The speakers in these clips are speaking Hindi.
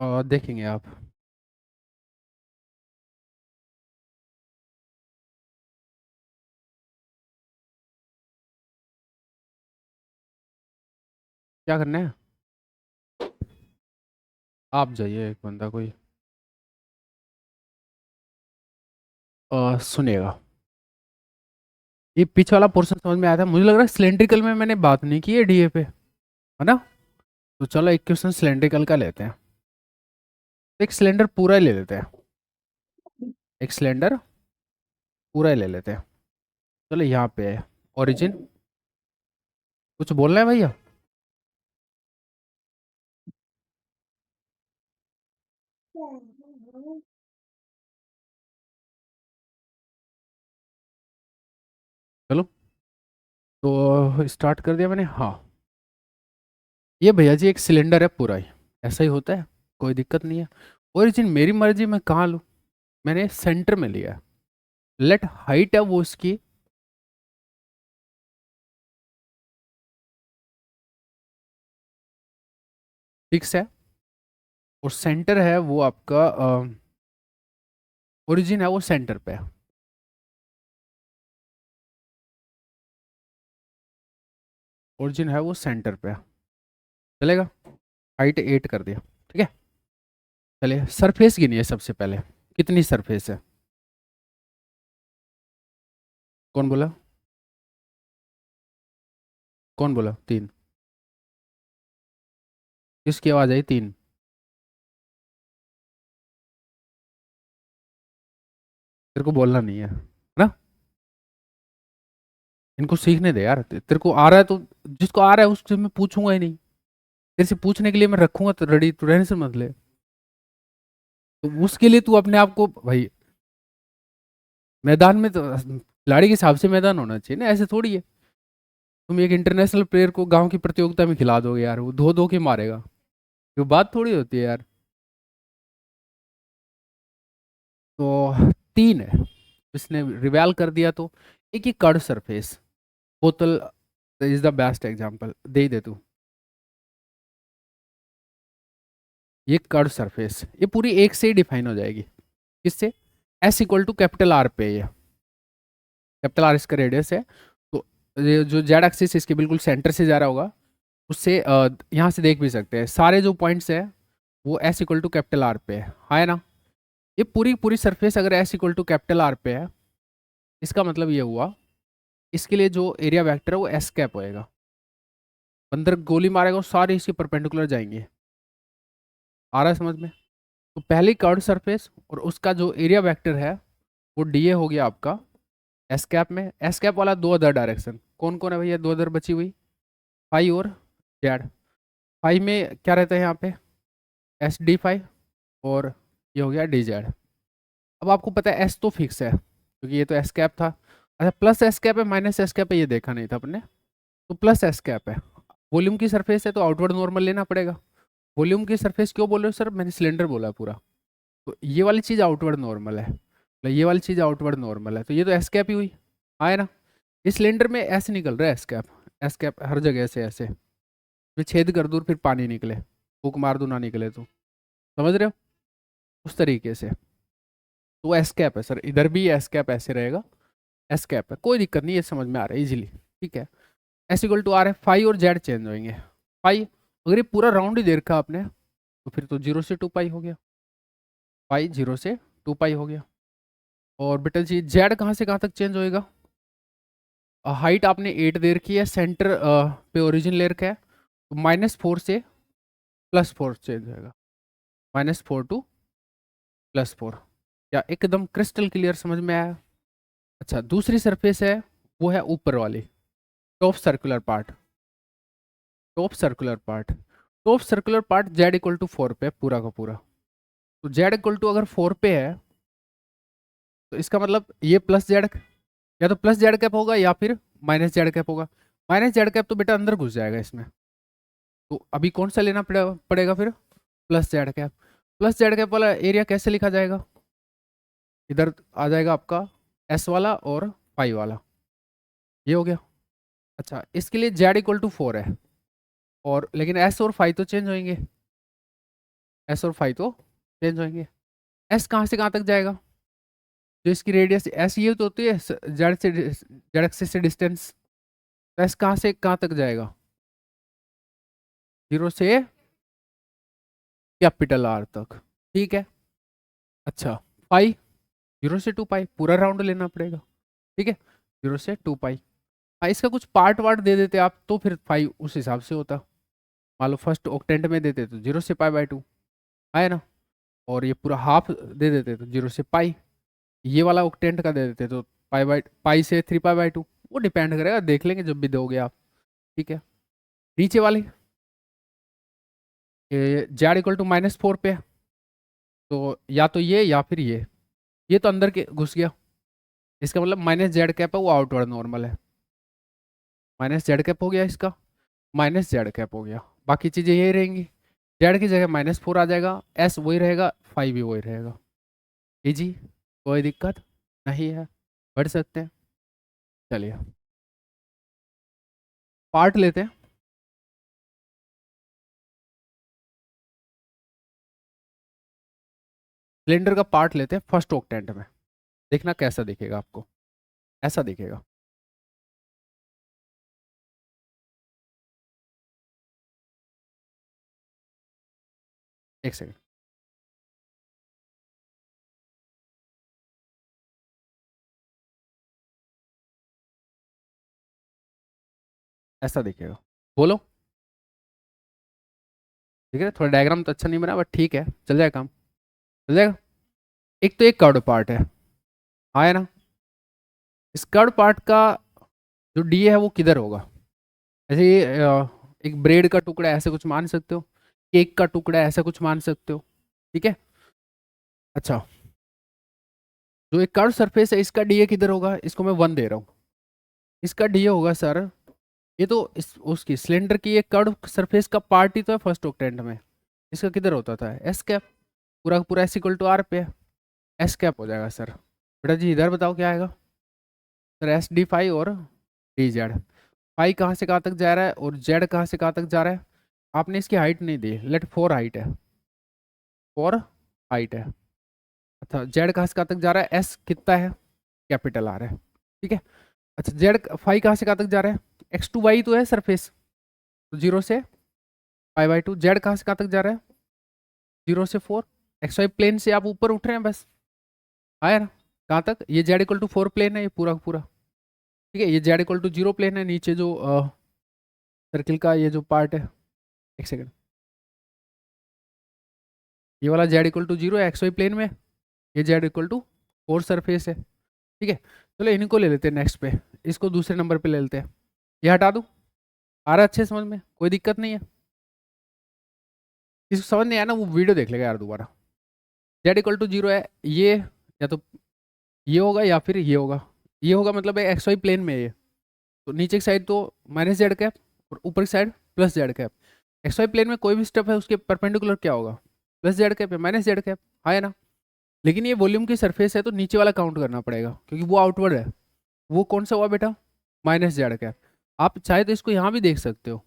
देखेंगे आप। क्या करना है? आप जाइए, एक बंदा कोई सुनेगा। ये पीछे वाला पोर्शन समझ में आया था, मुझे लग रहा है सिलेंड्रिकल में मैंने बात नहीं की है डीए पे, है ना? तो चलो एक क्वेश्चन सिलेंड्रिकल का लेते हैं। एक सिलेंडर पूरा ही ले लेते हैं। एक सिलेंडर पूरा ही ले लेते हैं। चलो यहाँ पे है ओरिजिन। कुछ बोलना है भैया? चलो, तो स्टार्ट कर दिया मैंने। हाँ, ये भैया जी एक सिलेंडर है पूरा ही। ऐसा ही होता है, कोई दिक्कत नहीं है। ओरिजिन मेरी मर्जी मैं कहाँ लूँ, मैंने सेंटर में लिया है। लेट हाइट है वो उसकी फिक्स है, और सेंटर है वो आपका ओरिजिन है वो सेंटर पे है। ओरिजिन है वो सेंटर पे है। चलेगा? हाइट 8 कर दिया, ठीक है। चलिए सरफेस गिनिए सबसे पहले, कितनी सरफेस है? कौन बोला? कौन बोला 3? किसकी आवाज आई 3? तेरे को बोलना नहीं है ना? इनको सीखने दे यार, तेरे को आ रहा है तो, जिसको आ रहा है उससे मैं पूछूंगा ही नहीं। तेरे से पूछने के लिए मैं रखूंगा तो रेडी, तू रहने से मत ले। तो उसके लिए तू अपने आप को भाई, मैदान में तो खिलाड़ी के हिसाब से मैदान होना चाहिए ना, ऐसे थोड़ी है। तुम एक इंटरनेशनल प्लेयर को गांव की प्रतियोगिता में खिला दोगे यार, वो धो धो के मारेगा। ये बात थोड़ी होती है यार। तो 3 है, इसने रिवेल कर दिया तो। एक ही कर्ड सरफेस, बोतल इज द बेस्ट एग्जांपल, दे ही दे तू। ये कर्ड सरफेस ये पूरी एक से ही डिफाइन हो जाएगी। किससे? S equal to capital R पे, ये कैपिटल आर इसका रेडियस है। तो ये जो जेड एक्सिस इसके बिल्कुल सेंटर से जा रहा होगा, उससे यहाँ से देख भी सकते हैं सारे जो पॉइंट्स है वो S equal to capital R पे है, हाँ है ना? ये पूरी पूरी सरफेस अगर S equal to capital R पे है, इसका मतलब ये हुआ, इसके लिए जो एरिया वेक्टर है वो एस कैप होएगा। अंदर गोली मारेगा वो सारे इसके परपेंडिकुलर जाएंगे। आ रहा है समझ में? तो पहली कर्व सरफेस और उसका जो एरिया वेक्टर है वो डी ए हो गया आपका एस कैप में। एस कैप वाला दो अदर डायरेक्शन कौन कौन है भैया? दो अदर बची हुई, फाइव और जेड। फाइव में क्या रहता है यहाँ पे? एस डी फाइव, और ये हो गया डी जेड। अब आपको पता है एस तो फिक्स है क्योंकि ये तो एस कैप था। अच्छा, प्लस एस कैप है माइनस एस कैप है ये देखा नहीं था अपने। तो प्लस एस कैप है। वॉल्यूम की सरफेस है तो आउटवर्ड नॉर्मल लेना पड़ेगा। वॉल्यूम की सरफेस क्यों बोल रहे हो सर? मैंने सिलेंडर बोला पूरा। तो ये वाली चीज़ आउटवर्ड नॉर्मल है, तो ये वाली चीज़ आउटवर्ड नॉर्मल है, तो ये तो एस कैप ही हुई। आए ना? इस सिलेंडर में ऐसे निकल रहा है एस कैप। एस कैप हर जगह से ऐसे मैं छेद कर दूँ फिर पानी निकले, फूक मार दूँ ना निकले, तो समझ रहे हो? उस तरीके से। तो एस कैप है सर, इधर भी एस कैप ऐसे रहेगा। एस कैप है, कोई दिक्कत नहीं, ये समझ में आ रहा है इजीली। ठीक है। एस इक्वल टू आर है, फाइव और जेड चेंज होंगे। फाइव, अगर ये पूरा राउंड ही दे रखा आपने तो फिर तो 0 से 2 पाई हो गया। पाई 0 से 2 पाई हो गया। और बेटा जी जेड कहाँ से कहाँ तक चेंज होएगा? हाइट आपने 8 दे रखी है, सेंटर पे ओरिजिन ले रखा है, तो -4 से +4 चेंज होएगा। -4 टू +4। क्या एकदम क्रिस्टल क्लियर समझ में आया? अच्छा, दूसरी सरफेस है वो है ऊपर वाली, top circular part. Top circular part, top circular part Z equal to 4 पे है पूरा का पूरा। तो जेड इक्वल टू अगर 4 पे है तो इसका मतलब ये प्लस जेड, या तो प्लस जेड कैप होगा या फिर माइनस जेड कैप होगा। माइनस जेड कैप तो बेटा अंदर घुस जाएगा इसमें। तो अभी कौन सा लेना पड़ेगा फिर? Plus Z cap. Plus Z cap वाला एरिया कैसे लिखा जाएगा? इधर आ जाएगा आपका एस वाला और फाइव वाला, ये हो गया। अच्छा, इसके लिए जेड इक्वल टू 4 है, और लेकिन एस और फाइव तो चेंज होंगे। एस और फाई तो चेंज होंगे। एस कहाँ से कहाँ तक जाएगा? जो इसकी रेडियस एस ये तो होती है जेड एक्सिस से डिस्टेंस। तो एस कहाँ से कहाँ तक जाएगा? 0 से कैपिटल आर तक, ठीक है। अच्छा, पाई 0 से 2 पाई पूरा राउंड लेना पड़ेगा, ठीक है। 0 से 2 पाई। हाँ, इसका कुछ पार्ट वार्ट दे देते आप तो फिर फाइव उस हिसाब से होता। मान लो फर्स्ट ऑक्टेंट में देते तो 0 से पाई/2 है ना, और ये पूरा हाफ दे देते तो 0 से पाई। ये वाला ऑक्टेंट का दे देते तो पाई से 3 पाई/2। वो डिपेंड करेगा, देख लेंगे जब भी दोगे आप, ठीक है। नीचे वाली जेड इक्वल टू -4 पे है, तो या तो ये या फिर ये तो अंदर के घुस गया। इसका मतलब माइनस जेड कैप है, वो आउटवर्ड नॉर्मल है। माइनस जेड कैप हो गया इसका, माइनस जेड कैप हो गया। बाकी चीज़ें यही रहेंगी। जेड की जगह -4 आ जाएगा, एस वही रहेगा, फाइव भी वही रहेगा। इजी, कोई दिक्कत नहीं है, बढ़ सकते हैं। चलिए पार्ट लेते हैं। सिलेंडर का पार्ट लेते हैं फर्स्ट ऑक्टेंट में, देखना कैसा दिखेगा आपको। ऐसा दिखेगा। एक सेकंड। ऐसा दिखेगा, बोलो। ठीक है, थोड़ा डायग्राम तो अच्छा नहीं बना बट ठीक है, चल जाएगा काम, चल जाएगा। एक तो एक कर्व पार्ट है, हाँ है ना। इस कर्व पार्ट का जो डी है वो किधर होगा? ऐसे ही, एक ब्रेड का टुकड़ा ऐसे कुछ मान सकते हो, केक का टुकड़ा ऐसा कुछ मान सकते हो, ठीक है। अच्छा, जो एक कर्व सरफेस है इसका डी ए किधर होगा? इसको मैं 1 दे रहा हूँ। इसका डी ए होगा सर, ये तो उसकी सिलेंडर की एक कर्व सरफेस का पार्ट ही तो है फर्स्ट ऑक्टेंट में। इसका किधर होता था? S cap. पूरा का पूरा एस इक्वल टू आर पे है, एस कैप हो जाएगा सर। बेटा जी इधर बताओ क्या आएगा? सर एस डी फाई और डी जेड। फाई कहाँ से कहाँ तक जा रहा है और जेड कहाँ से कहाँ तक जा रहा है? आपने इसकी हाइट नहीं दी, लेट 4 हाइट है, 4 हाइट है। अच्छा, जेड कहाँ से कहाँ तक जा रहा है? एस कितना है? कैपिटल आर है, ठीक है। अच्छा, जेड फाई कहाँ से कहाँ तक जा रहा है? x2y तो है सरफेस, तो 0 से पाई/2। जेड कहाँ से कहाँ तक जा रहा है? 0 से 4। XY प्लेन से आप ऊपर उठ रहे हैं बस, आया ना। कहाँ तक? ये जेड इक्वल टू 4 प्लेन है, ये पूरा का पूरा, ठीक है। ये जेड इक्वल टू 0 प्लेन है, नीचे जो सर्किल का ये जो पार्ट है। एक सेकंड, ये वाला जेड इक्वल टू 0 है XY प्लेन में, ये जेड इक्वल टू 4 सरफेस है, ठीक है। चलो इनको ले लेते हैं नेक्स्ट पे, इसको दूसरे नंबर पे ले लेते हैं। ये हटा दूँ? आ रहा है अच्छे समझ में, कोई दिक्कत नहीं है? इसको समझ नहीं आया ना, वो वीडियो देख लेगा यार दोबारा। जेड इक्वल टू 0 है, ये या तो ये होगा या फिर ये होगा। ये होगा मतलब एक्स वाई प्लेन में है ये, तो नीचे की साइड तो माइनस जेड कैप और ऊपर की side plus Z cap. X Y plane में कोई भी स्टेप है उसके परपेंडिकुलर क्या होगा? प्लस जेड कैप है, माइनस जेड कैप, है ना। लेकिन ये वॉल्यूम की सरफेस है तो नीचे वाला काउंट करना पड़ेगा क्योंकि वो आउटवर्ड है। वो कौन सा हुआ बेटा? Minus Z cap. आप चाहे तो इसको यहाँ भी देख सकते हो,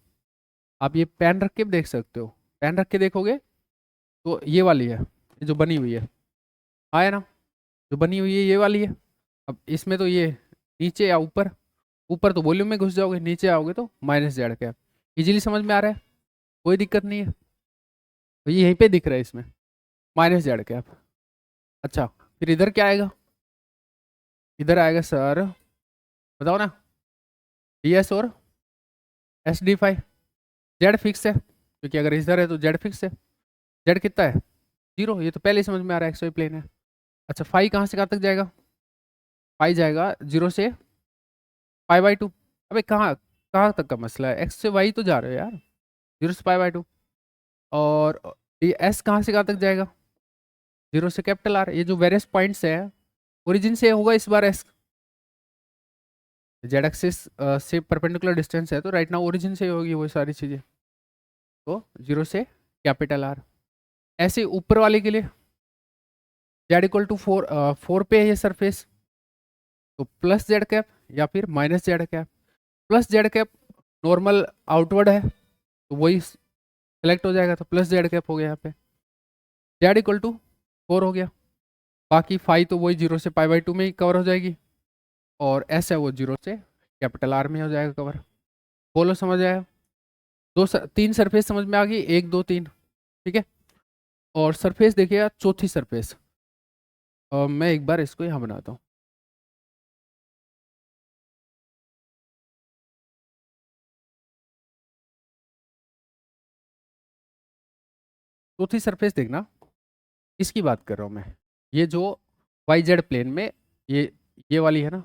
आप ये पेन रख के भी देख सकते हो। पेन रख के देखोगे तो ये वाली है, ये जो बनी हुई है ना, जो बनी हुई है ये वाली है। अब इसमें तो ये नीचे या ऊपर, ऊपर तो वॉल्यूम में घुस जाओगे, नीचे आओगे तो माइनस जेड कैप। इजीली समझ में आ रहा है, कोई दिक्कत नहीं है। तो ये यहीं पे दिख रहा है इसमें, माइनस जेड कैप। अच्छा, फिर इधर क्या आएगा? इधर आएगा सर, बताओ ना, डी एस और S D phi. Z fix है क्योंकि अगर इधर है तो जेड फिक्स है। जेड कितना है? 0, ये तो पहले ही समझ में आ रहा है, एक्स वाई प्लेन है। अच्छा, फाई कहाँ से कहाँ तक जाएगा? फाई जाएगा 0 से पाई/2। अबे कहाँ कहाँ तक का मसला है? एक्स से वाई तो जा रहे हो यार, 0 से पाई/2। और ये एस कहाँ से कहाँ तक जाएगा? 0 से कैपिटल आर। ये जो वेरियस पॉइंट्स है ओरिजिन से होगा इस बार एस, जेड एक्सिस से परपेंडिकुलर डिस्टेंस है तो राइट नाउ ओरिजिन से होगी वो सारी चीज़ें। तो 0 से कैपिटल आर। ऐसे ऊपर वाले के लिए जेड इक्वल टू 4 पे है ये सरफेस, तो प्लस जेड कैप या फिर minus Z cap. Plus Z cap normal outward है तो वही सेलेक्ट हो जाएगा, तो प्लस जेड कैप हो गया यहाँ पे। जेड इक्वल टू 4 हो गया। बाकी फाइव तो वही 0 से π/2 में ही कवर हो जाएगी, और एस है वो 0 से कैपिटल आर में हो जाएगा कवर। बोलो समझ आया? तीन सरफेस समझ में आ गई, 1 2 3, ठीक है। और सरफेस देखिएगा, चौथी सरफेस, मैं एक बार इसको यहाँ बनाता हूँ। चौथी सरफेस देखना, इसकी बात कर रहा हूँ मैं। ये जो वाई जेड प्लेन में, ये वाली है ना,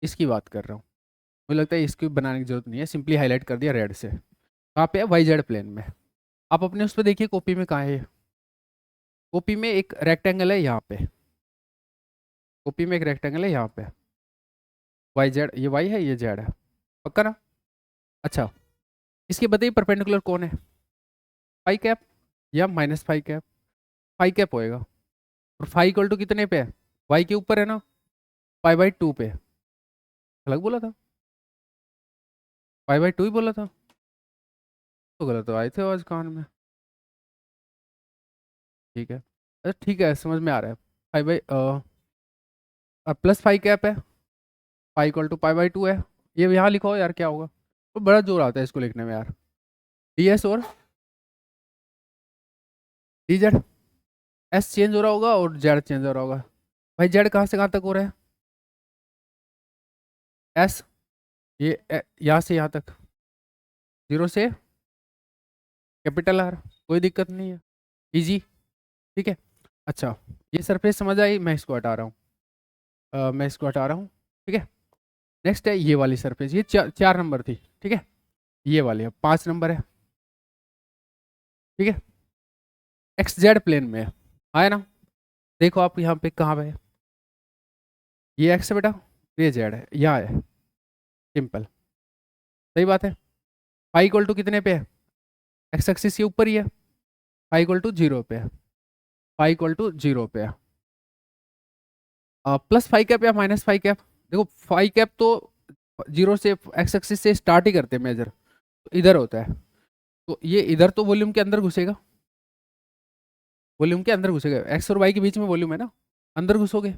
इसकी बात कर रहा हूँ। मुझे लगता है इसकी बनाने की जरूरत नहीं है, सिंपली हाईलाइट कर दिया रेड से। कहाँ पे है? वाई जेड प्लेन में। आप अपने उस पर देखिए, कॉपी में कहाँ है ये? कॉपी में एक रेक्टेंगल है यहाँ पे, कॉपी में एक रेक्टेंगल है यहाँ पे। वाई जेड, ये वाई है, ये जेड है, पक्का ना? अच्छा, इसके बताइए परपेंडिकुलर कौन है? फाई कैप या minus phi cap? Phi cap होएगा। और फाई इक्वल टू कितने पे है? वाई के ऊपर है ना, π/2 पे। अलग बोला था, π/2 ही बोला था, तो गलत तो आए थे आज कान में। ठीक है, अच्छा ठीक है, समझ में आ रहा है। प्लस फाई कैप है, फाई इक्वल टू π/2 है। ये यहाँ लिखो यार, क्या होगा? तो बड़ा जोर आता है इसको लिखने में यार। डी एस और डी जेड, एस चेंज हो रहा होगा और जेड चेंज हो रहा होगा। भाई जेड कहाँ से कहाँ तक हो रहा है? एस, यहाँ से यहाँ तक, 0 से कैपिटल आर, कोई दिक्कत नहीं है, इजी, ठीक है। अच्छा, ये सरफेस समझ आई, मैं इसको हटा रहा हूँ, मैं इसको हटा रहा हूँ, ठीक है। नेक्स्ट है ये वाली सरफेस, ये 4 नंबर थी, ठीक है। ये वाली है 5 नंबर है, ठीक है। एक्स जेड प्लेन में है, आया ना? देखो आप यहाँ पे कहाँ पे है, ये एक्स है बेटा, ये जेड है, यहाँ है, सिंपल, सही बात है। फाई इक्वल टू कितने पे है? एक्स एक्सिस के ऊपर ही है, फाई इक्वल टू 0 पे है, फाई इक्वल टू 0 पे है। प्लस फाई कैप या माइनस फाई कैप? देखो फाई कैप तो 0 से एक्स एक्सिस से स्टार्ट ही करते हैं मेजर, तो इधर होता है, तो ये इधर तो वॉल्यूम के अंदर घुसेगा, वॉल्यूम के अंदर घुसेगा, एक्स और वाई के बीच में वॉल्यूम है ना, अंदर घुसोगे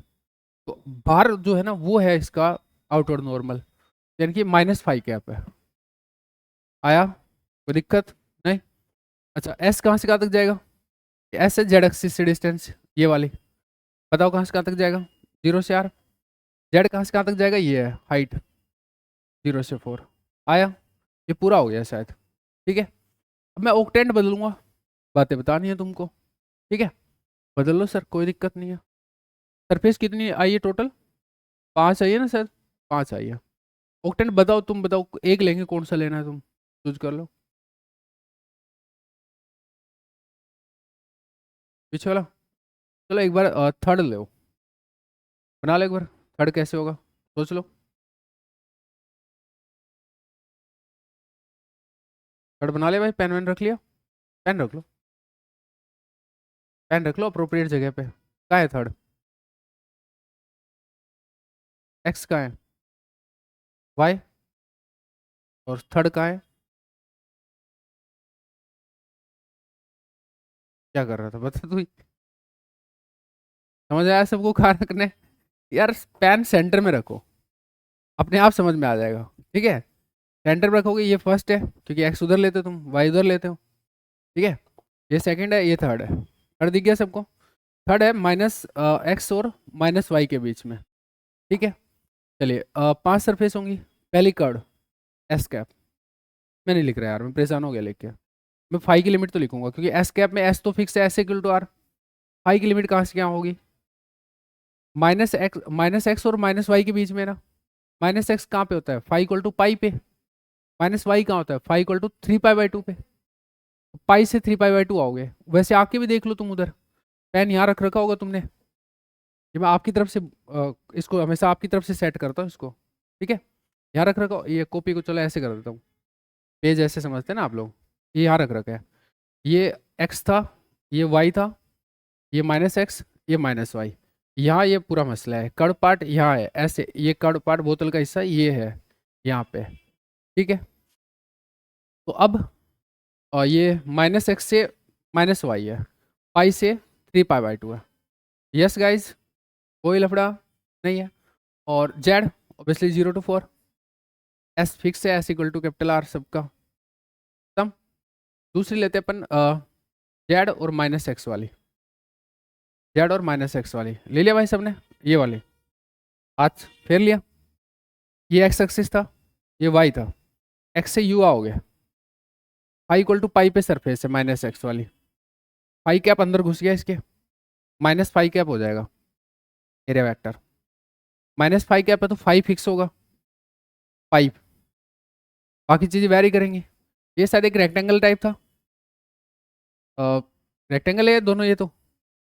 तो बाहर जो है ना वो है इसका आउटवर्ड नॉर्मल, यानी कि माइनस फाई कैप है। आया? कोई दिक्कत नहीं? अच्छा, एस कहाँ से कहाँ तक जाएगा? एस है जेड एक्सिस से डिस्टेंस, ये वाली, बताओ कहाँ से कहाँ तक जाएगा? 0 से आर। जेड कहाँ से कहाँ तक जाएगा? ये है हाइट, 0 से 4। आया? ये पूरा हो गया शायद, ठीक है। अब मैं ऑक्टेंट बदलूंगा, बातें बतानी है तुमको, ठीक है। बदल लो सर, कोई दिक्कत नहीं है। सरफेस कितनी आई है टोटल? 5 आई है ना सर? 5 आई है। ऑक्टेंट बताओ, तुम बताओ, एक लेंगे, कौन सा लेना है तुम चूज कर लो। पीछे वाला? चलो एक बार थर्ड लो, बना लो एक बार। थर्ड कैसे होगा सोच लो। थर्ड बना ले भाई, पेन वैन रख लिया? पेन रख लो, पेन रख लो अप्रोप्रिएट जगह पे। कहाँ है थर्ड? एक्स कहाँ है? वाई? और थर्ड कहाँ है? क्या कर रहा था बता तू ही। समझ आया सबको कहाँ रखने? यार पेन सेंटर में रखो, अपने आप समझ में आ जाएगा, ठीक है। सेंटर में रखोगे, ये फर्स्ट है क्योंकि एक्स उधर लेते हो तुम, वाई उधर लेते हो, ठीक है। ये सेकंड है, ये थर्ड है। थर्ड दिख गया सबको? थर्ड है माइनस एक्स और माइनस वाई के बीच में, ठीक है। चलिए 5 सरफेस होंगी। पहली कर्ड एस कैप, मैं नहीं लिख रहा यार, मैं परेशान हो गया लिख के। मैं फाई की लिमिट तो लिखूंगा क्योंकि एस कैप में एस तो फिक्स है, S equal to R. Phi की लिमिट कहाँ से क्या होगी? माइनस एक्स और माइनस वाई के बीच में ना। माइनस एक्स कहाँ पे होता है? फाई इक्वल टू पाई पे। माइनस वाई कहाँ होता है? फाई इक्वल टू 3π/2 पे। पाई से 3π/2 आओगे। वैसे आके भी देख लो तुम उधर, पेन यहाँ रख रखा होगा तुमने, ये मैं आपकी तरफ से इसको हमेशा आपकी तरफ से सेट करता हूँ इसको, ठीक है। यहाँ रख रखा, ये कॉपी को चलो ऐसे कर देता हूँ, पेज ऐसे समझते हैं ना आप लोग। ये यहाँ रख रखा है, ये एक्स था, ये वाई था, ये माइनस एक्स, ये माइनस वाई। यहाँ ये पूरा मसला है, कर्व पार्ट यहाँ है ऐसे, ये कर्व पार्ट बोतल का हिस्सा ये है यहाँ पे, ठीक है। तो अब ये माइनस एक्स से माइनस वाई है, पाई से 3π/2 है। यस गाइज, कोई लफड़ा नहीं है। और z obviously 0 to 4, s fix है, S equal to capital R सबका सम। दूसरी लेते हैं अपन जेड और माइनस एक्स वाली, जेड और माइनस एक्स वाली ले लिया भाई सबने, ये वाली हाथ फेर लिया। ये एक्स एक्सिस था, ये वाई था, एक्स से यू आओगे, फाई इक्वल टू पाई पे सरफेस है माइनस एक्स वाली, फाई कैप अंदर घुस गया इसके, माइनस फाई कैप हो जाएगा area vector, minus phi cap है तो फाई फिक्स होगा, फाइव, बाकी चीज़ें वैरी करेंगी। ये शायद एक रेक्टेंगल टाइप था, रेक्टेंगल है दोनों, ये तो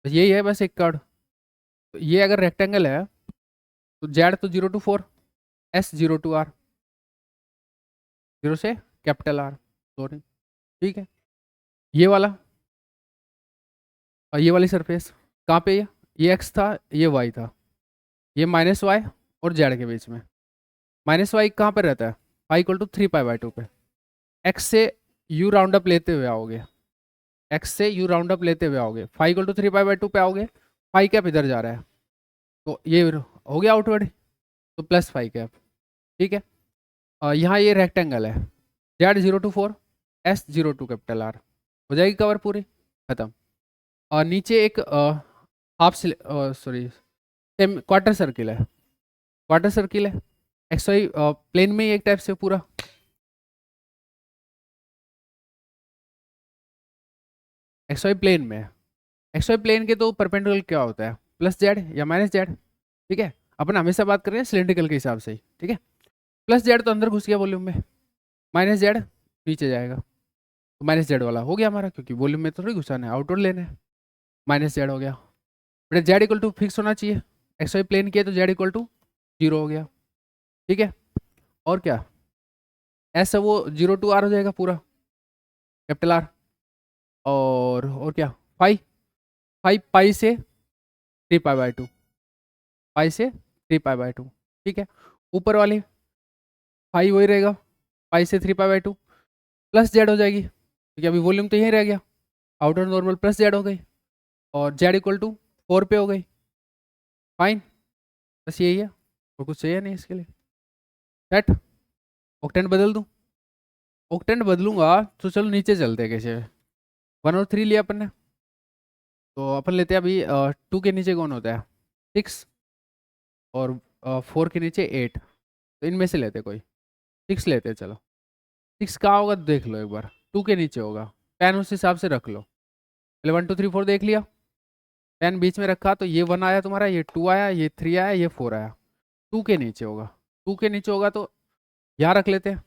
यही है बस एक कार्ड। तो ये अगर रेक्टेंगल है तो जेड तो 0 to 4, एस 0 to R, 0 से कैपिटल आर, सॉरी ठीक है। ये वाला और ये वाली सरफेस कहाँ पे, ये एक्स था, ये वाई था, ये माइनस वाई और जेड के बीच में, माइनस वाई कहाँ पर रहता है, फाई इक्वल टू 3π/2 पे, एक्स से यू राउंड अप लेते हुए आओगे, एक्स से यू राउंड अप लेते हुए आओगे, फाई इक्वल टू 3π/2 पे आओगे, फाई कैप इधर जा रहा है तो ये हो गया आउटवर्ड, तो प्लस फाई कैप, ठीक है। यहाँ ये रेक्टेंगल है, Z 0 to 4, S 0 to capital R, हो जाएगी कवर पूरी खत्म। और नीचे एक हाफ सॉरी क्वार्टर सर्किल है, क्वार्टर सर्किल है एक्स वाई प्लेन में ही एक टाइप से पूरा, एक्स वाई प्लेन में है। एक्स वाई प्लेन के तो परपेंडिकुलर क्या होता है, प्लस जेड या माइनस जेड, ठीक है। अपन हमेशा बात कर रहे हैं सिलेंड्रिकल के हिसाब से ही, ठीक है। प्लस जेड तो अंदर घुस गया वॉल्यूम में, माइनस जेड नीचे जाएगा, तो माइनस जेड वाला हो गया हमारा, क्योंकि वॉल्यूम में तो थोड़ी घुसाना है, आउटवर्ड लेना है, माइनस जेड हो गया। बेटा जेड इक्वल टू फिक्स होना चाहिए, एक्स वाई प्लेन किया तो जेड इक्वल टू 0 हो गया, ठीक है। और क्या, एस है वो 0 to R हो जाएगा पूरा कैपिटल आर, और क्या, फाई, फाई पाई से 3π/2, पाई से 3π/2, ठीक है। ऊपर वाली फाई वही रहेगा, पाई से 3π/2, प्लस जेड हो जाएगी क्योंकि अभी वॉल्यूम तो यहीं रह गया, आउटर नॉर्मल प्लस जेड हो गई, और जेड इक्वल टू 4 पे हो गई, फाइन, बस यही है और कुछ चाहिए नहीं इसके लिए। सेट, ऑक्टेंट बदल दूँ, ऑक्टेंट बदलूंगा तो चलो नीचे चलते हैं कैसे, 1 और 3 लिया अपन ने, तो अपन लेते हैं अभी 2 के नीचे कौन होता है, 6, और 4 के नीचे 8, तो इनमें से लेते कोई 6 लेते हैं, चलो 6 कहाँ होगा देख लो एक बार, 2 के नीचे होगा, पेन उस हिसाब से रख लो, पहले 1 2 3 4 देख लिया, पेन बीच में रखा तो ये 1 आया तुम्हारा, ये 2 आया, ये 3 आया, ये 4 आया, 2 के नीचे होगा, 2 के नीचे होगा तो यहाँ रख लेते हैं,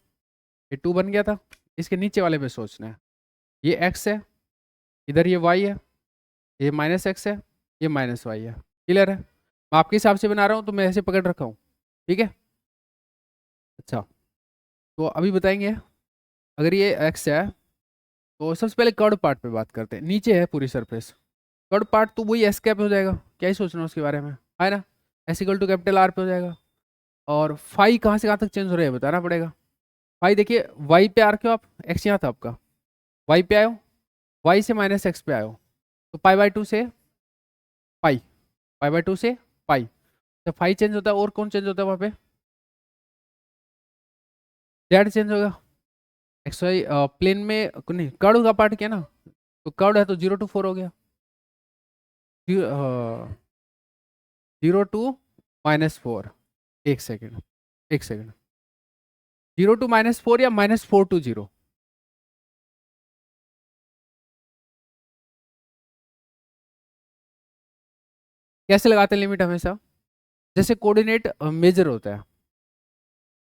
ये 2 बन गया था, इसके नीचे वाले पे सोचना है, ये x है, इधर ये y है, ये माइनस एक्स है, ये माइनस वाई है, क्लियर है। मैं आपके हिसाब से बना रहा हूँ तो मैं ऐसे पकड़ रखा हूँ, ठीक है। अच्छा, तो अभी बताएंगे अगर ये x है तो सबसे पहले कर्ड पार्ट पे बात करते हैं, नीचे है पूरी सरफेस, कर्ड पार्ट तो वही एस कैप हो जाएगा, क्या ही सोचना उसके बारे में, है ना, S equal to capital R पे हो जाएगा। और फाई कहाँ से कहाँ तक चेंज हो रहा है बताना पड़ेगा, फाई देखिए वाई पे आ रखे हो आप, एक्स यहाँ था आपका, वाई पे आयो, वाई से माइनस एक्स पे आयो, तो π/2 से पाई, π/2 से पाई, तो फाई चेंज होता है, और कौन चेंज होता है वहाँ पे, जेड चेंज होगा, एक्स वाई प्लेन में नहीं, कर्व का पार्ट क्या ना, तो कर्व है तो 0 to 4 हो गया, 0 to -4, एक सेकेंड, एक सेकेंड, 0 to -4 या -4 to 0, कैसे लगाते हैं लिमिट हमेशा, जैसे कोऑर्डिनेट मेजर होता है,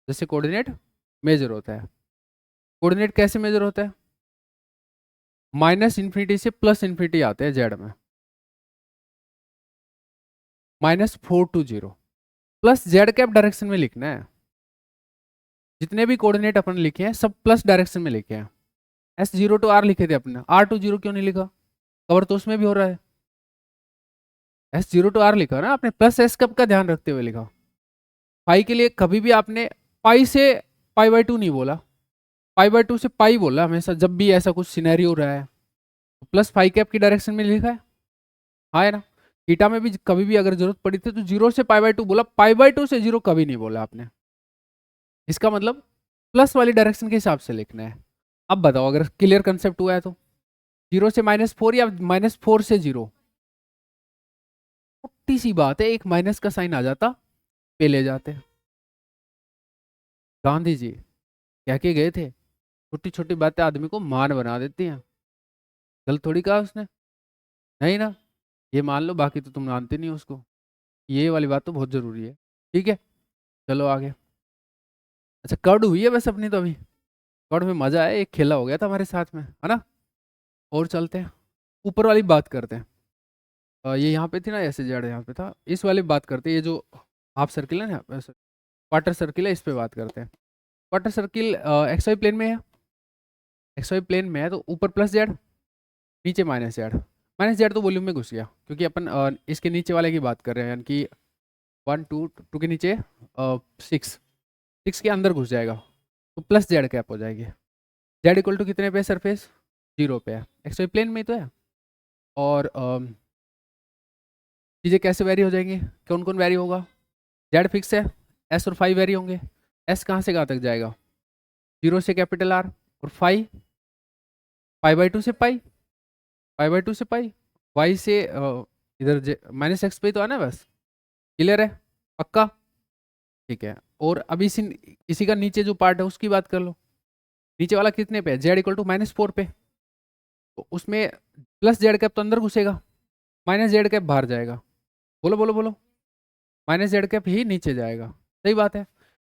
जैसे कोऑर्डिनेट मेजर होता है, कोऑर्डिनेट कैसे मेजर होता है, -∞ से +∞ आते हैं जेड में, -4 to 0, plus Z cap direction में लिखना है, जितने भी कोऑर्डिनेट अपन लिखे हैं सब प्लस डायरेक्शन में लिखे हैं, एस 0 to R लिखे थे अपने, R to 0 क्यों नहीं लिखा, कवर तो उसमें भी हो रहा है, एस 0 to R लिखा ना आपने, प्लस एस कप का ध्यान रखते हुए लिखा, पाई के लिए कभी भी आपने पाई से π/2 नहीं बोला, π/2 से पाई बोला हमेशा, जब भी ऐसा कुछ सिनेरियो हो रहा है, तो प्लस फाई कैप की डायरेक्शन में लिखा है, हाँ है ना। थीटा में भी कभी भी अगर जरूरत पड़ी थी तो 0 से π/2 बोला, π/2 से 0 कभी नहीं बोला आपने। इसका मतलब प्लस वाली डायरेक्शन के हिसाब से लिखना है। अब बताओ अगर क्लियर कंसेप्ट हुआ है तो 0 से -4 या -4 से 0, छोटी सी बात है, एक माइनस का साइन आ जाता, पे ले जाते। गांधी जी कह के गए थे, छोटी छोटी बातें आदमी को मान बना देती हैं। गलत थोड़ी कहा उसने, नहीं ना। ये मान लो, बाकी तो तुम मानते नहीं हो उसको। ये वाली बात तो बहुत जरूरी है। ठीक है, चलो आगे। अच्छा, कर्ड हुई है बस अपनी तो अभी। कर्ड में मजा है, एक खेला हो गया था हमारे साथ में, है ना। और चलते हैं, ऊपर वाली बात करते हैं। ये यहाँ पे थी ना, ऐसे जेड यहाँ पे था, इस वाली बात करते हैं। ये जो हाफ सर्किल है ना, क्वार्टर सर्किल है, इस पे बात करते हैं। Quarter circle X Y plane में है। एक्स वाई प्लेन में है तो ऊपर प्लस जेड, नीचे माइनस जेड। माइनस जेड तो वॉल्यूम में घुस गया, क्योंकि अपन इसके नीचे वाले की बात कर रहे हैं, यानी कि 1 2 2 के नीचे 6 के अंदर घुस जाएगा, तो प्लस जेड कैप हो जाएगी। जेड इक्वल टू कितने पे सरफेस, 0 पे है, एक्स वाई प्लेन में ही तो है। और चीज़ें कैसे वेरी हो जाएंगी, कौन कौन वेरी होगा, जेड फिक्स है, एस और फाई वेरी होंगे। एस कहाँ से कहाँ तक जाएगा, 0 से कैपिटल आर, और फाई π/2 से पाई, π/2 से पाई, वाई से इधर -x पे ही तो आना है बस। क्लियर है, पक्का। ठीक है, और अभी इसी का नीचे जो पार्ट है उसकी बात कर लो। नीचे वाला कितने पे है, जेड इक्वल टू -4 पे, तो उसमें प्लस जेड कैप तो अंदर घुसेगा, माइनस जेड कैप बाहर जाएगा। बोलो बोलो बोलो, माइनस जेड कैप ही नीचे जाएगा। सही बात है,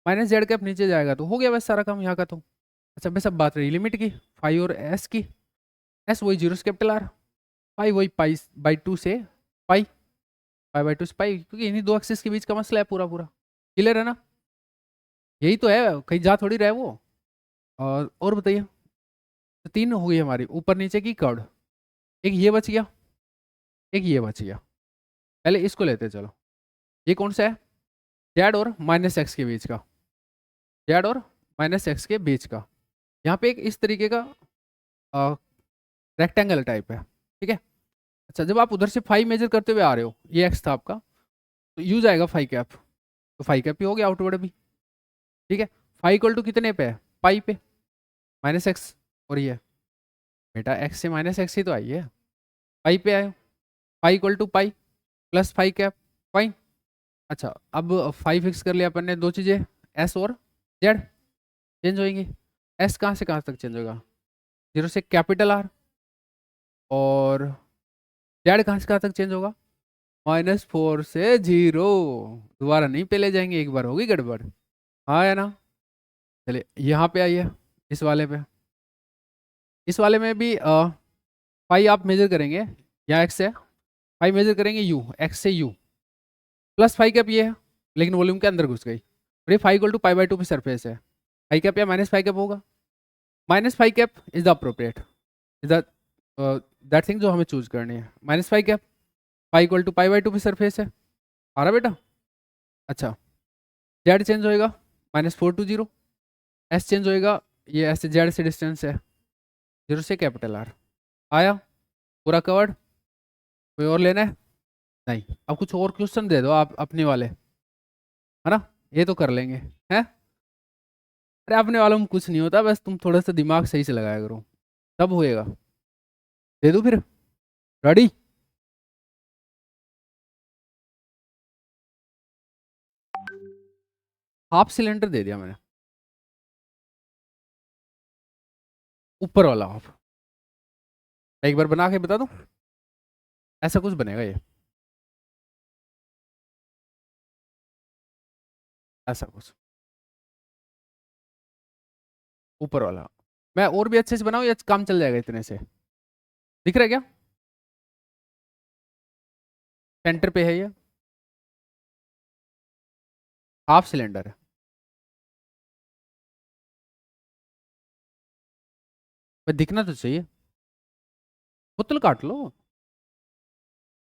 माइनस जेड कैप नीचे जाएगा तो हो गया बस सारा काम यहाँ का तो। अच्छा, बस अब बात रही लिमिट की, फाइव और एस की। एस वही 0 से कैपिटल आर, पाई वही π/2 से पाई, π/2 से पाई, क्योंकि इन्हीं दो एक्सिस के बीच का मसला है पूरा पूरा। क्लियर है ना, यही तो है, कहीं जा थोड़ी रहे वो। और बताइए, तो 3 हो गई हमारी ऊपर नीचे की कर्ड। एक ये बच गया, एक ये बच गया। पहले इसको लेते हैं, चलो। ये कौन सा है, जेड और -x के बीच का, जेड और -x के बीच का। यहाँ पे एक इस तरीके का रेक्टेंगल टाइप है, ठीक है। अच्छा, जब आप उधर से फाइव मेजर करते हुए आ रहे हो, ये एक्स था आपका, तो यू जाएगा फाइव कैप, तो फाइव कैप ही हो गया आउटवर्ड भी। ठीक है, फाइव इक्वल टू कितने पे है, पाई पे, -x, और ये बेटा x से -x ही तो आई है, पाई पे आए, pi equal to pi plus five cap, fine. अच्छा, अब फाइव फिक्स कर लिया अपन ने, दो चीज़ें एस और जेड चेंज होंगी। एस कहाँ से कहाँ तक चेंज होगा, 0 से कैपिटल आर, और जेड कहाँ से कहाँ तक चेंज होगा, -4 से 0। दोबारा नहीं पे ले जाएंगे, एक बार होगी गड़बड़, हाँ या ना। चलिए यहाँ पे आइए, इस वाले पे, इस वाले में भी फाइव आप मेजर करेंगे, यहाँ एक्स है, फाइव मेजर करेंगे यू, एक्स से यू, प्लस फाइव कैप ये है, लेकिन वॉल्यूम के अंदर घुस गई, और ये फाइव इक्वल टू π/2 पे सरफेस है। फाइव कैप या -5 कैप होगा, -5 cap is the appropriate, is the that thing जो हमें चूज करनी है, -5 कैप, फाइव इक्वल टू π/2 पे सरफेस है, आ रहा बेटा। अच्छा, जेड चेंज होएगा, -4 to 0, एस चेंज होएगा, ये ऐसे जेड से डिस्टेंस है, 0 से कैपिटल आर, आया पूरा कवर्ड। कोई और लेना है, नहीं। अब कुछ और क्वेश्चन दे दो आप अपने वाले, है ना, ये तो कर लेंगे हैं। अरे अपने वालों में कुछ नहीं होता, बस तुम थोड़ा सा दिमाग सही से लगाया करो, तब होएगा। दे दो फिर, रेडी। हाफ सिलेंडर दे दिया मैंने, ऊपर वाला हाफ। एक बार बना के बता दो, ऐसा कुछ बनेगा ये, ऐसा कुछ ऊपर वाला। मैं और भी अच्छे से बनाऊं या काम चल जाएगा इतने से, दिख रहा है क्या, सेंटर पे है ये, हाफ सिलेंडर है। पर दिखना तो चाहिए, बोतल काट लो,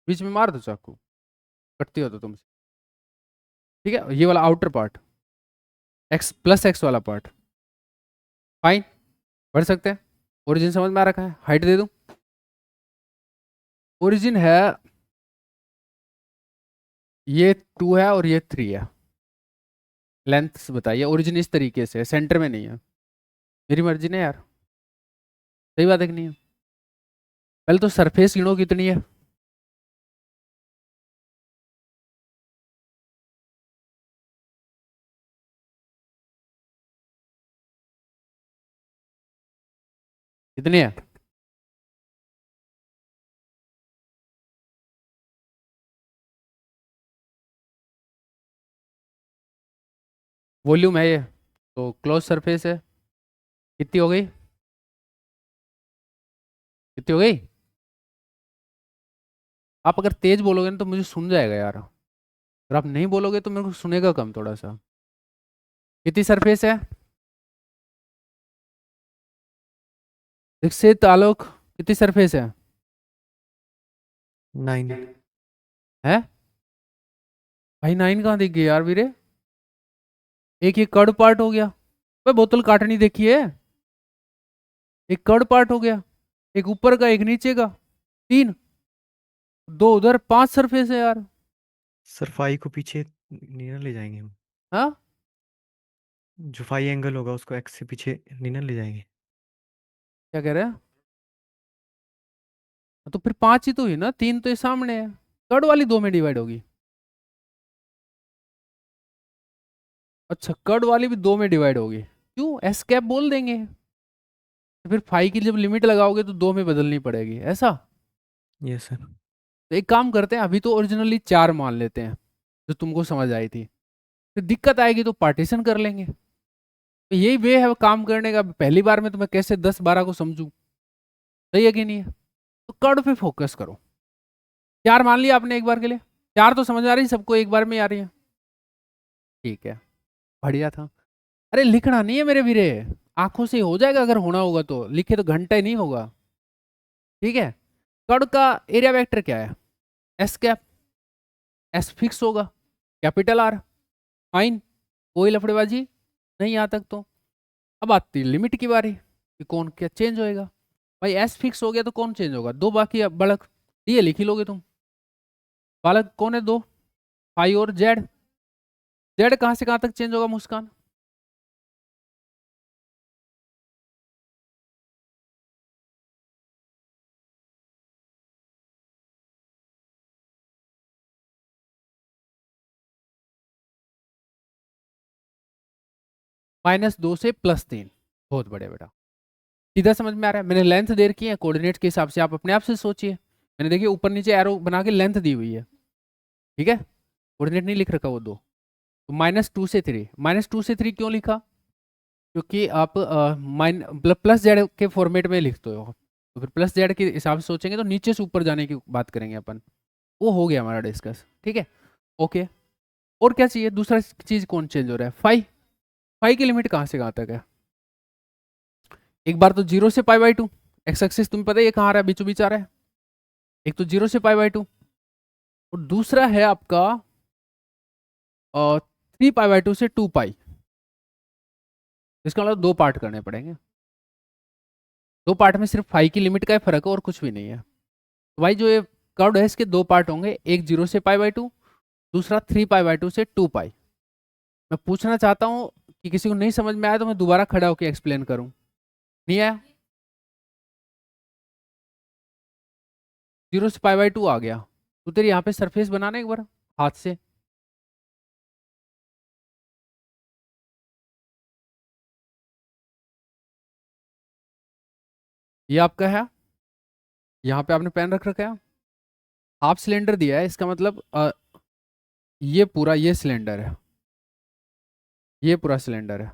बीच में मार दो चाकू, कटती हो तो तुमसे। ठीक है, ये वाला outer part, x plus x वाला पार्ट, फाइन, बढ़ सकते हैं। ओरिजिन समझ में आ रखा है, हाइट दे दूं, ओरिजिन है ये 2 है और ये 3 है। लेंथ बताइए, ओरिजिन इस तरीके से है, सेंटर में नहीं है। मेरी मर्जी ने यार, सही बात है कि नहीं है? पहले तो सरफेस गिनो कितनी है। कितनी है? वॉल्यूम है ये, तो क्लोज सरफेस है। कितनी हो गई? कितनी हो गई? आप अगर तेज बोलोगे ना तो मुझे सुन जाएगा यार, अगर आप नहीं बोलोगे तो मेरे को सुनेगा कम थोड़ा सा। कितनी सरफेस है? दीक्षित आलोक, कितनी सरफेस है? 9। है? भाई 9 कहाँ दिख गई यार वीरे? एक ये कर्ड पार्ट हो गया। भाई बोतल काटनी देखी है? एक कर्ड पार्ट हो गया, एक ऊपर का एक नीचे का, 3, 2 उधर, 5 सरफेस है यार। सर फाई को पीछे नहीं ना ले जाएंगे हम? हाँ, जो फाई एंगल होगा उसको एक्स से पीछे नहीं ना ले जाएंगे? क्या कह रहे हैं? तो फिर 5 ही तो हुई ना, 3 तो ये सामने है। कर्ड वाली 2 में डिवाइड होगी। अच्छा, कर्ड वाली भी 2 में डिवाइड होगी, क्यों? एस कैप बोल देंगे। तो फिर फाई की जब लिमिट लगाओगे तो 2 में बदलनी पड़ेगी, ऐसा? Yes sir. तो एक काम करते हैं, अभी तो ओरिजिनली 4 मान लेते हैं, जो तुमको समझ आई थी। फिर दिक्कत आएगी तो पार्टीशन कर लेंगे। तो यही वे है काम करने का। पहली बार में तो मैं कैसे 10-12 को समझूं? सही है कि नहीं है? तो कर्ड पे फोकस करो। 4 मान लिया आपने एक बार के लिए। 4 तो समझ आ रही है सबको, एक बार में ही आ रही है। ठीक है, बढ़िया था। अरे लिखना नहीं है मेरे वीरे, आंखों से हो जाएगा, अगर होना होगा तो लिखे तो घंटा ही नहीं होगा। ठीक है। कर्ड का एरिया वेक्टर क्या है? S cap. एस फिक्स होगा, कैपिटल आर। फाइन, कोई लफड़ेबाजी नहीं यहाँ तक तो। अब आती है लिमिट की बारी कि कौन क्या चेंज होएगा। भाई एस फिक्स हो गया तो कौन चेंज होगा? दो बाकी अब बढ़क, ये लिख ही लोगे तुम। बालक कौन है दो? फाई और जेड। जेड कहाँ से कहाँ तक चेंज होगा मुस्कान? -2 से +3। बहुत बढ़िया बेटा, सीधा समझ में आ रहा है। मैंने लेंथ दे रखी है, कोऑर्डिनेट के हिसाब से आप अपने आप से सोचिए। मैंने देखिए ऊपर नीचे एरो बना के लेंथ दी हुई है। ठीक है, कोऑर्डिनेट नहीं लिख रखा वो दो। तो -2 से 3, -2 से 3 क्यों लिखा? क्योंकि आप प्लस जेड के फॉर्मेट में लिखते हो, तो फिर प्लस जेड के हिसाब से सोचेंगे तो नीचे से ऊपर जाने की बात करेंगे अपन। वो हो गया हमारा डिस्कस, ठीक है। ओके, और क्या चाहिए? दूसरा चीज कौन चेंज हो रहा है? फाई। फाई की लिमिट कहाँ से कहाँ तक है? एक बार तो 0 से π/2, एक्स एक्सिस तुम्हें पता है ये कहाँ आ रहा है, बीचों बीच आ रहा है। एक तो 0 से π/2, और दूसरा है आपका 3π/2 से 2π। इसका मतलब 2 पार्ट करने पड़ेंगे। 2 पार्ट में सिर्फ फाई की लिमिट का ही फर्क है और कुछ भी नहीं है। तो भाई जो ये कर्व है इसके 2 पार्ट होंगे, एक 0 से π/2, दूसरा 3π/2 से 2π। मैं पूछना चाहता हूँ कि किसी को नहीं समझ में आया तो मैं दोबारा खड़ा होकर एक्सप्लेन करूँ। नहीं आया? 0 से π/2 आ गया, तो तेरे यहाँ पे सरफेस बनाना एक बार हाथ से। ये आपका है, यहाँ पे आपने पेन रख रखा है, हाफ सिलेंडर दिया है, इसका मतलब ये पूरा ये सिलेंडर है, ये पूरा सिलेंडर है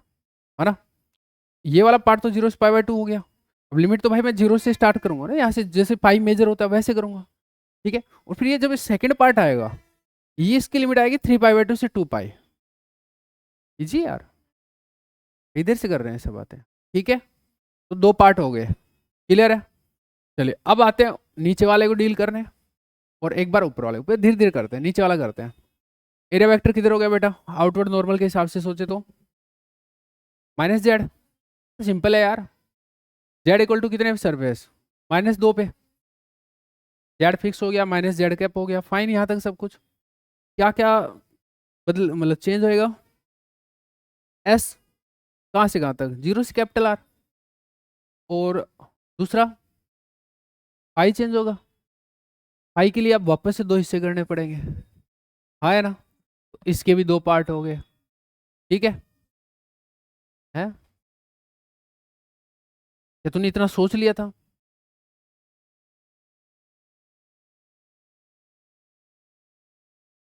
ना? ये वाला पार्ट तो 0 से π/2 हो गया। अब लिमिट तो भाई मैं 0 से स्टार्ट करूंगा ना, यहाँ से जैसे पाई मेजर होता है वैसे करूंगा। ठीक है, और फिर ये जब सेकंड पार्ट आएगा, ये इसकी लिमिट आएगी 3π/2 से 2π। जी यार, इधर से कर रहे हैं सब बातें। ठीक है, तो 2 पार्ट हो गए, क्लियर है? चलिए अब आते हैं नीचे वाले को डील करने, और एक बार ऊपर वाले को धीरे धीरे करते हैं, नीचे वाला करते हैं। एरिया वेक्टर किधर हो गया बेटा? आउटवर्ड नॉर्मल के हिसाब से सोचे तो -z। सिंपल है यार, z इक्वल टू कितने सरफेस? -2 पे। z फिक्स हो गया, -z कैप हो गया, फाइन यहाँ तक सब कुछ। क्या क्या बदल मतलब चेंज होएगा? एस कहाँ से कहाँ तक? जीरो से कैपिटल आर। और दूसरा पाई चेंज होगा। पाई के लिए अब वापस से दो हिस्से करने पड़ेंगे, हाँ है ना? तो इसके भी दो पार्ट हो गए, ठीक है? हैं? क्या तूने इतना सोच लिया था?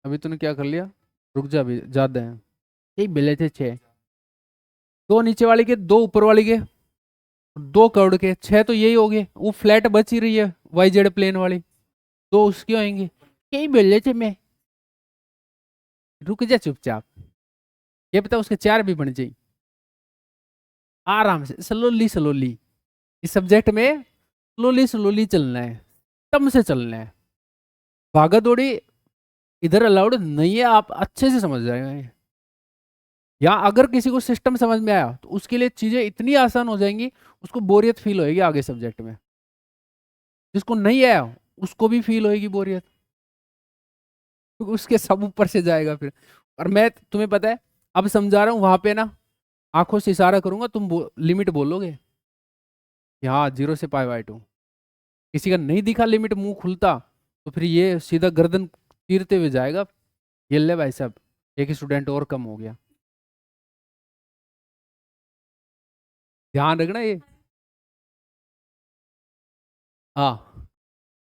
अभी तूने क्या कर लिया? रुक जा, अभी ज्यादा है। यही मिले थे छह, दो नीचे वाले के, दो ऊपर वाले के, दो कर्व के, छह तो यही हो गए। वो फ्लैट बच ही रही है वाई जेड प्लेन वाली, दो उसके होंगे। यही मिले थे मैं। रुक जा चुपचाप, ये पता उसके चार भी बन जाए आराम से, स्लोली स्लोली। इस सब्जेक्ट में स्लोली स्लोली चलना है, तम से चलना है। भागा दौड़ी इधर अलाउड नहीं है, आप अच्छे से समझ जाएंगे। या अगर किसी को सिस्टम समझ में आया तो उसके लिए चीजें इतनी आसान हो जाएंगी, उसको बोरियत फील होएगी आगे सब्जेक्ट में। जिसको नहीं आया उसको भी फील होएगी बोरियत, क्योंकि उसके सब ऊपर से जाएगा फिर। और मैं तुम्हें पता है अब समझा रहा हूँ, वहां पे ना आंखों से इशारा करूंगा, तुम लिमिट बोलोगे कि हाँ 0 से π/2। किसी का नहीं दिखा लिमिट मुंह खुलता, तो फिर ये सीधा गर्दन चीरते हुए जाएगा। ये ले भाई साहब, एक स्टूडेंट और कम हो गया। ध्यान रखना ये। हाँ,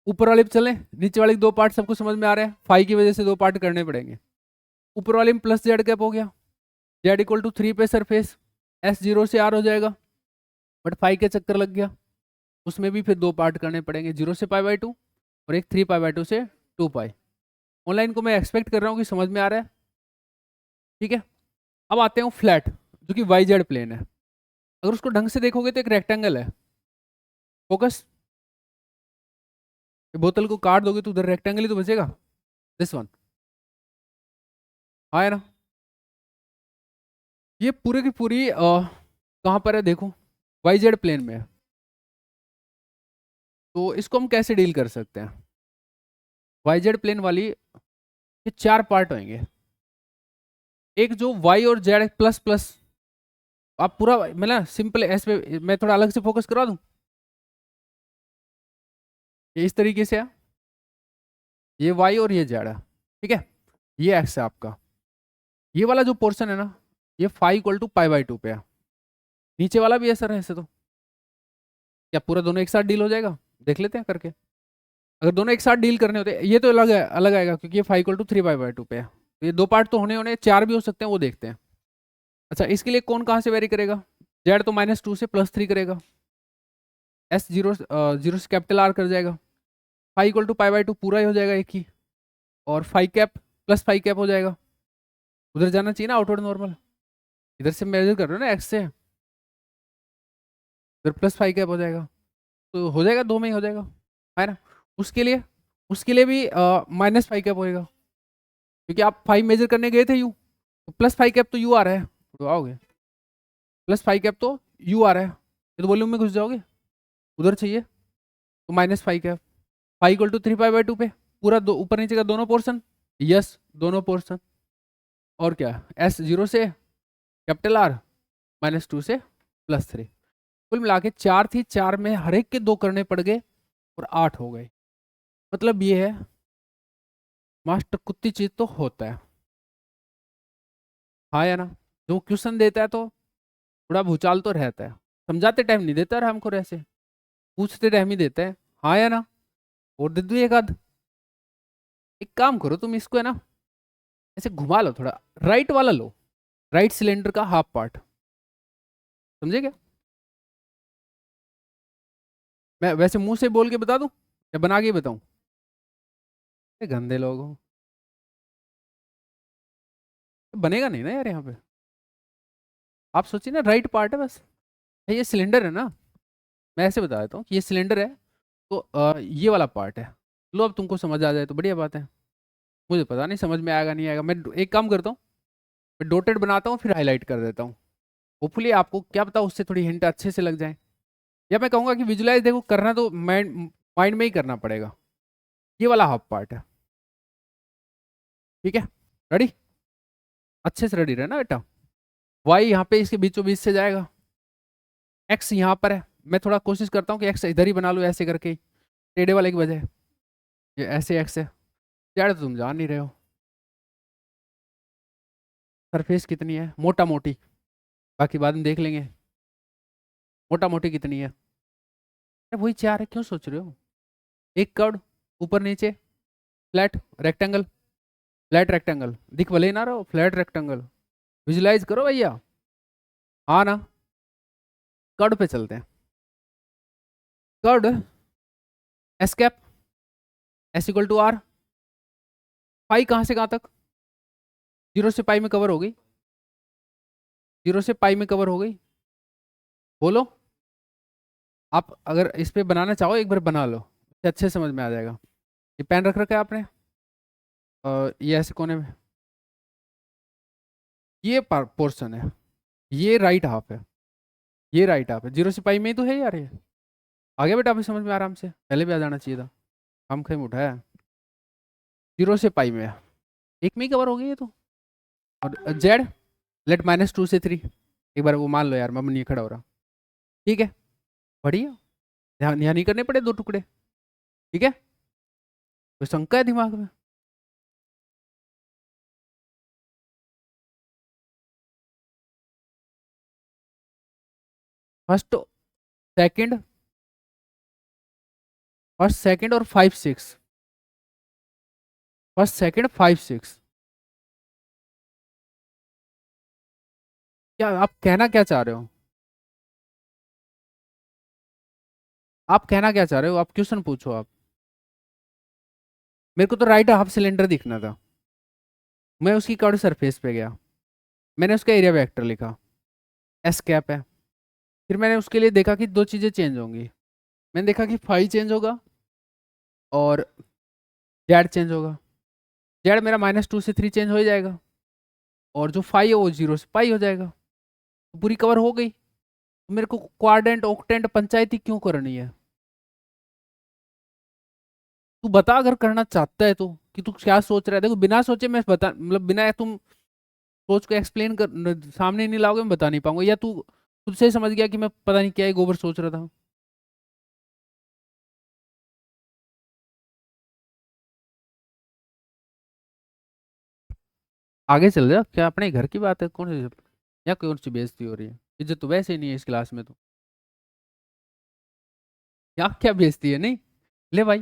ऊपर वाले पे चले, नीचे वाले के दो पार्ट सबको समझ में आ रहे हैं। फाइव की वजह से दो पार्ट करने पड़ेंगे। ऊपर वाले में प्लस जेड कैप हो गया, Z = 3 पे सरफेस, S 0 से R हो जाएगा। बट फाइव के चक्कर लग गया, उसमें भी फिर दो पार्ट करने पड़ेंगे, 0 से π/2 और एक 3 π/2 से 2 π। ऑनलाइन को मैं एक्सपेक्ट कर रहा हूँ कि समझ में आ रहा है, ठीक है? अब आते हैं फ्लैट, जो कि वाई जेड प्लेन है। अगर उसको ढंग से देखोगे तो एक रेक्टेंगल है। फोकस, बोतल को काट दोगे तो उधर रेक्टेंगल ही तो बचेगा, दिस वन, हाँ है ना? ये पूरे की पूरी कहाँ पर है देखो, वाई जेड प्लेन में है। तो इसको हम कैसे डील कर सकते हैं? वाई जेड प्लेन वाली ये चार पार्ट होंगे। एक जो वाई और जेड प्लस प्लस, आप पूरा मतलब सिंपल ऐसे मैं थोड़ा अलग से फोकस करा दूं, ये इस तरीके से है, ये वाई और ये जेड है, ठीक है? ये एक्स है आपका। ये वाला जो पोर्शन है ना, ये φ = π/2 पे है। नीचे वाला भी ऐसा है ऐसे, तो क्या पूरा दोनों एक साथ डील हो जाएगा? देख लेते हैं करके। अगर दोनों एक साथ डील करने होते, ये तो अलग है, अलग आएगा क्योंकि ये φ = 3π/2 पे है। तो ये दो पार्ट तो होने होने, चार भी हो सकते हैं, वो देखते हैं। अच्छा, इसके लिए कौन कहाँ से वेरी करेगा? जेड तो -2 से +3 करेगा, S 0 से कैपिटल R कर जाएगा, φ = π/2 पूरा ही हो जाएगा एक ही, और five cap plus five cap हो जाएगा। उधर जाना चाहिए ना आउटवर्ड नॉर्मल, इधर से मेजर कर रहे हो ना एक्स से, इधर प्लस फाइव कैप हो जाएगा, तो हो जाएगा, दो में ही हो जाएगा, है ना? उसके लिए भी -5 कैप होएगा, क्योंकि आप 5 मेजर करने गए थे यू, तो +5 कैप तो यू आ रहा है, तो आओगे +5 कैप तो यू आ रहा है, ये तो वॉल्यूम में घुस जाओगे, उधर चाहिए तो -5 कैप। φ = 3π/2 पे पूरा दो ऊपर नीचे का दोनों पोर्शन, यस दोनों पोर्शन। और क्या, S 0 से कैपिटल R -2 से +3। कुल मिला के चार थी, चार में हर एक के दो करने पड़ गए और 8 हो गए। मतलब ये है मास्टर, कुत्ती चीज तो होता है, हाँ या ना? जो क्वेश्चन देता है तो थोड़ा भूचाल तो रहता है, समझाते टाइम नहीं देता है हमको, ऐसे पूछते टाइम ही देता है, हाँ या ना? और दे दूँ एक आध? एक काम करो तुम, इसको है ना ऐसे घुमा लो थोड़ा, राइट वाला लो, राइट सिलेंडर का हाफ पार्ट, समझे क्या? मैं वैसे मुंह से बोल के बता दूं या बना के बताऊं? ये गंदे लोग हो, बनेगा नहीं ना यार यहाँ पे। आप सोचिए ना, राइट पार्ट है बस, ये सिलेंडर है ना, मैं ऐसे बता देता हूँ कि ये सिलेंडर है, तो ये वाला पार्ट है। लो अब तुमको समझ आ जाए तो बढ़िया बात है, मुझे पता नहीं समझ में आएगा नहीं आएगा। मैं एक काम करता हूँ, मैं डॉटेड बनाता हूँ फिर हाईलाइट कर देता हूँ, होपफुली आपको क्या पता उससे थोड़ी हिंट अच्छे से लग जाए। या मैं कहूँगा कि विजुलाइज देखो करना तो माइंड में ही करना पड़ेगा। ये वाला हाफ पार्ट है, ठीक है? रेडी, अच्छे से रेडी रहना बेटा। वाई यहाँ पे इसके बीचों बीच से जाएगा, एक्स यहाँ पर है, मैं थोड़ा कोशिश करता हूँ कि एक्स इधर ही बना लूँ ऐसे करके ही, टेढ़े वाले की बजाय। ये ऐसे एक्स है, यार तो तुम जान नहीं रहे हो सरफेस कितनी है मोटा मोटी, बाकी बाद में देख लेंगे। मोटा मोटी कितनी है, अरे वही 4 है, क्यों सोच रहे हो। एक कर्व, ऊपर नीचे, फ्लैट रेक्टेंगल, फ्लैट रेक्टेंगल दिख भले ही ना रहो, फ्लैट रेक्टेंगल विजुलाइज करो भैया। हाँ ना, कर्व पे चलते हैं। Curve s cap s equal to R, pi कहाँ से कहाँ तक, 0 से पाई में कवर हो गई, 0 से पाई में कवर हो गई। बोलो, आप अगर इस पे बनाना चाहो एक बार बना लो, अच्छे समझ में आ जाएगा। ये पेन रख रखा है आपने, ये ऐसे कोने में, ये पोर्शन है, ये राइट हाफ है, ये राइट हाफ है, 0 से पाई में ही तो है यार ये। आगे बेटा अभी समझ में आराम से, पहले भी आ जाना चाहिए था, हम खेम उठाया। 0 से पाई में है, एक में ही कवर हो गई ये तो। और जेड लेट -2 से 3, एक बार वो मान लो यार, मैं नहीं खड़ा हो रहा, ठीक है बढ़िया, ध्यान यहाँ नहीं करने पड़े 2 टुकड़े, ठीक है। कोई शंका है दिमाग में। फर्स्ट सेकंड, फर्स्ट सेकंड और 5 6, फर्स्ट सेकंड 5 6, क्या आप कहना क्या चाह रहे हो, आप कहना क्या चाह रहे हो, आप क्वेश्चन पूछो आप। मेरे को तो राइट हाफ सिलेंडर दिखना था, मैं उसकी कर्व सरफेस पे गया, मैंने उसका एरिया वेक्टर लिखा, एस कैप है। फिर मैंने उसके लिए देखा कि 2 चीज़ें चेंज होंगी, मैंने देखा कि फाई चेंज होगा और जेड चेंज होगा। जेड मेरा -2 से 3 चेंज हो ही जाएगा, और जो फाई है वो 0 से पाई हो जाएगा, तो पूरी कवर हो गई। तो मेरे को क्वाड्रेंट ऑक्टेंट पंचायती क्यों करनी है, तू बता अगर करना चाहता है तो, कि तू क्या सोच रहा है। देखो बिना सोचे मैं बता, मतलब बिना तुम सोच को एक्सप्लेन कर सामने नहीं लाओगे, मैं बता नहीं पाऊंगा, या तू खुद से ही समझ गया कि मैं पता नहीं क्या ही गोबर सोच रहा था। आगे चल जा, क्या अपने घर की बात है, कौन सी, या कौन सी बेइज्जती हो रही है, इज्जत तो वैसे ही नहीं है इस क्लास में तो, या क्या बेइज्जती है, नहीं ले भाई।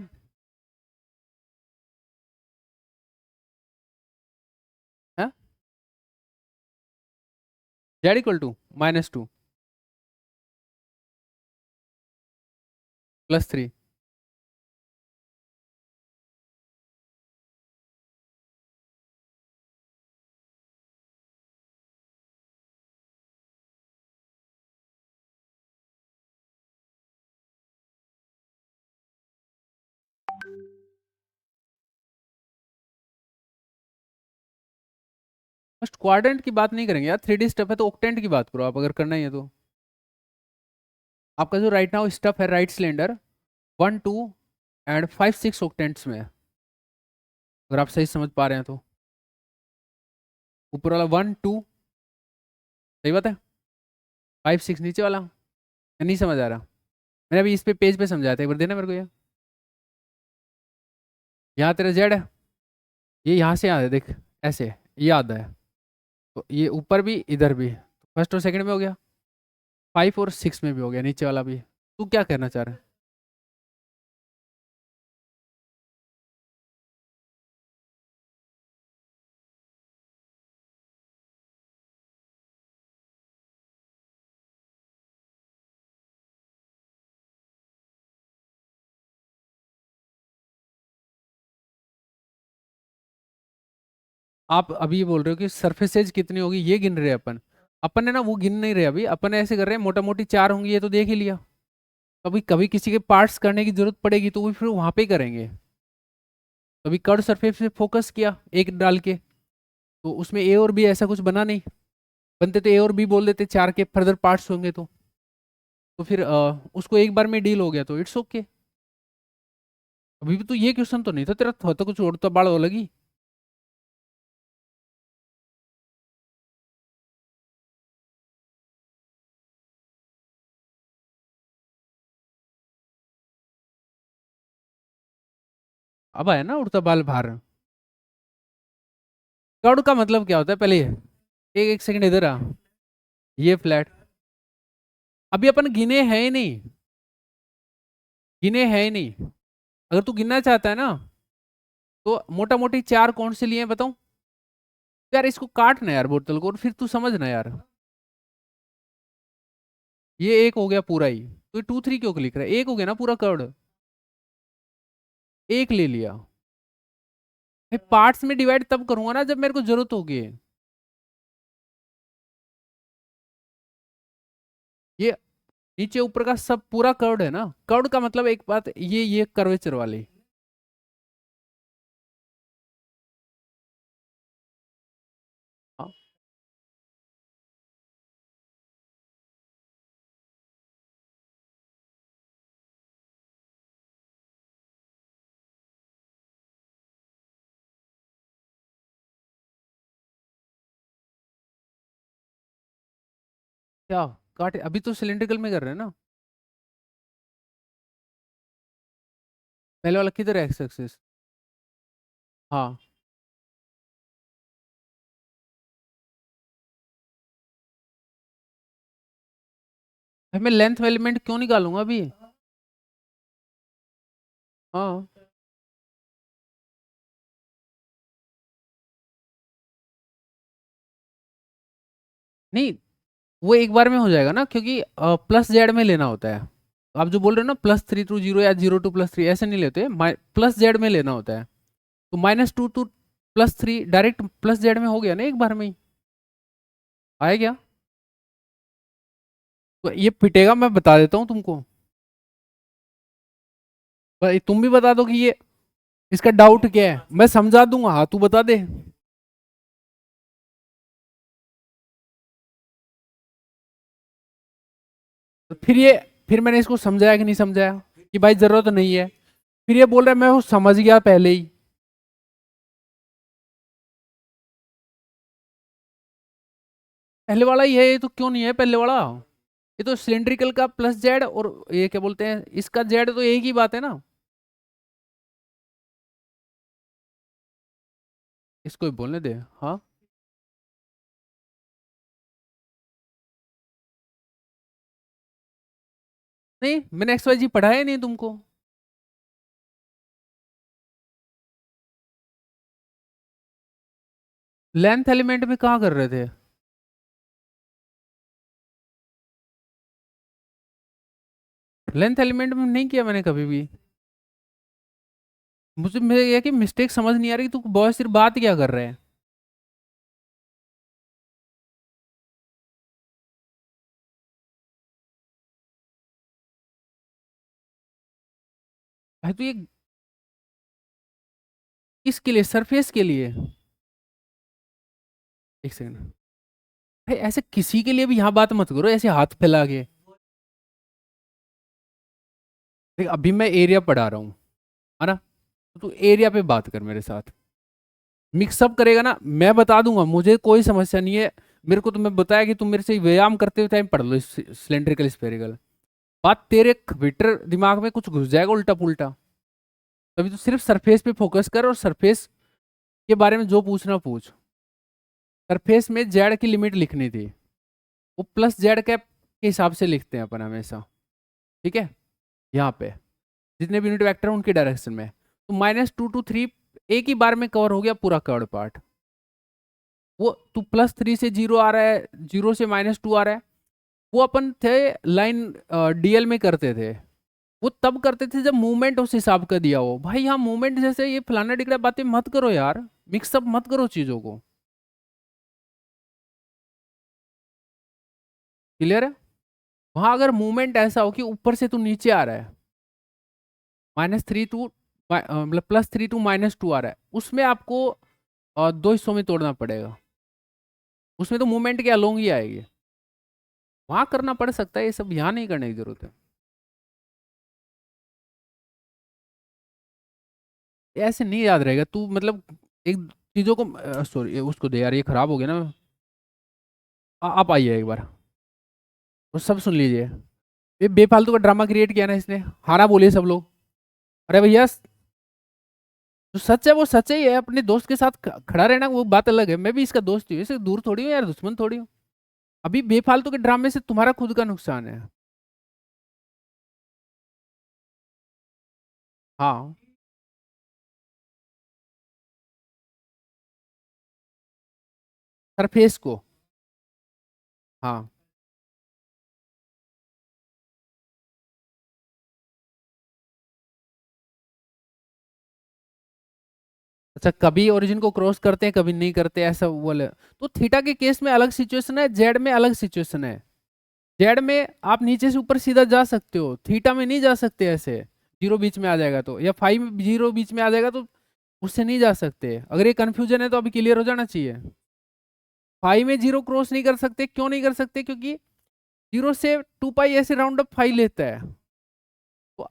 है Z equal to -2 +3, first quadrant की बात नहीं करेंगे यार, 3D स्टफ है तो ऑक्टेंट की बात करो आप, अगर करना ही है तो। आपका जो राइट नाउ स्टफ है राइट सिलेंडर 1 2 एंड 5 6 ऑक्टेंट्स में है, अगर आप सही समझ पा रहे हैं तो। ऊपर वाला 1 2, सही बात है, 5 6 नीचे वाला, या नहीं समझ आ रहा। मैंने अभी इस पे पेज पे समझाया था, एक बार देना मेरे को ये। यहाँ तेरा जेड है, ये यहाँ से आता है देख, ऐसे ये आता है, तो ये ऊपर भी इधर भी, फर्स्ट और सेकंड में हो गया, 5 और 6 में भी हो गया, नीचे वाला भी। तू क्या कहना चाह रहा है। आप अभी ये बोल रहे हो कि सरफेसेज कितनी होगी ये गिन रहे हैं अपन, अपन ने ना वो गिन नहीं रहे अभी, अपन ऐसे कर रहे हैं मोटा मोटी 4 होंगी ये तो देख ही लिया, कभी कभी किसी के पार्ट्स करने की जरूरत पड़ेगी तो वो फिर वहां पे ही करेंगे। कभी कर्व सरफेस पे फोकस किया एक डाल के, तो उसमें ए और बी ऐसा कुछ बना नहीं, बनते तो ए और बी बोल देते, 4 के फर्दर पार्ट्स होंगे तो फिर उसको एक बार में डील हो गया तो इट्स ओके। अभी भी तो ये क्वेश्चन तो नहीं था तेरा, था तो कुछ और तो बाढ़ हो लगी। अब आया ना उड़ता बाल बाहर। कर्व का मतलब क्या होता है पहले एक एक सेकंड इधर आ, ये फ्लैट। अभी अपन गिने हैं ही नहीं, गिने हैं ही नहीं। अगर तू गिनना चाहता है ना तो मोटा मोटी चार कौन से लिए हैं बताऊं? यार इसको काटना यार बोतल को, और फिर तू समझना यार। ये एक हो गया पूरा ही, तो 2 3 क्यों लिख रहा है? एक हो गया ना पूरा कर्व, एक ले लिया। पार्ट्स में डिवाइड तब करूंगा ना जब मेरे को जरूरत होगी। ये नीचे ऊपर का सब पूरा कर्व्ड है ना, कर्व्ड का मतलब एक बात ये कर्वेचर वाली। हाँ, क्या काटे? अभी तो सिलेंड्रिकल में कर रहे हैं ना। पहले वाला किधर है एक्स एक्सिस? हाँ, भाई मैं लेंथ एलिमेंट क्यों निकालूंगा अभी? हाँ, नहीं वो एक बार में हो जाएगा ना, क्योंकि प्लस जेड में लेना होता है। आप जो बोल रहे हो ना +3 to 0 या 0 to +3, ऐसे नहीं लेते, प्लस जेड में लेना होता है। तो -2 to +3 डायरेक्ट प्लस जेड में हो गया ना एक बार में ही। आया क्या? तो ये पिटेगा, मैं बता देता हूँ तुमको। भाई तुम भी बता दो कि ये इसका डाउट क्या है, मैं समझा दूंगा। हाँ तू बता दे। तो फिर मैंने इसको समझाया कि नहीं समझाया कि भाई जरूरत नहीं है? फिर ये बोल रहा है मैं वो समझ गया पहले ही। पहले वाला ही है ये, तो क्यों नहीं है पहले वाला? ये तो सिलेंड्रिकल का प्लस जेड, और ये क्या बोलते हैं इसका जेड, तो एक ही बात है ना। इसको ही बोलने दे। हाँ, नहीं मैंने एक्स वाई जी पढ़ाया ही नहीं तुमको। लेंथ एलिमेंट में कहाँ कर रहे थे? लेंथ एलिमेंट में नहीं किया मैंने कभी भी। मुझे मेरे ये कि मिस्टेक समझ नहीं आ रही, तू बहुत सिर्फ बात क्या कर रहे हैं? भाई तो ये किसके लिए? सरफेस के लिए? एक सेकंड। भाई ऐसे किसी के लिए भी यहाँ बात मत करो ऐसे हाथ फैला के। देख अभी मैं एरिया पढ़ा रहा हूँ, है ना? तो तू एरिया पे बात कर मेरे साथ। मिक्सअप करेगा ना, मैं बता दूंगा, मुझे कोई समस्या नहीं है। मेरे को तुमने बताया कि तुम मेरे से व्यायाम करते हुए टाइम पढ़ लो सिलेंड्रिकल स्फेरिकल। बात तेरे ट्विटर दिमाग में कुछ घुस जाएगा उल्टा पुल्टा। तभी तो सिर्फ सरफेस पे फोकस कर, और सरफेस के बारे में जो पूछना पूछ। सरफेस में जेड की लिमिट लिखनी थी, वो प्लस जेड कैप के हिसाब से लिखते हैं अपन हमेशा। ठीक है, यहाँ पे जितने भी यूनिट वेक्टर हैं उनके डायरेक्शन में। तो -2 to 3 एक ही बार में कवर हो गया पूरा कर्व पार्ट। वो तू +3 से 0 आ रहा है, 0 से -2 आ रहा है, वो अपन थे लाइन डीएल में करते थे। वो तब करते थे जब मूवमेंट उस हिसाब का दिया हो। भाई यहाँ मूवमेंट जैसे ये फलाना डिगरा बातें मत करो यार, मिक्सअप मत करो चीजों को। क्लियर है? वहां अगर मूवमेंट ऐसा हो कि ऊपर से तू नीचे आ रहा है, -3 टू मतलब +3 to -2 आ रहा है, उसमें आपको दो हिस्सों में तोड़ना पड़ेगा। उसमें तो मूवमेंट के अलोंग ही आएगी। वहां करना पड़ सकता है ये सब, यहाँ नहीं करने की जरूरत है। ये ऐसे नहीं याद रहेगा तू, मतलब एक चीजों को सॉरी उसको दे यार, ये खराब हो गया ना। आप आइए एक बार और सब सुन लीजिए। ये बेफालतू का ड्रामा क्रिएट किया ना इसने, हारा बोलिए सब लोग। अरे भैया जो सच है वो सच ही है, अपने दोस्त के साथ खड़ा रहना वो बात अलग है। मैं भी इसका दोस्त ही हूँ, इससे दूर थोड़ी हूँ यार, दुश्मन थोड़ी हूँ। अभी बेफालतू के ड्रामे से तुम्हारा खुद का नुकसान है। हाँ सरफेस को। हाँ अच्छा, कभी ओरिजिन को क्रॉस करते हैं कभी नहीं करते, ऐसा बोले तो थीटा के केस में अलग सिचुएशन है, जेड में अलग सिचुएशन है। जेड में आप नीचे से ऊपर सीधा जा सकते हो, थीटा में नहीं जा सकते ऐसे। जीरो बीच में आ जाएगा तो, या फाइव जीरो बीच में आ जाएगा तो उससे नहीं जा सकते। अगर ये कंफ्यूजन है तो अभी क्लियर हो जाना चाहिए। फाइव में जीरो क्रॉस नहीं कर सकते, क्यों नहीं कर सकते? क्योंकि जीरो से 2 पाई ऐसे राउंड अप फाइव लेता है, तो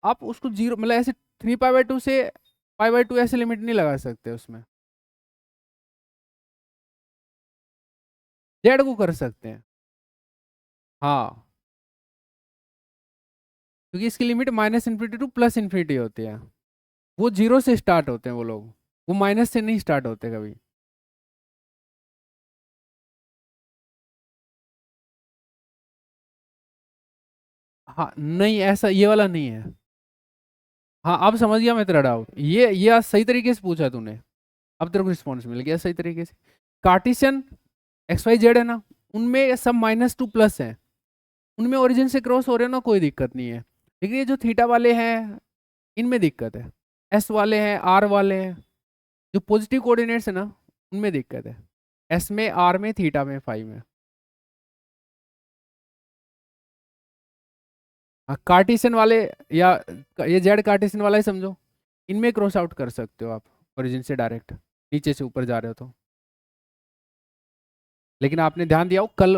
आप उसको जीरो मतलब ऐसे 3 पाई बाय 2 से पाई बाय 2 ऐसे लिमिट नहीं लगा सकते उसमें। जेड को कर सकते हैं। हाँ क्योंकि इसकी लिमिट -∞ टू +∞ होती है। वो जीरो से स्टार्ट होते हैं वो लोग, वो माइनस से नहीं स्टार्ट होते कभी। हाँ नहीं, ऐसा ये वाला नहीं है। हाँ अब समझ गया मैं तेरा डाउट, ये आज सही तरीके से पूछा तूने। अब तेरे को रिस्पॉन्स मिल गया सही तरीके से। कार्टिशियन XYZ है ना, उनमें सब -2 प्लस है, उनमें ओरिजिन से क्रॉस हो रहे हो ना, कोई दिक्कत नहीं है। लेकिन ये जो थीटा वाले हैं इनमें दिक्कत है। S वाले हैं, R वाले हैं, जो पॉजिटिव कोऑर्डिनेट्स है ना उनमें दिक्कत है। S में, R में, थीटा में, फाई में। हाँ कार्टिशियन वाले, या ये जेड कार्टिशियन वाला ही समझो, इनमें क्रॉस आउट कर सकते हो आप ओरिजिन से डायरेक्ट, नीचे से ऊपर जा रहे हो तो। लेकिन आपने ध्यान दिया हो कल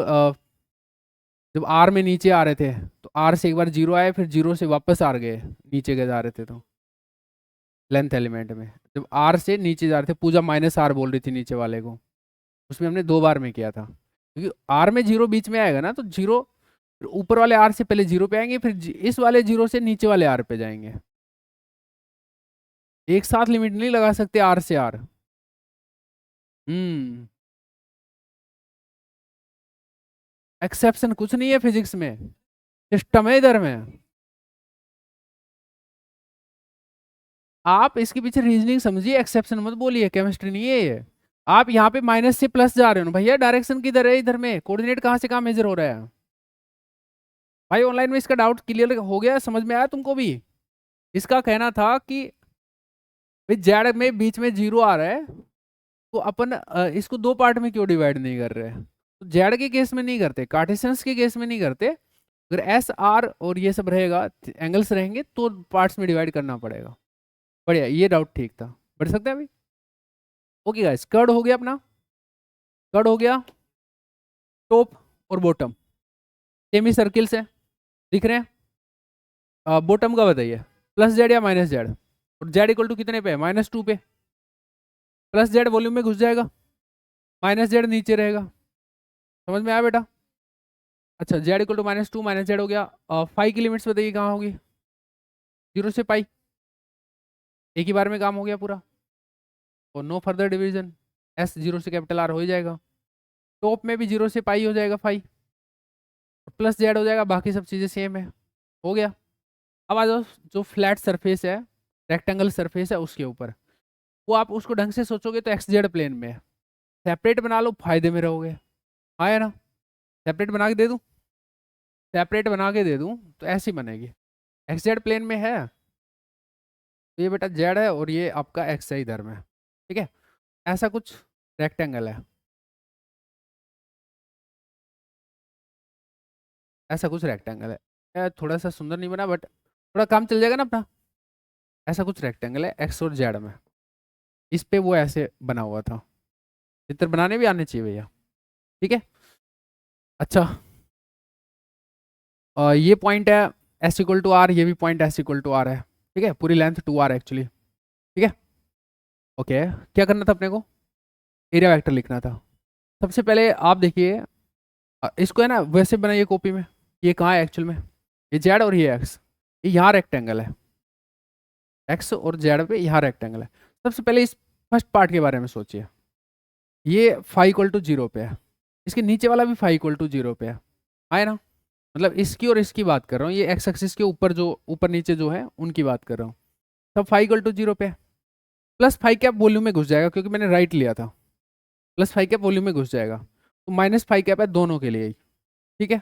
जब आर में नीचे आ रहे थे तो आर से एक बार जीरो आए, फिर जीरो से वापस आर गए, नीचे गए जा रहे थे तो लेंथ एलिमेंट में। जब आर से नीचे जा रहे थे, पूजा -R बोल रही थी नीचे वाले को, उसमें हमने 2 बार में किया था। क्योंकि आर में जीरो बीच में आएगा ना, तो जीरो ऊपर वाले आर से पहले जीरो पे आएंगे, फिर इस वाले जीरो से नीचे वाले आर पे जाएंगे। एक साथ लिमिट नहीं लगा सकते आर से आर। हम्म। एक्सेप्शन कुछ नहीं है फिजिक्स में, सिस्टम है इधर में। आप इसके पीछे रीजनिंग समझिए, एक्सेप्शन मत बोलिए, केमिस्ट्री नहीं है ये। आप यहाँ पे माइनस से प्लस जा रहे हो ना भैया, डायरेक्शन किधर है इधर में, कोऑर्डिनेट कहाँ से कहाँ मेजर हो रहा है? भाई ऑनलाइन में इसका डाउट क्लियर हो गया, समझ में आया तुमको भी? इसका कहना था कि भाई जेड में बीच में जीरो आ रहा है, तो अपन इसको 2 पार्ट में क्यों डिवाइड नहीं कर रहे हैं? तो जेड के केस में नहीं करते, कार्टेशियंस के केस में नहीं करते। अगर SR और ये सब रहेगा, एंगल्स रहेंगे, तो पार्ट्स में डिवाइड करना पड़ेगा। बढ़िया, ये डाउट ठीक था। बढ़ सकते हैं अभी। ओके गाइस, कर्ड हो गया अपना, कर्ड हो गया, टॉप और बॉटम सेमी सर्किल से दिख रहे हैं। बॉटम का बताइए, +Z या -Z? और Z = कितने पे है? -2 पे। +Z वॉल्यूम में घुस जाएगा, -Z नीचे रहेगा। समझ में आया बेटा? अच्छा Z = -2 -Z हो गया। फाई की लिमिट्स बताइए कहाँ होगी? 0 से पाई, एक ही बार में काम हो गया पूरा, और नो फर्दर डिवीजन। S 0 से R हो ही जाएगा। टॉप में भी 0 से पाई हो जाएगा फाई, +Z हो जाएगा, बाकी सब चीज़ें सेम है। हो गया। अब आ जाओ जो फ्लैट सरफेस है, रेक्टेंगल सरफेस है, उसके ऊपर। वो आप उसको ढंग से सोचोगे तो XZ प्लेन में है। सेपरेट बना लो, फायदे में रहोगे। आया ना? सेपरेट बना के दे दूं? सेपरेट बना के दे दूं तो ऐसी बनेगी। XZ प्लेन में है तो ये बेटा Z है, और ये आपका X है इधर में। ठीक है, ऐसा कुछ रेक्टेंगल है, ऐसा कुछ रेक्टेंगल है। थोड़ा सा सुंदर नहीं बना, बट थोड़ा काम चल जाएगा ना अपना। ऐसा कुछ रेक्टेंगल है X और Z में, इस पे वो ऐसे बना हुआ था। चित्र बनाने भी आने चाहिए भैया। ठीक है, अच्छा ये पॉइंट है S = R, ये भी पॉइंट S = R है। ठीक है, पूरी लेंथ 2R एक्चुअली। ठीक है, ओके। क्या करना था अपने को? एरिया वेक्टर लिखना था। सबसे पहले आप देखिए, इसको है ना वैसे बनाइए कॉपी में। ये कहाँ है एक्चुअल में? ये Z और ये X, ये यहाँ रेक्टेंगल है। एक्स और जेड पे यहाँ रेक्टेंगल है। सबसे पहले इस फर्स्ट पार्ट के बारे में सोचिए, ये फाइव इक्वल टू जीरो पे है, इसके नीचे वाला भी फाइव इक्वल टू जीरो पे है, आए ना। मतलब इसकी और इसकी बात कर रहा हूँ, ये एक्स एक्सिस के ऊपर जो ऊपर नीचे जो है उनकी बात कर रहा हूँ। सब फाइव इक्वल टू जीरो पे है। प्लस फाइव कैप वॉल्यूम में घुस जाएगा क्योंकि मैंने राइट लिया था, प्लस फाइव कैप वॉल्यूम में घुस जाएगा, तो माइनस फाइव कैप है दोनों के लिए ही, ठीक है।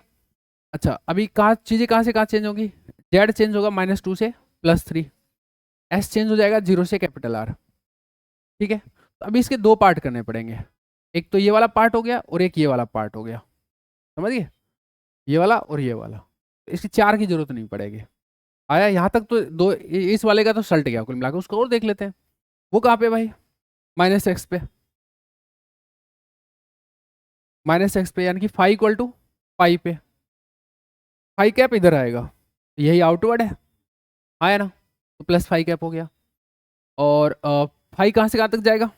अच्छा अभी कहाँ चीज़ें कहाँ से कहाँ चेंज होगी, जेड चेंज होगा -2 से +3, एस चेंज हो जाएगा 0 से R, ठीक है। तो अभी इसके दो पार्ट करने पड़ेंगे, एक तो ये वाला पार्ट हो गया और एक ये वाला पार्ट हो गया, समझिए, ये वाला और ये वाला। तो इसकी चार की जरूरत नहीं पड़ेगी। आया यहाँ तक, तो दो इस वाले का तो सल्ट गया कुल मिलाकर, उसको और देख लेते हैं। वो कहाँ पे भाई, -x पे, -x पे, यानी कि फाइव इक्वल टू पाई पे, फाइव कैप इधर आएगा, यही आउटवर्ड है, आया ना, तो +5 कैप हो गया। और फाइव कहाँ से कहाँ तक जाएगा,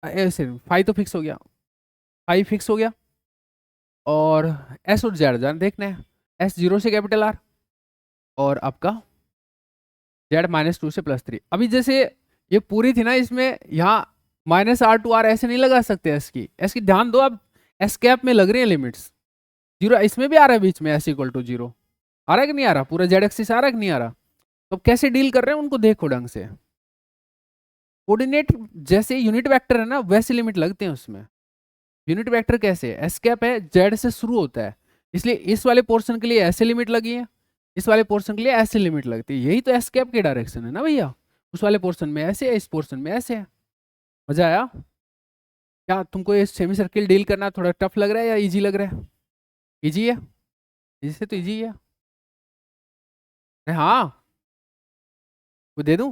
ऐसे फाइव तो फिक्स हो गया, फाइव फिक्स हो गया। और एस और जेड जान देखना है, एस 0 से R और आपका जेड -2 से +3। अभी जैसे ये पूरी थी ना, इसमें यहाँ -R to R ऐसे नहीं लगा सकते, एस की ध्यान दो, अब एस कैप में लग रही है लिमिट्स, जीरो इसमें भी आ रहा है बीच में, S = 0 आ रहा है कि नहीं आ रहा, पूरा जेड एक्सिस आ रहा है कि नहीं आ रहा। तो कैसे डील कर रहे हैं उनको देखो ढंग से, कोऑर्डिनेट जैसे यूनिट वेक्टर है ना वैसे लिमिट लगते हैं उसमें। यूनिट वेक्टर कैसे, एस कैप है, जेड से शुरू होता है, इसलिए इस वाले पोर्शन के लिए ऐसे लिमिट लगी है, इस वाले पोर्शन के लिए ऐसे लिमिट लगती है, यही तो एस कैप की डायरेक्शन है ना भैया। उस वाले पोर्शन में ऐसे है, इस पोर्शन में ऐसे है। मजा आया क्या तुमको, ये सेमी सर्किल डील करना थोड़ा टफ लग रहा है या इजी लग रहा है, इजी है, इजी से तो इजी है। अरे हाँ, वो दे दूं,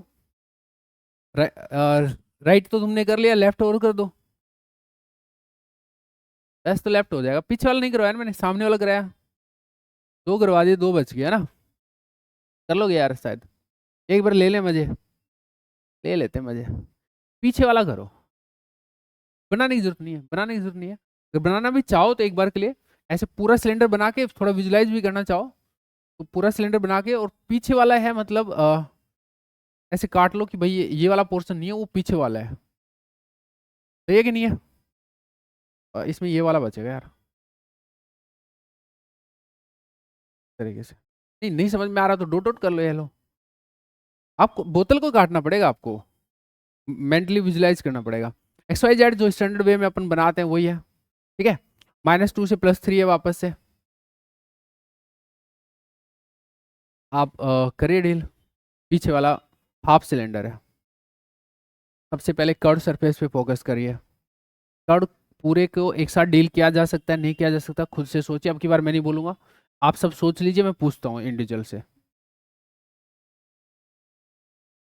राइट तो तुमने कर लिया, लेफ्ट और कर दो, एस तो लेफ्ट हो जाएगा, पीछे वाला नहीं करवाया ना मैंने, सामने वाला कराया, दो करवा दिए, दो बच गया ना, कर लोगे यार शायद, एक बार ले ले मजे, ले लेते मजे, पीछे वाला करो, बनाने की जरूरत नहीं है, बनाने की जरूरत नहीं है। अगर बनाना भी चाहो तो एक बार के लिए ऐसे पूरा सिलेंडर बना के, थोड़ा विजुलाइज भी करना चाहो तो पूरा सिलेंडर बना के, और पीछे वाला है मतलब ऐसे काट लो कि भाई ये वाला पोर्शन नहीं है, वो पीछे वाला है, तो ये कि नहीं है, इसमें ये वाला बचेगा यार, तरीके से। नहीं नहीं समझ में आ रहा तो डॉट डॉट कर लो, ये लो, आपको बोतल को काटना पड़ेगा, आपको मेंटली विजुलाइज करना पड़ेगा। XYZ जो स्टैंडर्ड वे में अपन बनाते हैं वही है, ठीक है। -2 से +3 है वापस से, आप करिए डील, पीछे वाला हाफ सिलेंडर है। सबसे पहले कर्व सरफेस पे फोकस करिए, कर्व पूरे को एक साथ डील किया जा सकता है नहीं किया जा सकता, खुद से सोचिए, अब की बार मैं नहीं बोलूंगा, आप सब सोच लीजिए, मैं पूछता हूँ इंडिविजुअल से।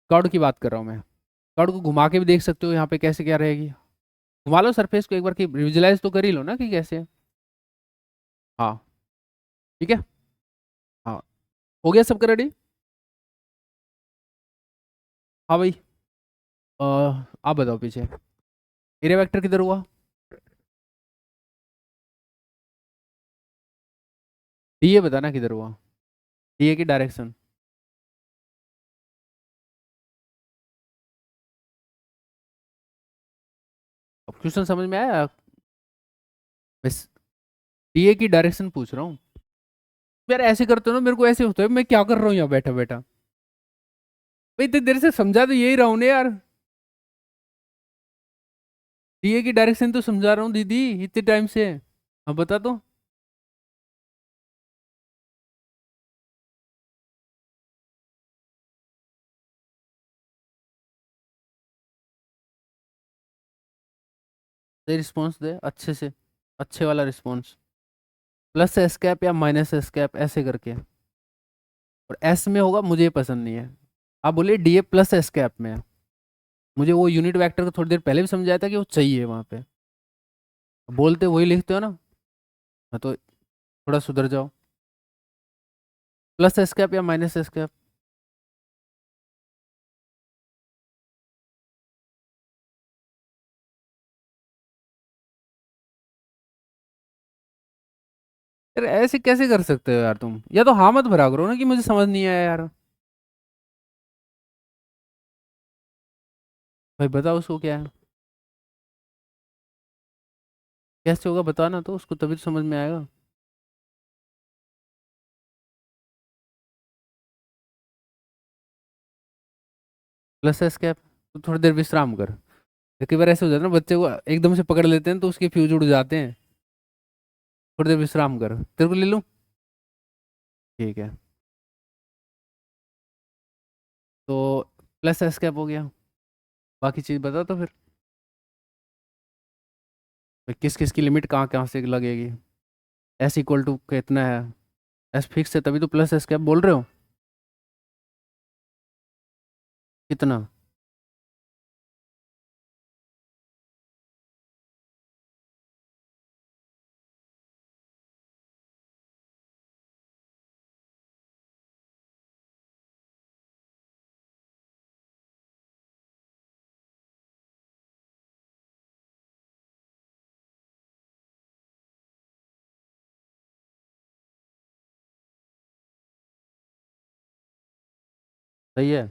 कर्व की बात कर रहा हूँ मैं, कर्व को घुमा के भी देख सकते हो यहाँ पे कैसे क्या रहेगी, घुमा लो सरफेस को एक बार, की विजुलाइज तो कर ही लो ना कि कैसे है। हाँ ठीक है, हाँ हो गया सबका रेडी। हाँ भाई, आप बताओ पीछे एरिया वेक्टर किधर हुआ, डीए बताना किधर हुआ, डीए की डायरेक्शन, अब क्वेश्चन समझ में आया, बस डीए की डायरेक्शन पूछ रहा हूँ। यार ऐसे करते हो ना, मेरे को ऐसे होता है मैं क्या कर रहा हूँ यहाँ बैठा बैठा, भाई इतनी देर से समझा तो यही रहा हूँ ना यार, डीए की डायरेक्शन तो समझा रहा हूँ दीदी इतने टाइम से, हाँ बता दो। रिस्पॉन्स दे अच्छे से, अच्छे वाला रिस्पॉन्स, प्लस एस कैप या -एस कैप ऐसे करके, और एस में होगा मुझे पसंद नहीं है, आप बोलिए डीए प्लस एस कैप में है, मुझे वो यूनिट वेक्टर को थोड़ी देर पहले भी समझाया था कि वो चाहिए वहाँ पे, बोलते वही लिखते हो ना, हाँ तो थोड़ा सुधर जाओ, प्लस एस कैप या -एस कैप। यार ऐसे कैसे कर सकते हो यार तुम, या तो हाँ मत भरा करो ना कि मुझे समझ नहीं आया यार, भाई बताओ उसको क्या है, कैसे होगा बताना तो उसको, तभी तो समझ में आएगा। प्लस एस कैप, तो थोड़ी देर विश्राम कर। कई बार ऐसे हो जाता है ना, बच्चे को एकदम से पकड़ लेते हैं तो उसके फ्यूज उड़ जाते हैं। थोड़ी देर विश्राम कर, तेरे को ले लूँ। ठीक है, तो प्लस एस कैप हो गया। बाकी चीज़ बता तो फिर, किस किस की लिमिट कहाँ कहाँ से लगेगी। एस इक्वल टू कितना है, एस फिक्स है तभी तो प्लस एस कैप बोल रहे हो। कितना। सही है।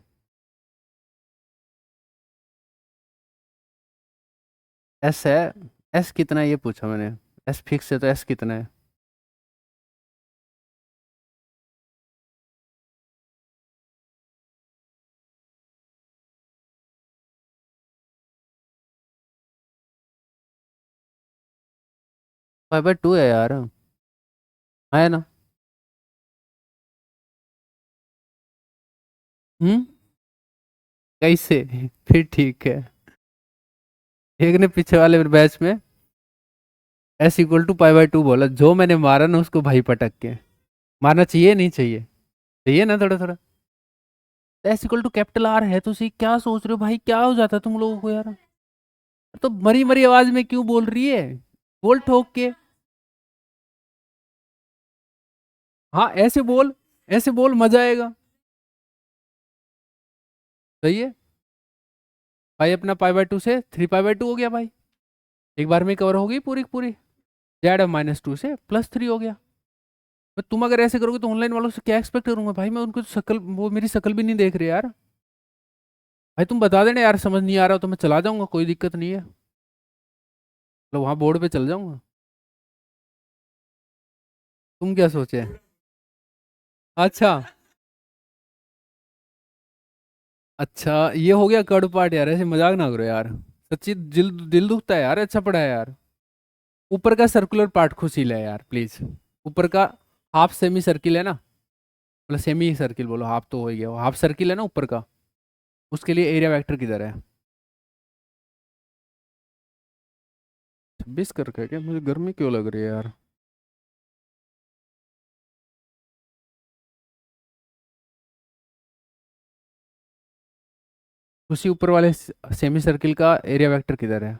एस है, एस कितना है ये पूछा मैंने। एस फिक्स है तो एस कितना है। 5/2 है यार, है ना। हम्म। कैसे फिर ठीक है। एक ने पीछे वाले बैच में एस इक्वल टू पाई/2 बोला, जो मैंने मारा ना उसको भाई पटक के। मारना चाहिए नहीं चाहिए, चाहिए ना थोड़ा थोड़ा। S equal to capital R है तो सही, क्या सोच रहे हो भाई, क्या हो जाता है तुम लोगों को यार। तो मरी मरी आवाज में क्यों बोल रही है, बोल ठोक के। हाँ ऐसे बोल, ऐसे बोल मजा आएगा। सही है। भाई अपना पाई/2 से 3 पाई/2 हो गया भाई, एक बार में कवर हो गई पूरी की पूरी। जेड -2 से +3 हो गया। मैं तुम अगर ऐसे करोगे तो ऑनलाइन वालों से क्या एक्सपेक्ट करूंगा भाई, मैं उनको शक्ल, वो मेरी शक्ल भी नहीं देख रहे यार। भाई तुम बता देना यार, समझ नहीं आ रहा हो तो मैं चला जाऊंगा, कोई दिक्कत नहीं है, मतलब वहां बोर्ड पे चल जाऊंगा। तुम क्या सोचे। अच्छा। अच्छा ये हो गया कर्ड पार्ट यार, ऐसे मजाक ना करो यार। सच्ची दिल दिल दुखता है यार, अच्छा पढ़ा है यार। ऊपर का सर्कुलर पार्ट खुशी है यार प्लीज। ऊपर का हाफ सेमी सर्किल है ना, मतलब सेमी सर्किल बोलो, हाफ तो हो ही गया, हाफ सर्किल है ना ऊपर का, उसके लिए एरिया वेक्टर किधर है। 26 करके है क्या, मुझे गर्मी क्यों लग रही है यार। उसी ऊपर वाले सेमी सर्किल का एरिया वेक्टर किधर है।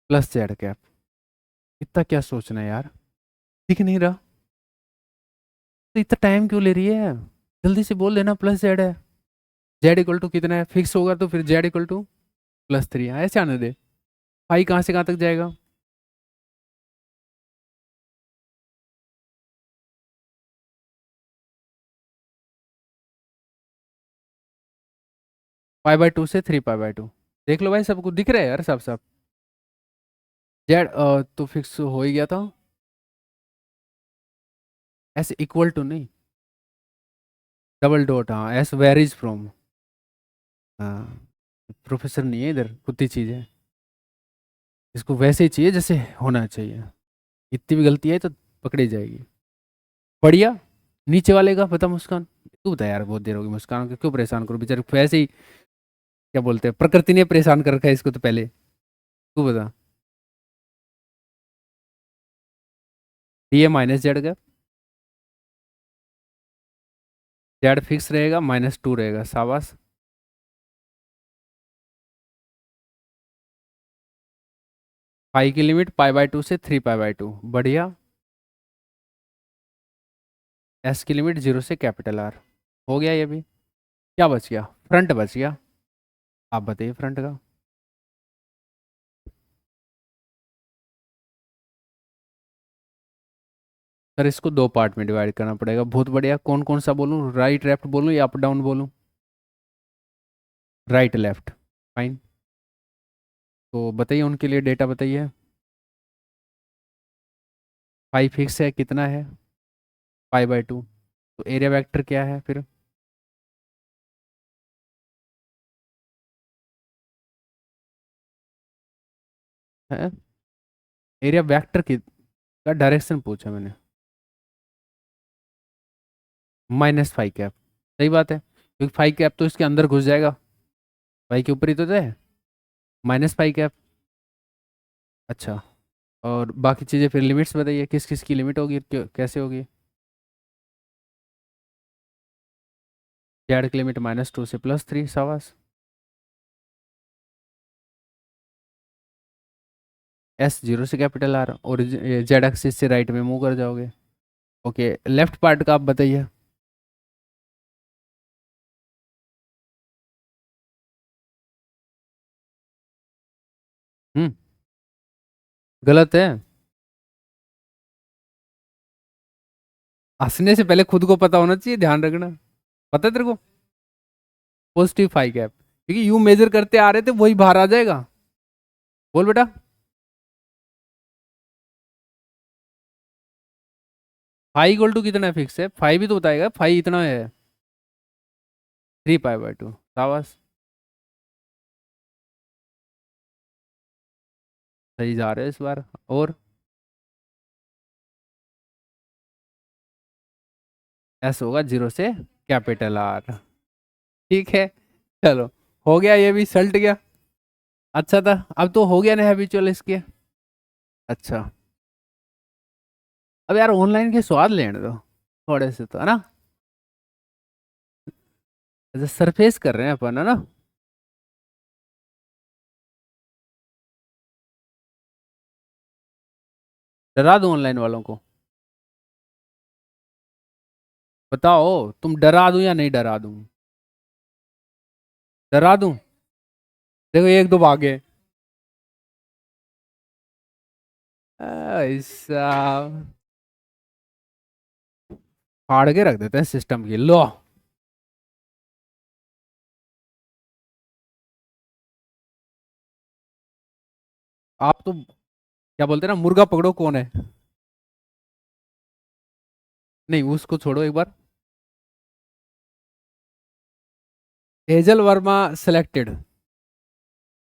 +z cap. इतना क्या सोचना है यार, दिख नहीं रहा तो इतना टाइम क्यों ले रही है। जल्दी से बोल देना +z है। जेड इक्वल टू कितना है, फिक्स होगा तो फिर जेड इक्वल टू +3, ऐसे आने दे। पाई कहाँ से कहाँ तक जाएगा। पाई/2 से 3 पाई/2, देख लो भाई, सबको दिख रहा है यार सब सब। जेड तो फिक्स हो ही गया था। ऐसे इक्वल टू नहीं, डबल डॉट, हाँ एस वेरीज फ्रॉम। हाँ, प्रोफेसर नहीं है इधर, कुत्ती चीज है। इसको वैसे ही चाहिए जैसे होना चाहिए, इतनी भी गलती है तो पकड़ी जाएगी। बढ़िया। नीचे वाले का पता, मुस्कान। तू बता यार, बहुत देर होगी, मुस्कान को क्यों परेशान करो, बेचारे को वैसे ही क्या बोलते हैं, प्रकृति ने परेशान कर रखा है इसको तो पहले। तू बता। DA-z का, जेड फिक्स रहेगा, -2 रहेगा, शाबाश। पाई की लिमिट पाई/2 से 3 पाई/2, बढ़िया। एस की लिमिट 0 से कैपिटल R। हो गया ये भी। क्या बच गया, फ्रंट बच गया। आप बताइए फ्रंट का। सर इसको दो पार्ट में डिवाइड करना पड़ेगा। बहुत बढ़िया। कौन कौन सा बोलूँ, राइट लेफ्ट बोलूँ या अप डाउन बोलूँ? Right left, fine. तो बताइए उनके लिए डेटा बताइए। 5 फिक्स है, कितना है? 5/2। तो एरिया वेक्टर क्या है फिर? है एरिया वेक्टर की का डायरेक्शन पूछा मैंने। -5 कैप। सही बात है, क्योंकि 5 कैप तो इसके अंदर घुस जाएगा। 5 के ऊपर ही तो है। -5 कैप। अच्छा, और बाकी चीज़ें फिर लिमिट्स बताइए, किस किस की लिमिट होगी, कैसे होगी? जेड की लिमिट -2 से +3, शाबाश। S0 से कैपिटल R, और जेड एक्सिस से राइट में मूव कर जाओगे। ओके, लेफ्ट पार्ट का आप बताइए। हम्म, गलत है। हंसने से पहले खुद को पता होना चाहिए, ध्यान रखना। पता है तेरे को? +5 कैप, क्योंकि यू मेजर करते आ रहे थे वही बाहर आ जाएगा। बोल बेटा। φ = कितना है फिक्स है? 5 ही तो बताएगा, 5 इतना है। 3π/2, शाबाश। सही जा रहे हो इस बार। और S होगा 0 से कैपिटल R। ठीक है, चलो, हो गया, ये भी सल्ट गया। अच्छा था, अब तो हो गया ना हैबिचुअल इसके। अच्छा, अब यार ऑनलाइन के स्वाद लेने दो थोड़े से तो, है ना? ऐसे सरफेस कर रहे हैं अपन, है ना? डरा दूं ऑनलाइन वालों को? बताओ, तुम डरा दूं या नहीं डरा दूं? डरा दूं? देखो, एक दो भागे। ऐसा फाड़ के रख देते हैं सिस्टम की, लो। आप तो क्या बोलते हैं ना, मुर्गा पकड़ो कौन है। नहीं, उसको छोड़ो एक बार। Hazel Verma selected.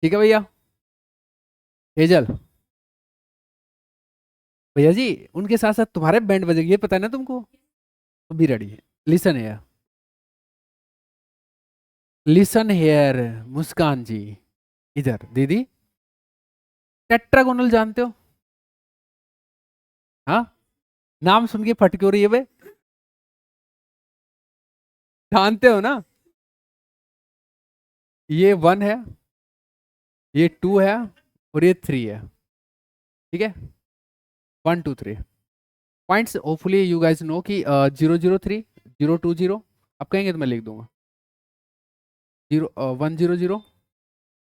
ठीक है भैया। हेजल भैया जी, उनके साथ साथ तुम्हारे बैंड बजेगी, ये पता है ना तुमको? तो भी रेडी है। लिसन हेयर, लिसन हेयर, मुस्कान जी, इधर दीदी। टेट्रागोनल जानते हो? हाँ, नाम सुन के फटकी हो रही है बे। जानते हो ना? ये 1 है, ये 2 है, और ये 3 है। ठीक है, 1 2 3 points. Hopefully you guys know कि 003, 020, आप कहेंगे तो मैं लिख दूंगा। 100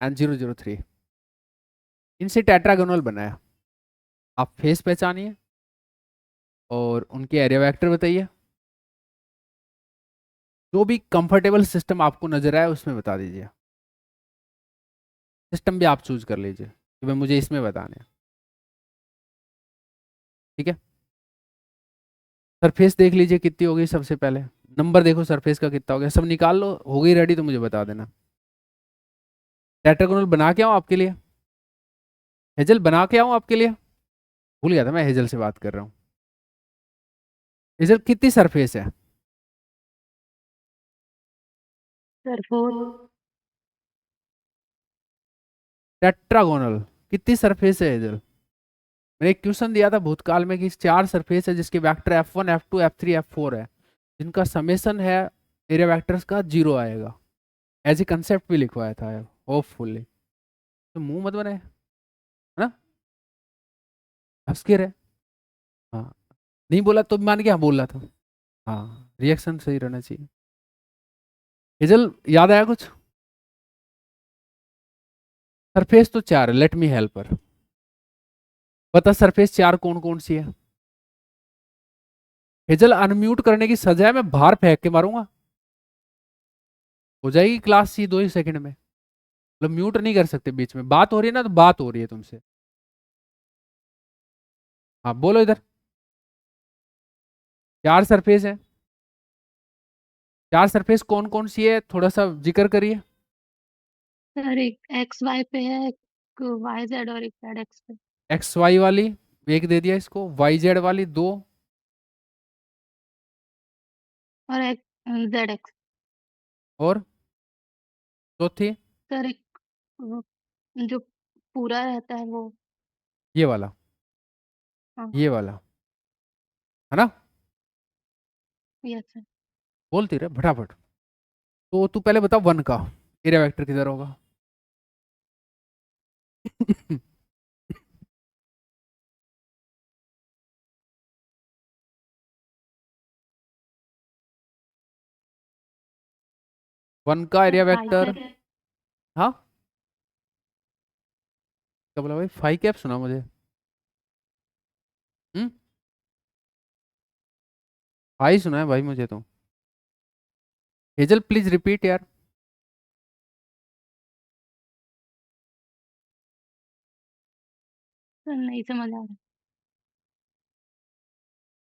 एंड 003, इनसे टेट्रागोनल बनाया। आप फेस पहचानिए और उनके एरिया वेक्टर बताइए। जो भी कंफर्टेबल सिस्टम आपको नजर आए उसमें बता दीजिए। सिस्टम भी आप चूज कर लीजिए कि भाई मुझे इसमें बताने हैं। ठीक है, सरफेस देख लीजिए कितनी हो गई सबसे पहले। नंबर देखो सरफेस का कितना हो गया, सब निकाल लो, हो गई रेडी तो मुझे बता देना। टेट्रागोनल बना के आऊँ आपके लिए? हेजल बना के आऊँ आपके लिए? भूल गया था मैं, हेजल से बात कर रहा हूँ। हेजल कितनी सरफेस है? सर 4। टेट्रागोनल कितनी सरफेस है हेजल? मैंने एक क्वेश्चन दिया था भूतकाल में कि 4 सरफेस है जिसके vector F1 F2 F3 F4 है, जिनका समेसन है एरिया वेक्टर्स का 0 आएगा। एज ए कंसेप्ट भी लिखवाया था होपफुली। तो मुंह मत बने, है ना? हंस के रहे। हाँ, नहीं बोला तो मान के हाँ बोल रहा था। हाँ, रिएक्शन सही रहना चाहिए। हेजल याद आया कुछ? सरफेस तो 4 है, लेट मी हेल्पर। बता सरफेस 4 कौन कौन सी है? हेजल अनम्यूट करने की सजा मैं बाहर फेंक के मारूंगा, हो जाएगी क्लास सी 2 ही सेकंड में। मतलब म्यूट नहीं कर सकते, बीच में बात हो रही है ना, तो बात हो रही है तुमसे। हाँ बोलो इधर। 4 सरफेस है, 4 सरफेस कौन कौन सी है, थोड़ा सा जिक्र करिए। सर एक एक्स वाई पे है, एक वाई जेड और एक जेड एक्स पे। एक्स वाई वाली एक दे दिया इसको, वाई जेड वाली 2, और एक जेड एक्स। और चौथी सर एक वो, जो पूरा रहता है वो। ये वाला, हाँ। ये वाला है ना। Yes sir. बोलती रहे फटाफट। तो तू पहले बता 1 का एरिया वेक्टर किधर होगा। 1 का सर एरिया फाइव वेक्टर। है। हाँ क्या बोला भाई, 5 कैप सुना मुझे। हम्म, 5 सुना है भाई मुझे तो। हेजल प्लीज रिपीट यार। सर नहीं समझ आ रहा।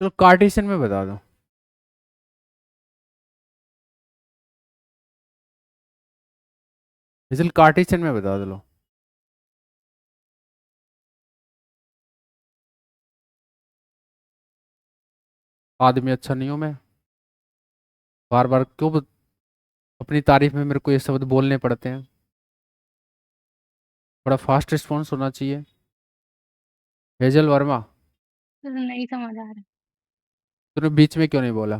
चलो कार्टेशियन में बता दो। हेजल कार्टेशियन में बता दो लो। आदमी अच्छा नहीं हूं मैं, बार बार क्यों अपनी तारीफ में मेरे को ये शब्द बोलने पड़ते हैं। थोड़ा फास्ट रिस्पॉन्स होना चाहिए। हेजल वर्मा, सर नहीं समझ आ रहा। तूने बीच में क्यों नहीं बोला।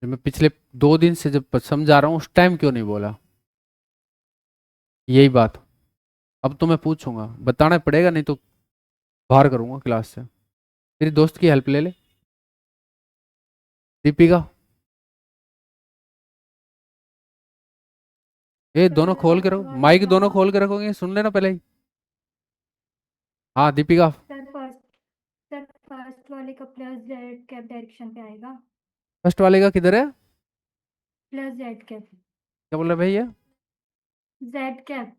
जब मैं पिछले 2 दिन से जब समझा रहा हूँ उस टाइम क्यों नहीं बोला। यही बात। अब तो मैं पूछूंगा, बताना पड़ेगा, नहीं तो बाहर करूंगा क्लास से। तेरी दोस्त की हेल्प ले ले, दीपिका। ये दोनों खोल के रखो माइक, दोनों खोल के रखोगे, सुन लेना पहले ही। हाँ दीपिका। सर फर्स्ट वाले का प्लस जेड कैप डायरेक्शन पे आएगा। फर्स्ट वाले का किधर है, प्लस जेड कैप। क्या बोल रहे भाई ये। Z cap.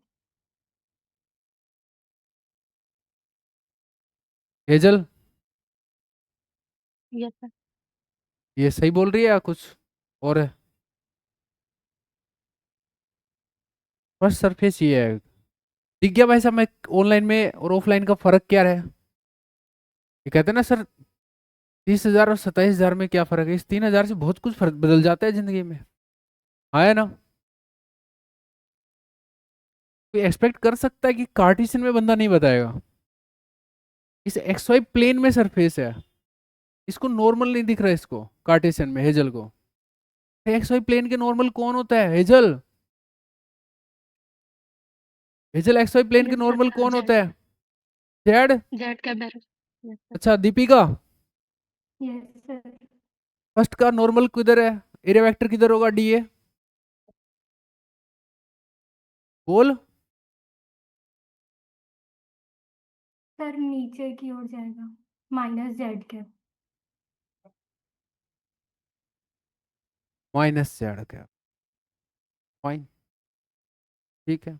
Hazel yes sir. ये सही बोल रही है या कुछ और है। फर्स्ट सरफेस ये है। दिख गया भाई साहब, मैं ऑनलाइन में और ऑफलाइन का फर्क क्या है। ये कहते हैं ना सर, 30,000 और 27,000 में क्या फर्क है, इस 3,000 से बहुत कुछ फर्क बदल जाता है जिंदगी में। हाँ है ना। कोई एक्सपेक्ट कर सकता है कि कार्टेशियन में बंदा नहीं बताएगा। इस एक्स वाई प्लेन में सरफेस है, इसको नॉर्मल नहीं दिख रहा है, इसको कार्टेशियन में हेजल को। एक्स वाई प्लेन के नॉर्मल कौन होता है Hazel. Hazel X Y plane के यस नॉर्मल सर कौन जेड। होता है, Z. Z cap direction. Yes sir. अच्छा दीपिका, यस सर। फर्स्ट का नॉर्मल किधर है, एरिया वेक्टर किधर होगा, डी ए बोल। सर नीचे की ओर जाएगा, minus Z cap. Minus Z क्या, फाइन, ठीक है।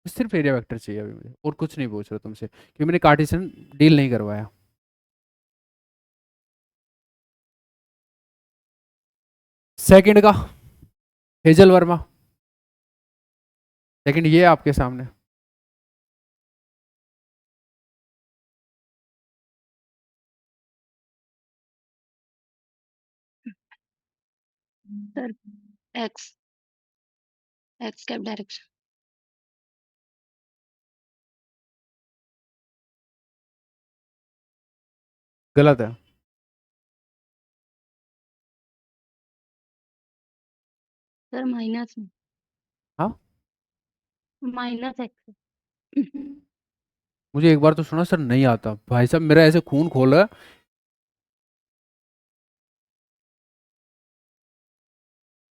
सिर्फ एरिया वेक्टर चाहिए अभी मुझे, और कुछ नहीं पूछ रहा तुमसे, क्योंकि मैंने कार्टेशियन डील नहीं करवाया। सेकंड का हेजल वर्मा, सेकंड ये है आपके सामने। Sir x, x cap direction. गलत है। सर माइनस में, हाँ माइनस एक्स। मुझे एक बार तो सुना सर, नहीं आता भाई साहब, मेरा ऐसे खून खोल रहा है।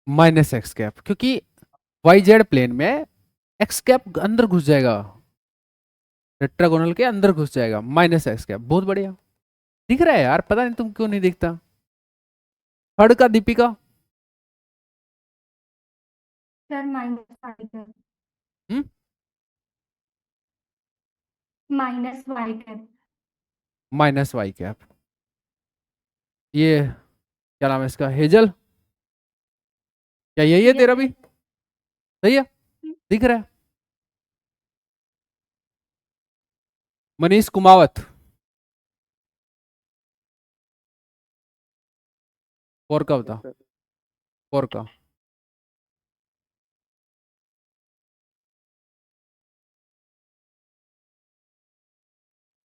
माइनस एक्स कैप, क्योंकि वाई जेड प्लेन में एक्स कैप अंदर घुस जाएगा, टेट्रागोनल के अंदर घुस जाएगा, माइनस एक्स कैप, बहुत बढ़िया। दिख रहा है यार, पता नहीं तुम क्यों नहीं दिखता। थर्ड का दीपिका। सर -5 है। हम्म -5 है। -y cap. ये क्या नाम है इसका, हेजल। क्या यही है यस तेरा भी? सर। सही है, दिख रहा है। मनीष कुमावत। फोर का बता, फोर का।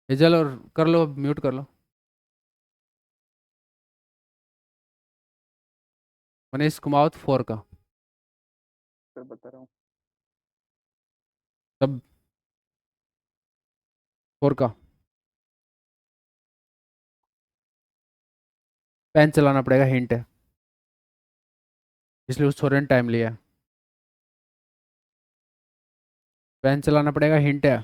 हेजल और कर लो, म्यूट कर लो। मनीष कुमावत फोर का। सर बता रहा हूँ। तब फोर का। पेन चलाना पड़ेगा, हिंट है, इसलिए उस छोरे ने टाइम लिया। पेन चलाना पड़ेगा, हिंट है।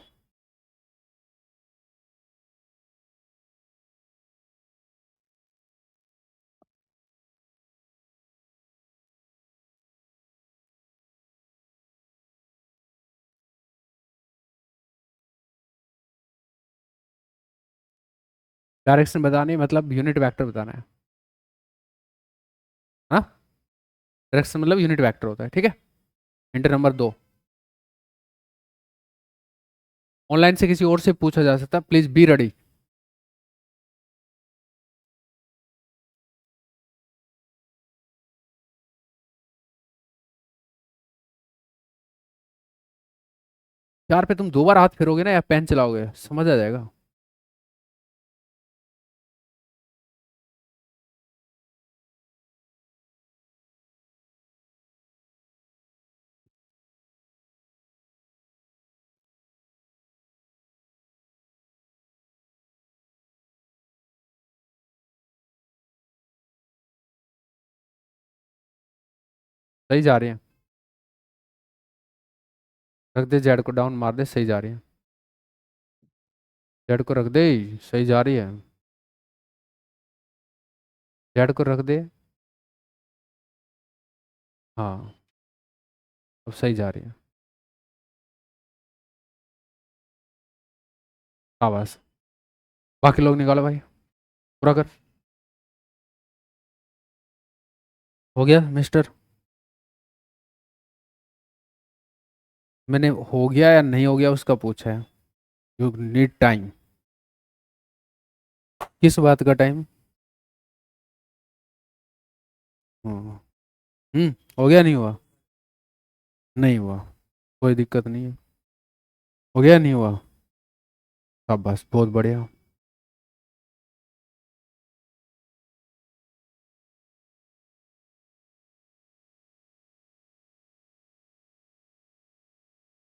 डायरेक्शन बतानी है, मतलब यूनिट वेक्टर बताना है। हाँ, डायरेक्शन मतलब यूनिट वेक्टर होता है, ठीक है। हिंट नंबर 2, ऑनलाइन से किसी और से पूछा जा सकता है, प्लीज बी रेडी। चार पे तुम 2 बार हाथ फेरोगे ना या पेन चलाओगे, समझ आ जाएगा। सही जा रही है, रख दे जेड को, डाउन मार दे, सही जा रही है। जेड को रख दे, सही जा रही है। जेड को रख दे, हाँ, अब सही जा रही है। आवाज, बाकी लोग निकालो भाई, पूरा कर। हो गया मिस्टर? मैंने हो गया या नहीं हो गया उसका पूछा है। You need time. किस बात का टाइम? हम्म हो गया, नहीं हुआ? नहीं हुआ, कोई दिक्कत नहीं है। हो गया, नहीं हुआ? अब बस, बहुत बढ़िया।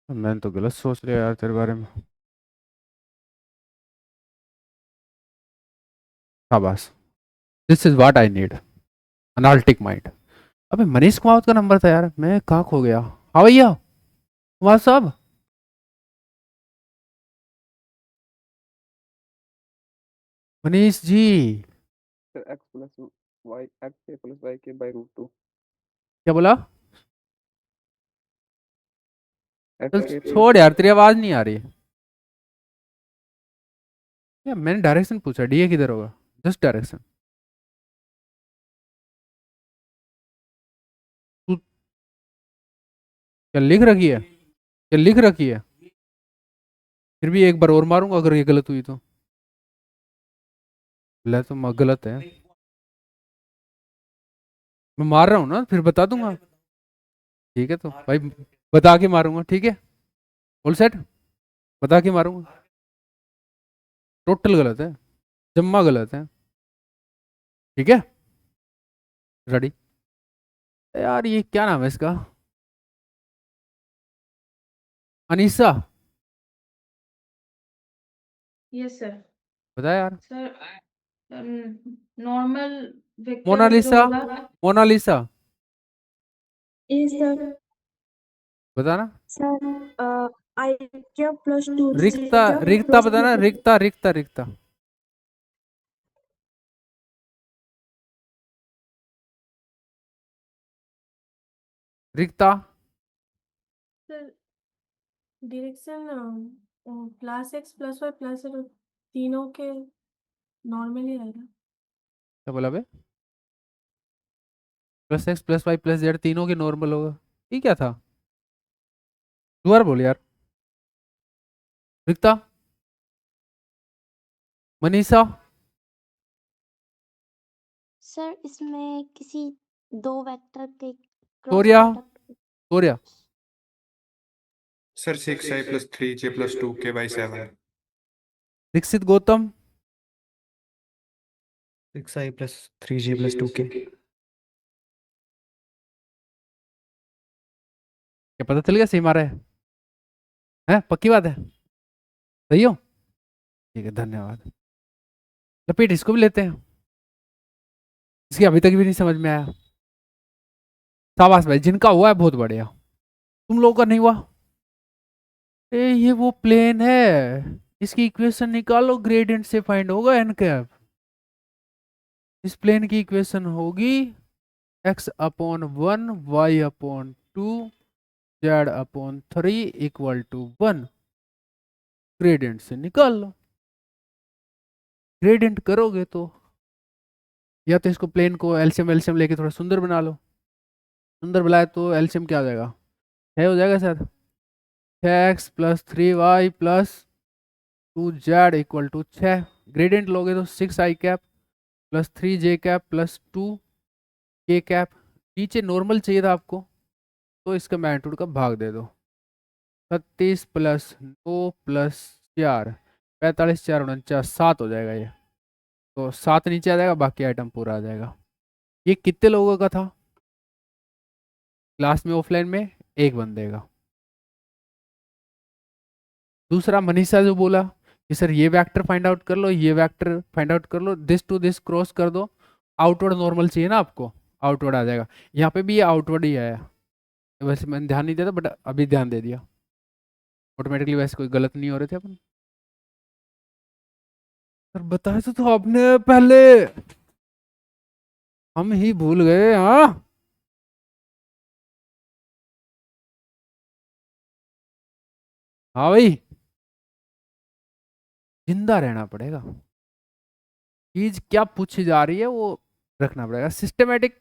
मैंने तो गलत सोच लिया यार तेरे बारे में। हाँ बस, this is what I need, analytic mind. अबे मनीष कुमावत का नंबर था यार, मैं कहाँ खो गया। हाँ भैया, कुमार साहब। Manish ji. Sir x plus y, x a plus y के बाई रूट 2। क्या बोला? चल एक्स के छोड़ प्लस यार, तेरी आवाज नहीं आ रही। यार मैंने डायरेक्शन पूछा, डीए किधर होगा, जस्ट डायरेक्शन। तू क्या लिख रखी है, क्या लिख रखी है? फिर भी एक बार और मारूंगा अगर ये गलत हुई तो। ले तो गलत है, मैं मार रहा हूँ ना, फिर बता दूंगा। ठीक है तो भाई, बता के मारूंगा, ठीक है। ऑल सेट, बता के मारूंगा। टोटल गलत है, जम्मा गलत है, ठीक है। रेडी? यार ये क्या नाम है इसका, अनीसा। Yes sir. बता यार। सर नॉर्मल वेक्टर जो मोनालिसा, होगा। मोनालिसा। Yes, sir. बता ना। Sir, I क्या plus 2 रिक्ता, क्या रिक्ता plus बता 2 ना, Rikta Rikta Rikta. Rikta sir direction plus x plus y plus तीनों के नॉर्मल ही रहेगा। क्या बोला बे? Plus x plus y plus z तीनों के नॉर्मल होगा, ये क्या था? दोबारा बोल यार। रिक्ता, मनीषा, सर इसमें किसी दो वेक्टर के क्रॉस तोरिया, प्रोडक्ट तोरिया, sir 6i plus 3j plus 2k by 7. Dixit, Gautam, 6i plus 3j plus 2k. क्या पता चल गया सही मारा है? पक्की बात है? सही हो? ठीक है, धन्यवाद। लपेट इसको भी लेते हैं, इसकी अभी तक भी नहीं समझ में आया। शाबाश भाई, जिनका हुआ है बहुत बढ़िया, तुम लोगों का नहीं हुआ। ये वो प्लेन है, इसकी इक्वेशन निकालो, ग्रेडियंट से फाइंड होगा एन कैप। इस प्लेन की इक्वेशन होगी x/1 y/2 z/3 equal to 1। Gradient से निकाल लो। ग्रेडियंट करोगे तो या तो इसको प्लेन को एलसीएम लेके थोड़ा सुंदर बना लो। सुंदर बनाए तो एलसीएम क्या हो जाएगा? 6 हो जाएगा sir. 6x + 3y + 2z equal to 6। Gradient लोगे तो 6i cap + 3j cap + 2k cap. नीचे नॉर्मल चाहिए था आपको, तो इसका मैग्नीट्यूड का भाग दे दो। 36 + 9 + 4 45 4 49 7 हो जाएगा ये। तो 7 नीचे आ जाएगा, बाकी आइटम पूरा आ जाएगा। ये कितने लोगों का था क्लास में? ऑफलाइन में एक बंदे का। दूसरा मनीषा जो बोला कि सर ये वेक्टर फाइंड आउट कर लो, ये वेक्टर फाइंड आउट कर लो, दिस टू दिस क्रॉस कर दो। आउटवर्ड नॉर्मल चाहिए ना आपको, आउटवर्ड आ जाएगा। यहाँ पे भी ये आउटवर्ड ही आया, वैसे मैंने ध्यान नहीं दिया था बट अभी ध्यान दे दिया ऑटोमेटिकली। वैसे कोई गलत नहीं हो रहे थे अपन। सर बताया तो आपने पहले, हम ही भूल गए। हाँ हाँ भाई, जिंदा रहना पड़ेगा। चीज क्या पूछी जा रही है वो रखना पड़ेगा। सिस्टमेटिक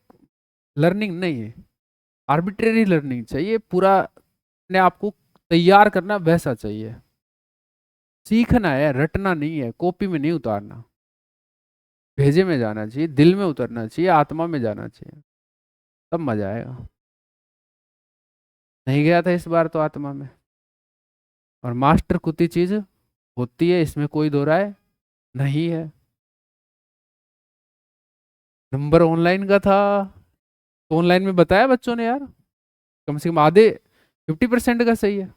लर्निंग नहीं है, आर्बिट्रेरी लर्निंग चाहिए। पूरा अपने आप को तैयार करना वैसा चाहिए। सीखना है, रटना नहीं है, कॉपी में नहीं उतारना। भेजे में जाना चाहिए, दिल में उतरना चाहिए, आत्मा में जाना चाहिए, तब मजा आएगा। नहीं गया था इस बार तो आत्मा में। और मास्टर कुत्ती चीज होती है, इसमें कोई दो राय नहीं है। नंबर ऑनलाइन का था तो ऑनलाइन में बताया बच्चों ने यार, कम से कम आधे 50% का सही है।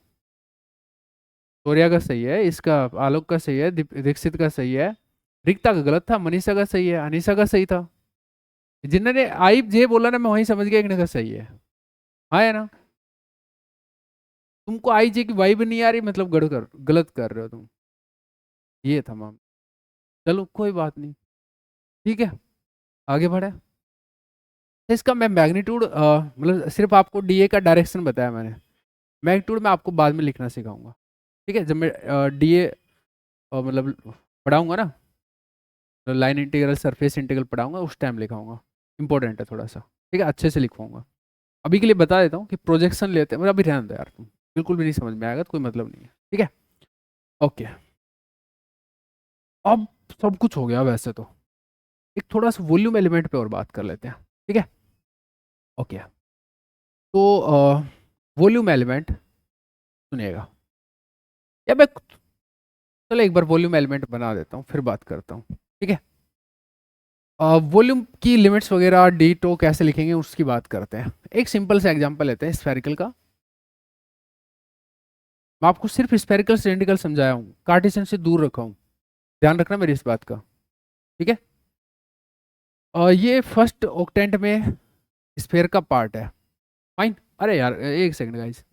तोरिया का सही है, इसका आलोक का सही है, दीक्षित का सही है, रिक्ता का गलत था, मनीषा का सही है, अनीसा का सही था। जिन्होंने आई जे बोला ना, मैं वहीं समझ गया कि का सही है। हाँ है ना? तुमको आई जे की वाइब नहीं आ रही, मतलब गलत कर रहे हो तुम। ये था माम। चलो कोई बात नहीं, ठीक है आगे बढ़े। इसका मैं मैग्नीट्यूड मतलब सिर्फ आपको डीए का डायरेक्शन बताया मैंने, मैग्नीट्यूड मैं आपको बाद में लिखना सिखाऊंगा। ठीक है, जब मैं डीए मतलब पढ़ाऊंगा ना, तो लाइन इंटीग्रल सरफेस इंटीग्रल पढ़ाऊंगा, उस टाइम लिखाऊंगा। इंपॉर्टेंट है थोड़ा सा, ठीक है, अच्छे से लिखवाऊंगा। अभी के लिए बता देता हूँ कि प्रोजेक्शन लेते हैं, मतलब अभी रहने दो यार, तुम बिल्कुल भी नहीं समझ में आएगा तो कोई मतलब नहीं है, ठीक है। ओके, अब सब कुछ हो गया वैसे तो, एक थोड़ा सा वॉल्यूम एलिमेंट पे और बात कर लेते हैं, ठीक है। ओके, तो वॉल्यूम एलिमेंट सुनिएगा, या मैं चलो एक बार वॉल्यूम एलिमेंट बना देता हूँ फिर बात करता हूँ, ठीक है। वॉल्यूम की लिमिट्स वगैरह डी टो कैसे लिखेंगे उसकी बात करते हैं। एक सिंपल सा एग्जांपल लेते हैं स्फेरिकल का। मैं आपको सिर्फ स्फेरिकल सिलेंड्रिकल समझाया हूँ, कार्टेशियन से दूर रखा हूँ, ध्यान रखना मेरी इस बात का, ठीक है। ये फर्स्ट ऑक्टेंट में स्फेयर का पार्ट है, फाइन। अरे यार एक सेकंड गाइस,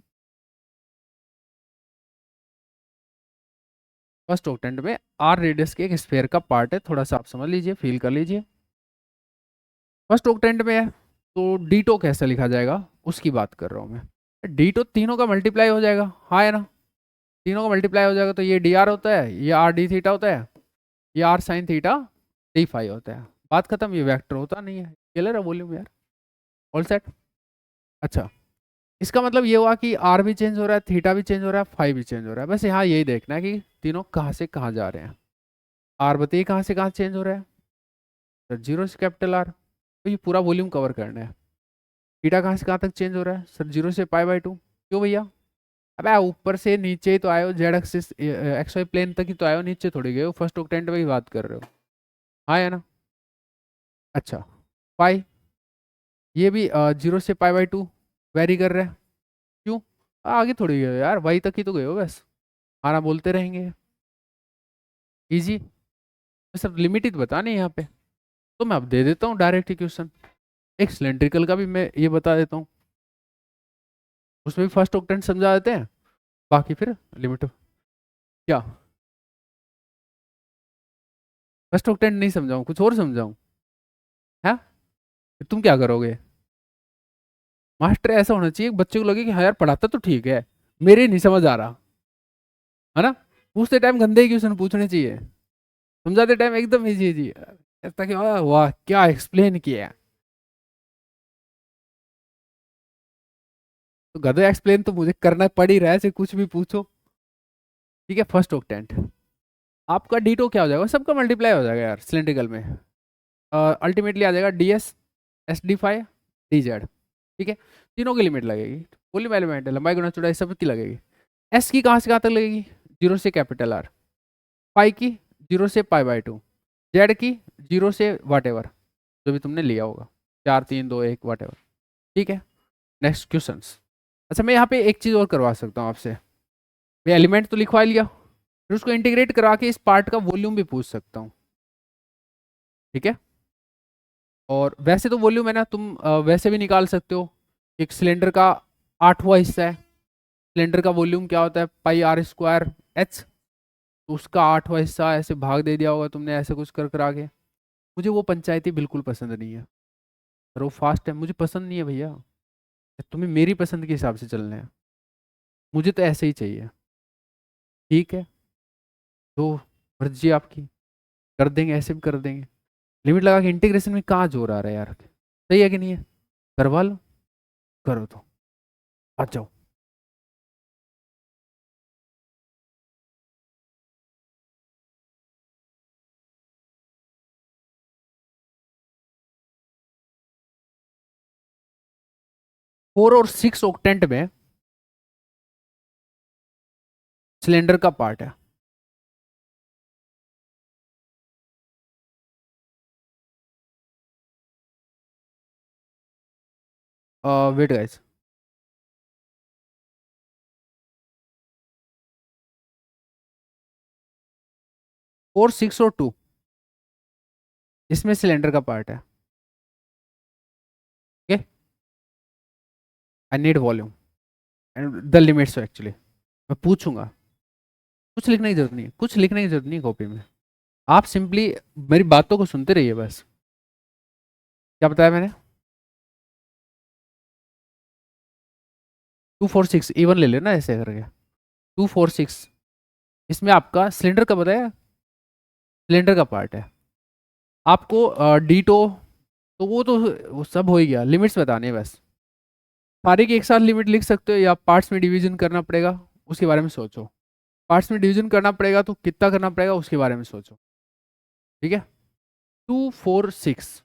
फर्स्ट ऑक्टेंट में आर रेडियस के एक स्फेयर का पार्ट है, थोड़ा सा आप समझ लीजिए, फील कर लीजिए। फर्स्ट ऑक्टेंट में है तो डी टो कैसे लिखा जाएगा, उसकी बात कर रहा हूँ मैं। डी तो तीनों का मल्टीप्लाई हो जाएगा, हाँ है ना, तीनों का मल्टीप्लाई हो जाएगा तो ये डी आर होता है, ये आर डी थीटा होता है, ये R sine theta D phi होता है। बात खत्म, ये वेक्टर होता नहीं है, स्केलर है वॉल्यूम यार। All set. अच्छा, इसका मतलब ये हुआ कि आर भी चेंज हो रहा है, थीटा भी चेंज हो रहा है, फाई भी चेंज हो रहा है। बस यहाँ यही देखना है कि तीनों कहाँ से कहाँ जा रहे हैं। आर बताइए कहाँ से कहाँ चेंज हो रहा है, सर जीरो से कैपिटल आर, तो ये पूरा वॉल्यूम कवर करना है। थीटा कहाँ से कहाँ तक चेंज हो रहा है, सर जीरो से पाई बाई टू। क्यों भैया, अब ऊपर से नीचे ही तो आए हो, Z axis X Y plane तक ही तो आए हो, नीचे थोड़ी गए हो, फर्स्ट ऑक्टेंट में ही बात कर रहे हो, हाँ है ना। अच्छा, पाई ये भी जीरो से पाई बाई टू वेरी कर रहा है, क्यों, आगे थोड़ी गए हो यार, वाई तक ही तो गए हो बस, आना बोलते रहेंगे। इजी, सब लिमिट ही तो बताने यहाँ पे, तो मैं अब दे देता हूँ डायरेक्ट इक्वेशन। एक सिलेंड्रिकल का भी मैं ये बता देता हूँ, उसमें भी फर्स्ट ऑक्टेंट समझा देते हैं, बाकी फिर लिमिट। क्या फर्स्ट ऑक्टेंट नहीं समझाऊँ, कुछ और समझाऊँ, है तुम क्या करोगे। मास्टर ऐसा होना चाहिए बच्चे को लगे कि हाँ यार पढ़ाता तो ठीक है, मेरे नहीं समझ आ रहा, है ना। पूछते टाइम गंदे क्वेश्चन पूछने चाहिए, समझाते टाइम एकदम इजी इजी, ताकि वाह क्या एक्सप्लेन किया। तो गधे एक्सप्लेन तो मुझे करना पड़ ही रहा है, चाहे कुछ भी पूछो, ठीक है। फर्स्ट ऑक्टेंट आपका डी2 क्या हो जाएगा, सबका मल्टीप्लाई हो जाएगा यार सिलेंड्रिकल में, अल्टीमेटली आ जाएगा d s s D phi d z, ठीक है। तीनों की लिमिट लगेगी, वॉल्यूम एलिमेंट लंबाई गुना चौड़ाई सब की लगेगी। एस की कहाँ से कहाँ तक लगेगी, जीरो से कैपिटल आर, पाई की जीरो से पाई बाई टू, जेड की जीरो से वाट एवर जो भी तुमने लिया होगा, 4 3 2 1 वाट एवर, ठीक है। Next question. अच्छा मैं यहाँ पे एक चीज़ और करवा सकता हूँ आपसे, मैं एलिमेंट तो लिखवा लिया, फिर उसको इंटीग्रेट करा के इस पार्ट का वॉल्यूम भी पूछ सकता हूँ, ठीक है। और वैसे तो वॉल्यूम है ना, तुम वैसे भी निकाल सकते हो, एक सिलेंडर का 8वां हिस्सा है, सिलेंडर का वॉल्यूम क्या होता है, पाई आर स्क्वायर एच, तो उसका 8वां हिस्सा ऐसे भाग दे दिया होगा तुमने, ऐसे कुछ कर आगे। मुझे वो पंचायती बिल्कुल पसंद नहीं है, वो फास्ट है, मुझे पसंद नहीं है भैया, तुम्हें मेरी पसंद के हिसाब से चलना है, मुझे तो ऐसे ही चाहिए, ठीक है। तो मर्जी आपकी, कर देंगे ऐसे भी कर देंगे। लिमिट लगा के इंटीग्रेशन में कहाँ जोर आ रहा है यार, सही है कि नहीं है, करवा लो, करो तो आ जाओ। फोर और 6 ऑक्टेंट में सिलेंडर का पार्ट है, वेट गाइस, 4 6 और 2 इसमें सिलेंडर का पार्ट है, okay. I need volume and the limits actually, मैं पूछूंगा, कुछ लिखने की जरूरत नहीं है, कुछ लिखने की जरूरत नहीं है कॉपी में, आप सिंपली मेरी बातों को सुनते रहिए बस। क्या बताया मैंने, 2 4 6 इवन ले लेना ऐसे करके, 2 4 6 इसमें आपका सिलेंडर का बताया, सिलेंडर का पार्ट है। आपको डीटो तो वो सब हो ही गया, लिमिट्स बताने हैं बस, सारे की एक साथ लिमिट लिख सकते हो या पार्ट्स में डिवीजन करना पड़ेगा उसके बारे में सोचो, पार्ट्स में डिवीजन करना पड़ेगा तो कितना करना पड़ेगा उसके बारे में सोचो, ठीक है। 2 4 6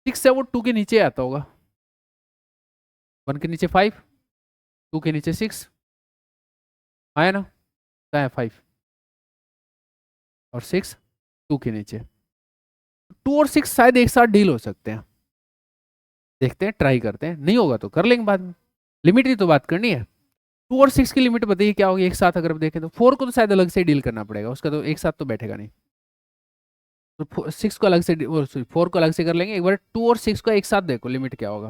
6 है वो 2 के नीचे आता होगा, 1 के नीचे 5, 2 के नीचे 6 आया ना, क्या है 5 और 6 2 के नीचे, 2 और 6 शायद एक साथ डील हो सकते हैं, देखते हैं ट्राई करते हैं, नहीं होगा तो कर लेंगे बाद में, लिमिट की तो बात करनी है। 2 और 6 की लिमिट बताइए क्या होगी एक साथ, अगर देखें तो 4 को तो शायद अलग से डील करना पड़ेगा, उसका तो एक साथ तो बैठेगा नहीं, तो 6 को अलग से 4 को अलग से कर लेंगे। एक बार 2 और 6 को एक साथ देखो लिमिट क्या होगा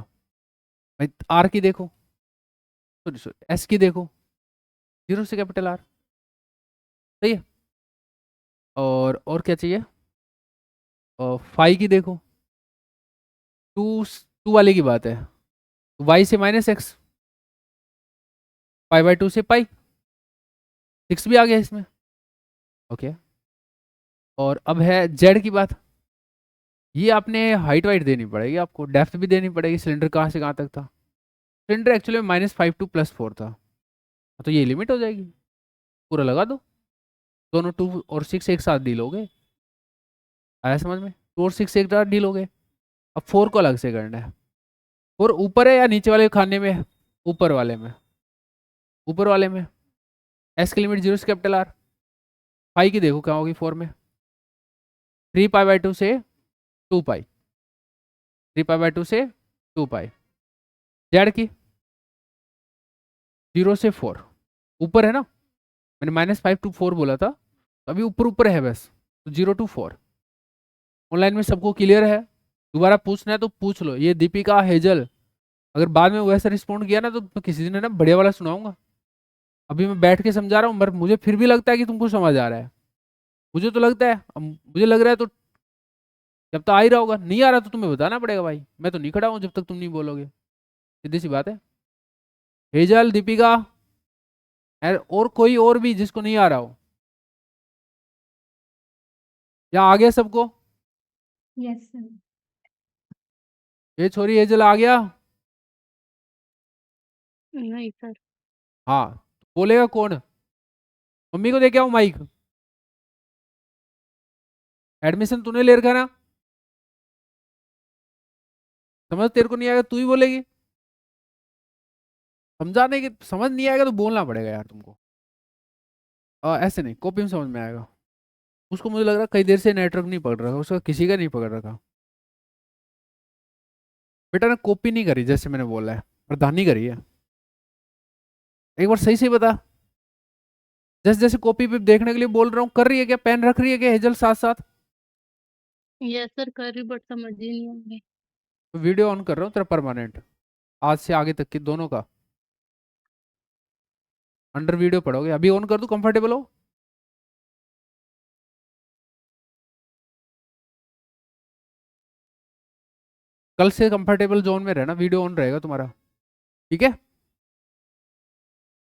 भाई, आर की देखो, एस की देखो, जीरो से कैपिटल आर, सही है। और क्या चाहिए, और फाई की देखो, 2 2 वाले की बात है, वाई से माइनस एक्स, पाई बाय 2 से पाई, 6 भी आ गया इसमें। ओके, और अब है जेड की बात। ये आपने हाइट वाइट देनी पड़ेगी, आपको डेप्थ भी देनी पड़ेगी, सिलेंडर कहाँ से कहाँ तक था। सिलेंडर एक्चुअली में -5 टू +4 था, तो ये लिमिट हो जाएगी, पूरा लगा दो। दोनों 2 और 6 एक साथ डील हो गए, आया समझ में? 2 और 6 एक साथ डील हो गए। अब 4 को अलग से करना है। 4 ऊपर है या नीचे वाले खाने में है? ऊपर वाले में। ऊपर वाले में एस की लिमिट 0 से कैपिटल आर। पाई की देखो क्या होगी 4 में, 3 पाई बाय 2 से 2 पाई, 3 पाई बाय 2 से 2 पाई। जेड की 0 से 4, ऊपर है ना, मैंने -5 टू 4 बोला था, तो अभी ऊपर ऊपर है बस, तो 0 to 4। ऑनलाइन में सबको क्लियर है? दोबारा पूछना है तो पूछ लो। ये दीपिका हेजल, अगर बाद में वैसा रिस्पॉन्ड किया ना तो मैं किसी दिन ना बढ़िया वाला सुनाऊंगा। अभी मैं बैठ के समझा रहा हूँ, पर मुझे फिर भी लगता है कि तुमको समझ आ रहा है। मुझे तो लगता है, मुझे लग रहा है, तो जब तक आ ही रहा होगा, नहीं आ रहा तो तुम्हें बताना पड़ेगा भाई। मैं तो नहीं खड़ा हूँ जब तक तुम नहीं बोलोगे, सीधी सी बात है। हेजल, दीपिका, और कोई और भी जिसको नहीं आ रहा हो, या आ गया सबको? Yes sir. ये छोरी हेजल आ गया? नहीं सर। हाँ, बोलेगा कौन? मम्मी को दे के आओ माइक। एडमिशन तूने ले रखा ना, समझ तेरे को नहीं आएगा तू ही बोलेगी। समझाने की समझ नहीं आएगा तो बोलना पड़ेगा यार तुमको। ऐसे नहीं, कॉपी में समझ में आएगा। उसको मुझे लग रहा है कई देर से नेटवर्क नहीं पकड़ रखा, उसका किसी का नहीं पकड़ रखा। बेटा ने कॉपी नहीं करी जैसे मैंने बोला है, प्रधानी करी है। एक बार सही से बता, जैसे जैसे कॉपी पे देखने के लिए बोल रहा हूँ, कर रही है क्या? पेन रख रही है क्या हेजल साथ साथ? यस सर कर रही, बट समझ ही नहीं आ रही। तो वीडियो ऑन कर रहा हूँ तेरा परमानेंट, आज से आगे तक की दोनों का अंडर वीडियो पढ़ोगे। अभी ऑन कर दूं, कंफर्टेबल हो? कल से कंफर्टेबल जोन में रहना, वीडियो ऑन रहेगा तुम्हारा, ठीक है?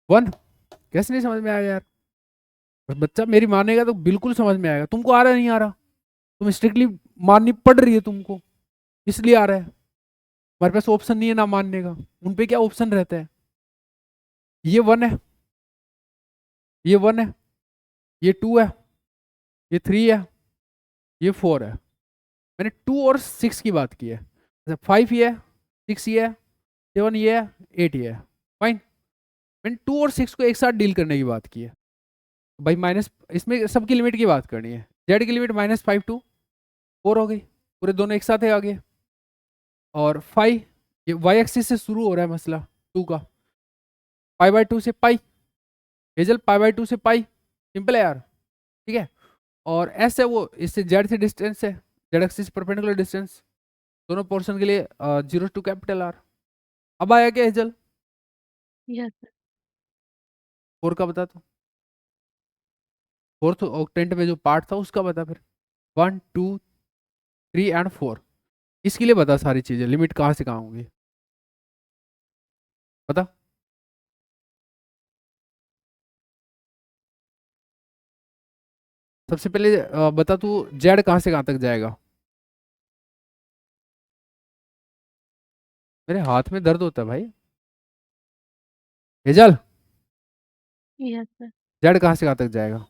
1 कैसे नहीं समझ में आएगा यार? बस बच्चा मेरी मानेगा तो बिल्कुल समझ में आएगा। तुमको आ रहा है, नहीं आ रहा? तुम स्ट्रिक्टली माननी पड़ रही है तुमको, इसलिए आ रहा है। हमारे पास ऑप्शन नहीं है ना मानने का, उन पे क्या ऑप्शन रहता है? ये 1 है, ये 1 है, ये 2 है, ये 3 है, ये 4 है। मैंने 2 और 6 की बात की है। 5 ये है, 6 ये है, 7 ये है, 8 ये है। फाइन, मैंने 2 और 6 को एक साथ डील करने की बात की है। भाई माइनस, इसमें सबकी लिमिट की बात करनी है। जेड की लिमिट -5 टू 4 हो गई, पूरे दोनों एक साथ है आगे। और 5, ये वाई एक्सिस से शुरू हो रहा है मसला 2 का, पाई बाय 2 से पाई। हेजल पाई बाय 2 से पाई, सिंपल है यार, ठीक है। और एस है वो, इससे जेड से डिस्टेंस है, जेड एक्सिस परपेंडिकुलर डिस्टेंस, दोनों पोर्शन के लिए 0 टू कैपिटल आर। अब आया क्या हेजल? Yes sir. 4 का बता तो, फोर्थ ऑक्टेंट में जो पार्ट था उसका बता फिर। 1 2 3 एंड 4, इसके लिए बता सारी चीजें, लिमिट कहाँ से कहाँ होंगी बता। सबसे पहले बता तू, जेड कहाँ से कहाँ तक जाएगा? मेरे हाथ में दर्द होता है भाई। Hazel, yes sir. जेड कहाँ से कहाँ तक जाएगा?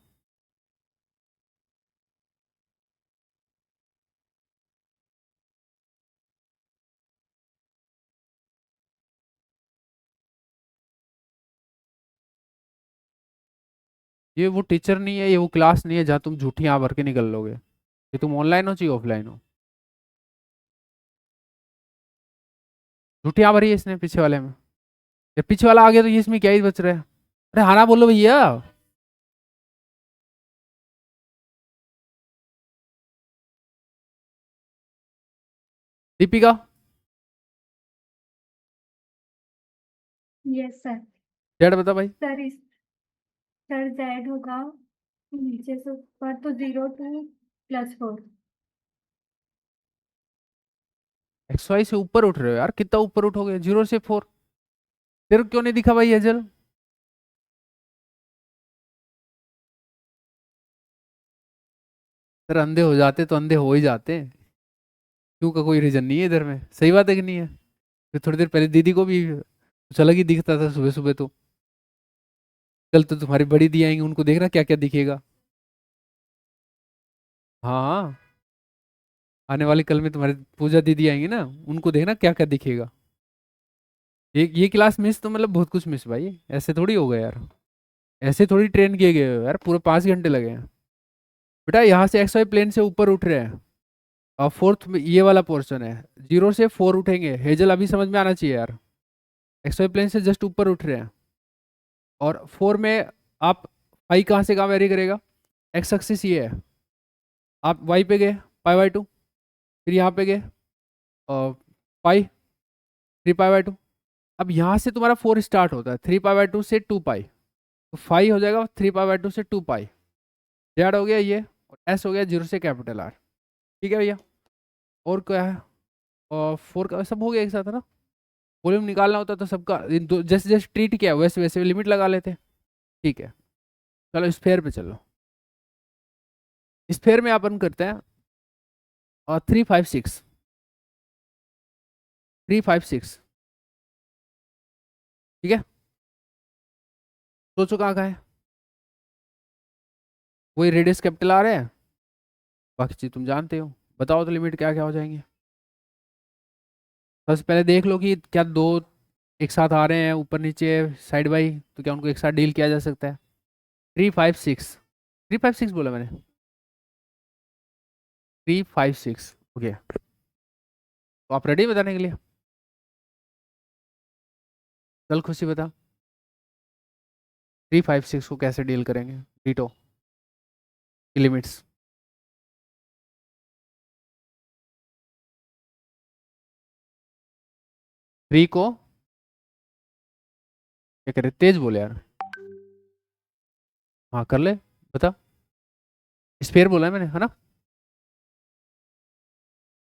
ये वो टीचर नहीं है, ये वो क्लास नहीं है जहाँ तुम झूठी आँख भर के निकल लोगे। ये तुम ऑनलाइन हो चाहिए ऑफलाइन हो? झूठी आँख भरी है इसने पीछे वाले में। ये पीछे वाला आ गया तो ये इसमें क्या ही बच रहा है? अरे हाँ ना बोलो भैया। Deepika, yes sir. जेड बता भाई। सर जेड होगा नीचे से ऊपर तो 0 to +4। एक्स वाई से ऊपर उठ रहे हो यार, कितना ऊपर उठोगे? 0 से 4। तेरे को क्यों नहीं दिखा भाई हेजल? सर अंधे हो जाते तो अंधे हो ही जाते हैं, क्यों का कोई रीजन नहीं है इधर में। सही बात है कि नहीं है? फिर थोड़ी देर पहले दीदी को भी कुछ अलग ही दिखता था सुबह सुबह, तो कल तो तुम्हारी बड़ी दी आएंगी, उनको देखना क्या क्या दिखेगा। हाँ हाँ, आने वाले कल में तुम्हारी पूजा दीदी आएंगी ना, उनको देखना क्या क्या दिखेगा। ये क्लास मिस तो मतलब बहुत कुछ मिस भाई, ऐसे थोड़ी हो गया यार, ऐसे थोड़ी ट्रेन किए गए हो यार, पूरे 5 घंटे लगे हैं। बेटा यहाँ से एक्स वाई प्लेन से ऊपर उठ रहे हैं, और फोर्थ में ये वाला पोर्शन है, 0 से 4 उठेंगे। हेजल अभी समझ में आना चाहिए यार, एक्स वाई प्लेन से जस्ट ऊपर उठ रहे हैं, और 4 में आप पाई कहाँ से कहाँ वेरी करेगा? एक्स एक्सिस ये है, आप वाई पे गए π/2, फिर यहाँ पे गए पाई 3π/2। अब यहाँ से तुम्हारा 4 स्टार्ट होता है, 3π/2 से 2π, तो 5 हो जाएगा 3π/2 से 2π। जेड हो गया ये, और एस हो गया 0 से कैपिटल आर। ठीक है भैया, और क्या है? और 4 का सब हो गया एक साथ है ना। वॉल्यूम निकालना होता तो सबका जैसे जैसे ट्रीट किया वैसे वैसे लिमिट लगा लेते। ठीक है, चलो स्फेयर पे चलो। स्फेयर में अपन करते हैं 356 356। ठीक है, सोचो कहाँ है? वही रेडियस कैपिटल आ रहे हैं, बाकी चीज तुम जानते हो। बताओ तो लिमिट क्या क्या हो जाएंगे। सबसे पहले देख लो कि क्या दो एक साथ आ रहे हैं ऊपर नीचे साइड बाई, तो क्या उनको एक साथ डील किया जा सकता है? 356 बोला मैंने, 356। ओके, तो आप रेडी बताने के लिए? चल खुशी बता, 356 को कैसे डील करेंगे? डीटो की लिमिट्स। थ्री को क्या करे? तेज बोले यार। हाँ कर ले, बता। स्फेयर बोला है मैंने, है ना?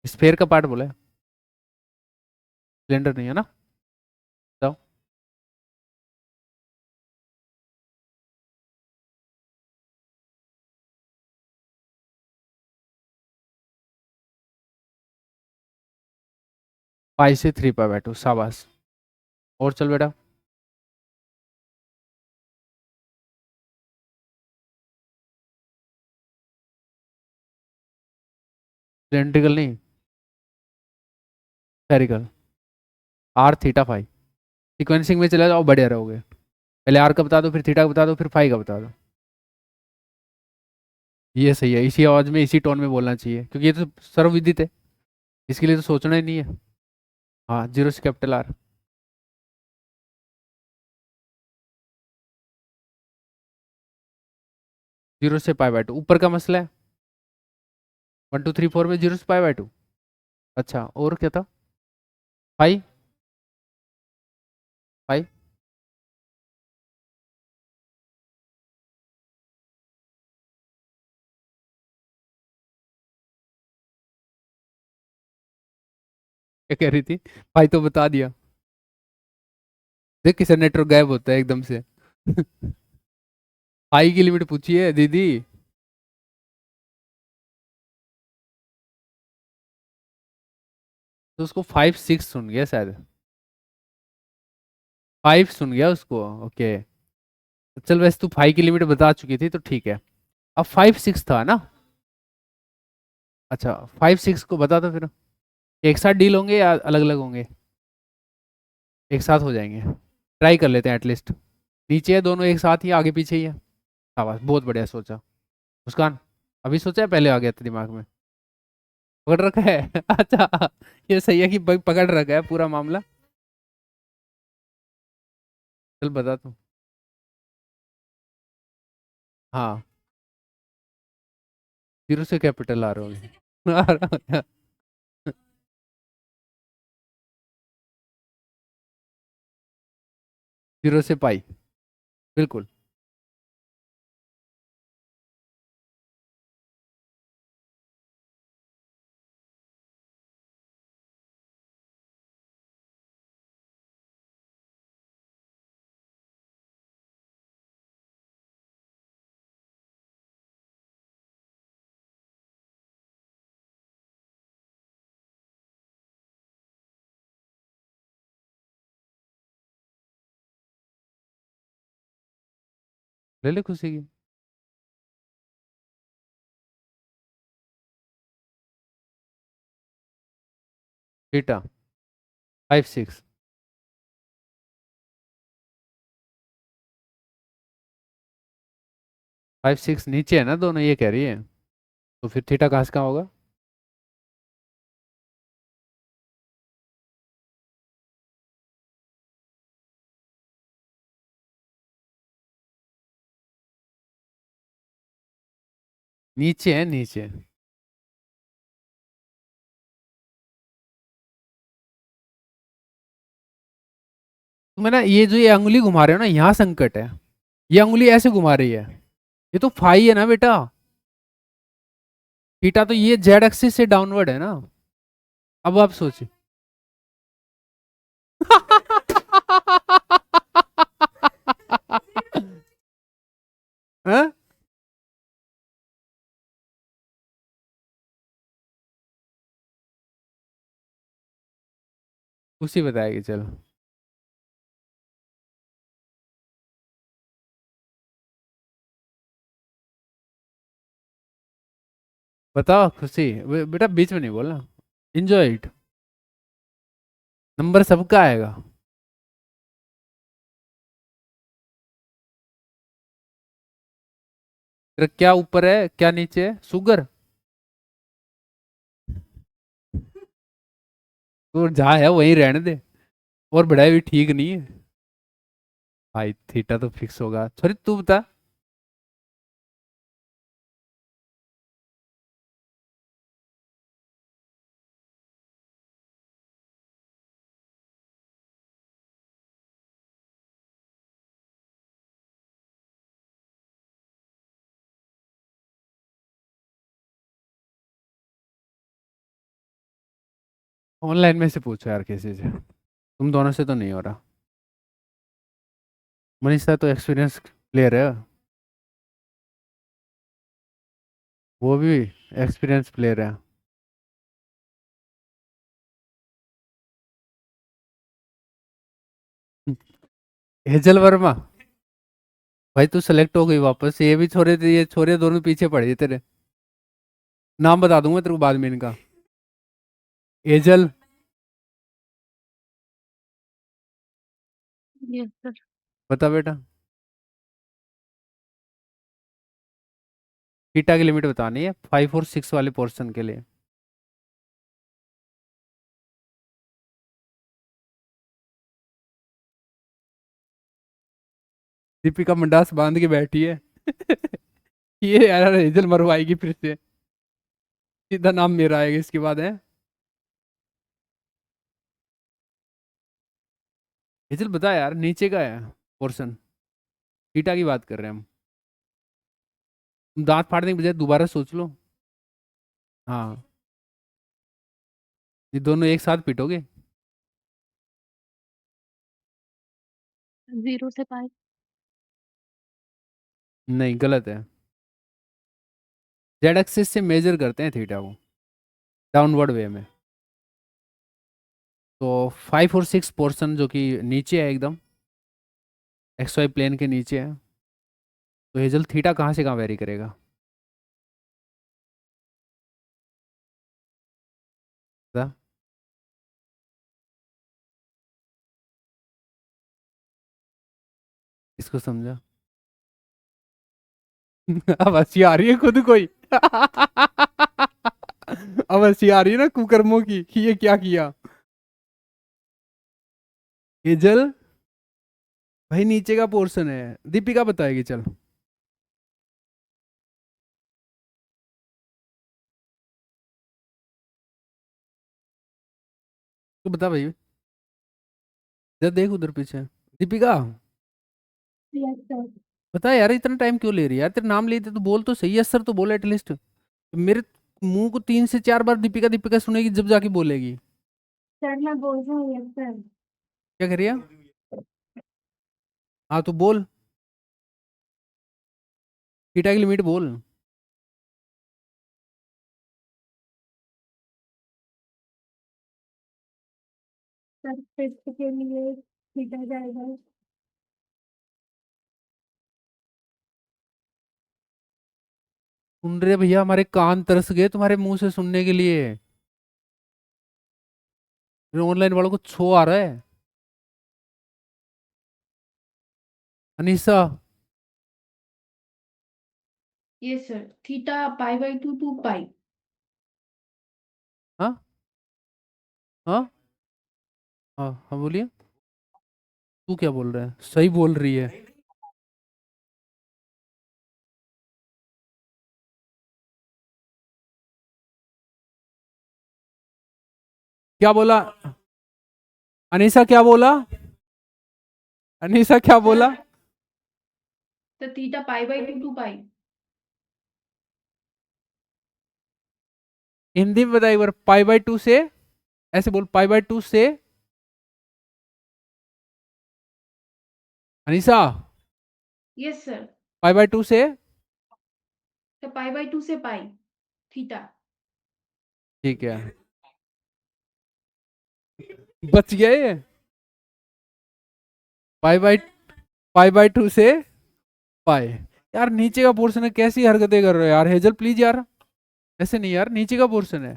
स्फेयर का पार्ट बोला है, सिलेंडर नहीं है ना? बताओ। पाई से 3π/2, शाबाश। और चल बेटा, सिलेंड्रिकल नहीं, spherical. R theta phi. Sequencing में चले जाओ, बढ़िया रहोगे। पहले आर का बता दो, फिर थीटा का बता दो, फिर फाई का बता दो। ये सही है, इसी आवाज में इसी टोन में बोलना चाहिए, क्योंकि ये तो सर्वविदित है, इसके लिए तो सोचना ही नहीं है। हाँ, 0 से कैपिटल आर। जीरो से π/2 ऊपर का मसला है। 1 2 3 4 में 0 से π/2। अच्छा, और क्या था? फाई फाई क्या कह रही थी? फाई तो बता दिया। देख किसे नेटवर्क गायब होता है एकदम से। फाई की लिमिट पूछी है दीदी। तो उसको 5 6 सुन गया शायद, 5 सुन गया उसको। ओके, चल वैसे तू 5 की लिमिट बता चुकी थी तो ठीक है। अब 5 6 था ना? अच्छा, 5 6 को बता दो फिर। एक साथ डील होंगे या अलग अलग होंगे? एक साथ हो जाएंगे, ट्राई कर लेते हैं एटलीस्ट। नीचे है दोनों एक साथ ही, आगे पीछे ही है। शाबाश, बहुत बढ़िया सोचा मुस्कान। अभी सोचा है पहले आ गया था दिमाग में? पकड़ रखा है। अच्छा, ये सही है कि पकड़ रखा है पूरा मामला। चल बता तू। हाँ, 0 से कैपिटल आ रहा हूँ। 0 से पाई, बिल्कुल। ले ले खुशी की। थीटा 5 6 5 6 नीचे है ना दोनों, ये कह रही है, तो फिर थीटा कहाँ से कहाँ होगा? नीचे है, नीचे। तुम्हें ना ये अंगुली घुमा रहे हो ना, यहाँ संकट है। ये अंगुली ऐसे घुमा रही है, ये तो फाई है ना बेटा। थीटा तो ये जेड एक्सिस से डाउनवर्ड है ना। अब आप सोचिए। हाँ? उसी बताएगी, चलो। बताओ खुशी, बेटा बीच में नहीं बोलना, एंजॉय इट, नंबर सबका आएगा। तेरा क्या ऊपर है क्या नीचे है, शुगर? तो जहाँ है वहीं रहने दे, और बढ़ाई भी ठीक नहीं है भाई। थीटा तो फिक्स होगा, सॉरी तू बता। ऑनलाइन में से पूछो यार किसी से, तुम दोनों से तो नहीं हो रहा। मनीषा तो एक्सपीरियंस प्लेयर है, वो भी एक्सपीरियंस प्लेयर है। हेजल वर्मा, भाई तू सेलेक्ट हो गई वापस। ये भी छोरे थे, ये छोरे दोनों पीछे पड़े हैं तेरे। नाम बता दूंगा तेरे को बाद में इनका। Hazel, yes sir. बता बेटा। थीटा की लिमिट बतानी है 5 और 6 वाले पोर्शन के लिए। दीपिका मंडास बांध के बैठी है। ये यार हेजल मरवाएगी फिर से, सीधा नाम मेरा आएगा इसके बाद है। हेजल बता यार, नीचे का है पोर्शन, थीटा की बात कर रहे हैं हम। तुम दांत फाड़ने के बजाय दोबारा सोच लो। हाँ, ये दोनों एक साथ पिटोगे। 0 से पाई। नहीं, गलत है। जेड एक्सिस से मेजर करते हैं थीटा को, डाउनवर्ड वे में। तो 5 और 6 पोर्शन जो कि नीचे है एकदम, एक्स वाई प्लेन के नीचे है, तो हेजल थीटा कहाँ से कहाँ वेरी करेगा? बता। इसको समझा। अब हंसी आ रही है खुद कोई। अब हंसी आ रही है ना कुकर्मों की कि ये क्या किया। हेजल भाई नीचे का पोर्शन है, दीपिका बताएगी, चल। तो बता भाई, जरा देख उधर पीछे, दीपिका यस सर। बता यार, इतना टाइम क्यों ले रही है यार? तेरा नाम लेते तो बोल तो सही, यस सर तो बोल एटलीस्ट। मेरे मुंह को 3 से 4 बार दीपिका दीपिका सुनेगी जब जाके बोलेगी। सर मैं बोल रहा हूँ यस सर। क्या कर रही है? हाँ तो बोल, थीटा की लिमिट बोल। सर फिफ्थ के लिए थीटा जाएगा सुन रहे भैया, हमारे कान तरस गए तुम्हारे मुंह से सुनने के लिए। ऑनलाइन वालों को छो आ रहा है। Anisa, Yes, sir. Theta pi by 2 to pi. हाँ हाँ हाँ हाँ, बोलिए। तू क्या बोल रहा है? सही बोल रही है। क्या बोला अनीसा? क्या बोला अनीसा? क्या बोला? The theta pi by 2 to pi. Hindi में बता एक बार। पाई बाय 2 से, ऐसे बोल, पाई बाय 2 से। Anisa, Yes, sir. Pi by 2 से। The pi by 2 से pi. Theta. ठीक है, बच गए। पाई बाय 2 से पाई। यार नीचे का पोर्शन है, कैसी हरकतें कर रहे हो यार हेजल, प्लीज यार। ऐसे नहीं यार, नीचे का पोर्शन है।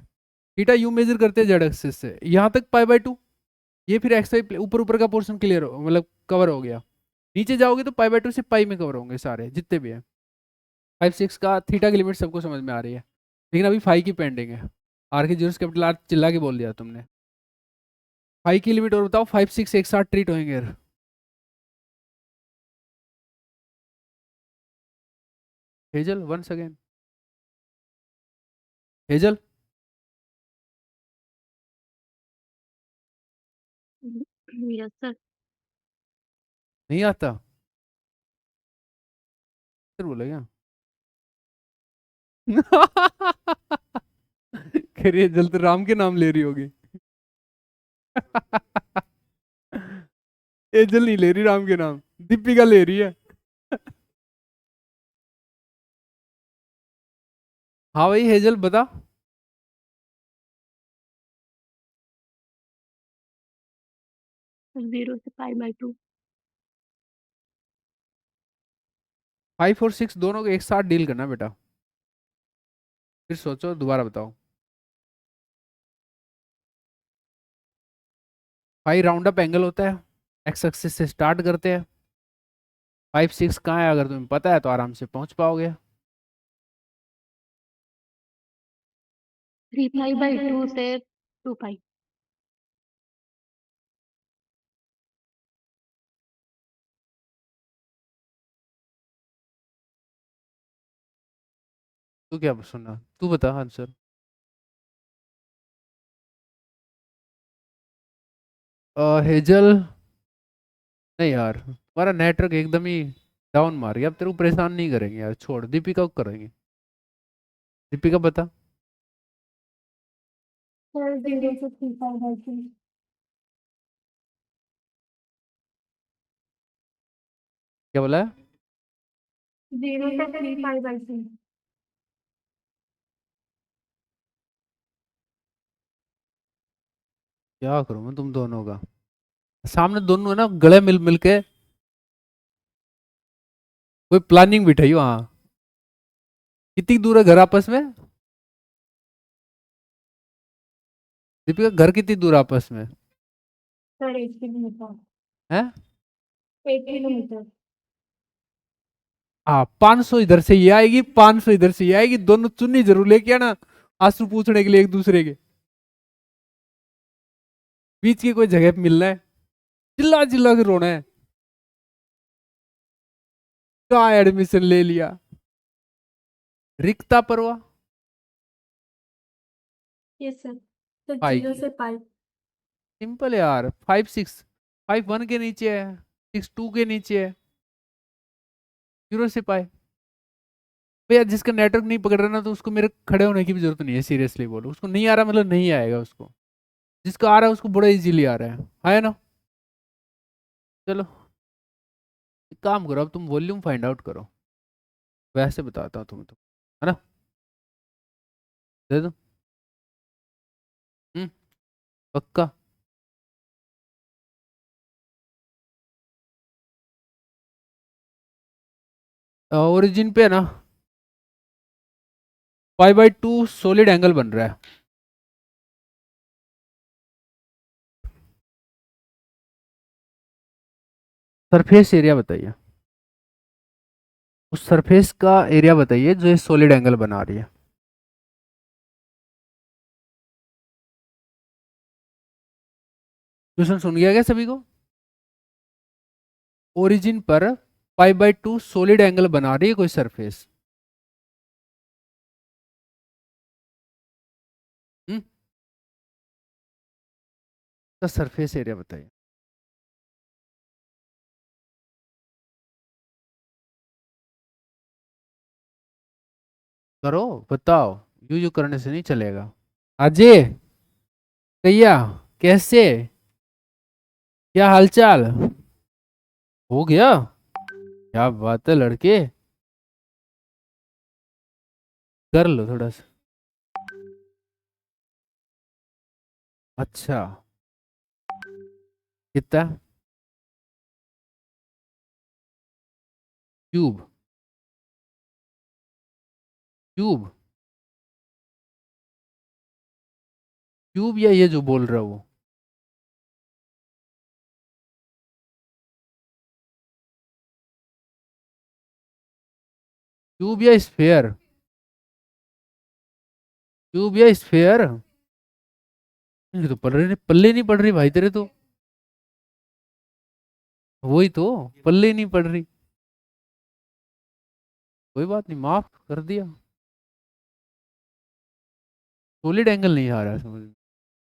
थीटा यू मेजर करते हैं जेड एक्सिस से, यहाँ तक पाई बाय 2। ये फिर एक्स वाई ऊपर ऊपर का पोर्शन क्लियर हो, मतलब कवर हो गया। नीचे जाओगे तो पाई बाय 2 से पाई में कवर होंगे सारे जितने भी है। 5 6 का थीटा की लिमिट सबको समझ में आ रही है, लेकिन अभी 5 की पेंडिंग है। आर के जीरो कैपिटल आर चिल्ला के बोल दिया तुमने। 5 की लिमिट और बताओ। 5 6 एक साथ ट्रीट होंगे। Hazel once again. Hazel, yes sir. नहीं आता? फिर बोले क्या? करिए जल, तो राम के नाम ले रही होगी। हेजल नहीं ले रही राम के नाम, दीपिका ले रही है। हाँ भाई हेजल बता। 0 से पाई बाय 2। 5 और 6 दोनों को एक साथ डील करना बेटा। फिर सोचो, दोबारा बताओ। 5 राउंड अप एंगल होता है, एक्स एक्सिस से स्टार्ट करते हैं। 5 6 कहाँ है अगर तुम्हें पता है तो आराम से पहुंच पाओगे। 3 पाई बाय 2 से 2 पाई। तू क्या सुना, तू बता आंसर। हेजल, नहीं यार तुम्हारा नेटवर्क एकदम ही डाउन मार गया। अब तेरे को परेशान नहीं करेंगे यार, छोड़। दीपिका को करेंगे। दीपिका बता। सर 0 से 3 पाई बाय 2। क्या बोला है? 0 से 3 पाई बाय 2। क्या करूं मैं तुम दोनों का? सामने दोनों है ना, गले मिल मिल के कोई प्लानिंग बिठाई वहां। कितनी दूर है घर आपस में? दीपिका घर कितनी दूर है आपस में? Sir 1 kilometre. है 1 किलोमीटर। हाँ, 500 इधर से ये आएगी, 500 इधर से ये आएगी। दोनों चुन्नी जरूर लेके आना, आंसू पूछने के लिए एक दूसरे के। बीच की कोई जगह पे मिलना है, चिल्ला चिल्ला के रोना है। कहाँ एडमिशन ले लिया? रिक्ता परवा। Yes sir. तो पाई 0 से पाई। सिंपल है यार। 5 6, 5 1 के नीचे है, 6 2 के नीचे है। 0 से पाई। भैया जिसका नेटवर्क नहीं पकड़ रहा ना, तो उसको मेरे खड़े होने की भी जरूरत नहीं है। सीरियसली बोलो, उसको नहीं आ रहा मतलब नहीं आएगा उसको। जिसका आ रहा है उसको बड़ा इजीली आ रहा है ना? चलो एक काम करो, अब तुम वॉल्यूम फाइंड आउट करो, वैसे बताता हूँ तुम्हें तो, है ना? दे दो। हम्म, पक्का। ओरिजिन पे है ना? π/2 सॉलिड एंगल बन रहा है। सरफेस एरिया बताइए, उस सरफेस का एरिया बताइए जो ये सॉलिड एंगल बना रही है। क्वेश्चन सुन गया क्या सभी को? ओरिजिन पर π/2 सॉलिड एंगल बना रही है कोई सरफेस। तो सरफेस एरिया बताइए। करो, बताओ, यू करने से नहीं चलेगा। अजय भैया कैसे, क्या हालचाल? हो गया, क्या बात है लड़के, कर लो थोड़ा सा। अच्छा कितना? क्यूब, क्यूब, क्यूब या ये जो बोल रहा हूँ? क्यूब या स्फेयर? क्यूब या स्फेयर? ये तो पल्ले नहीं पड़ रही भाई तेरे तो, वही तो पल्ले नहीं पड़ रही। कोई बात नहीं, माफ कर दिया। सॉलिड एंगल नहीं आ रहा है समझ में,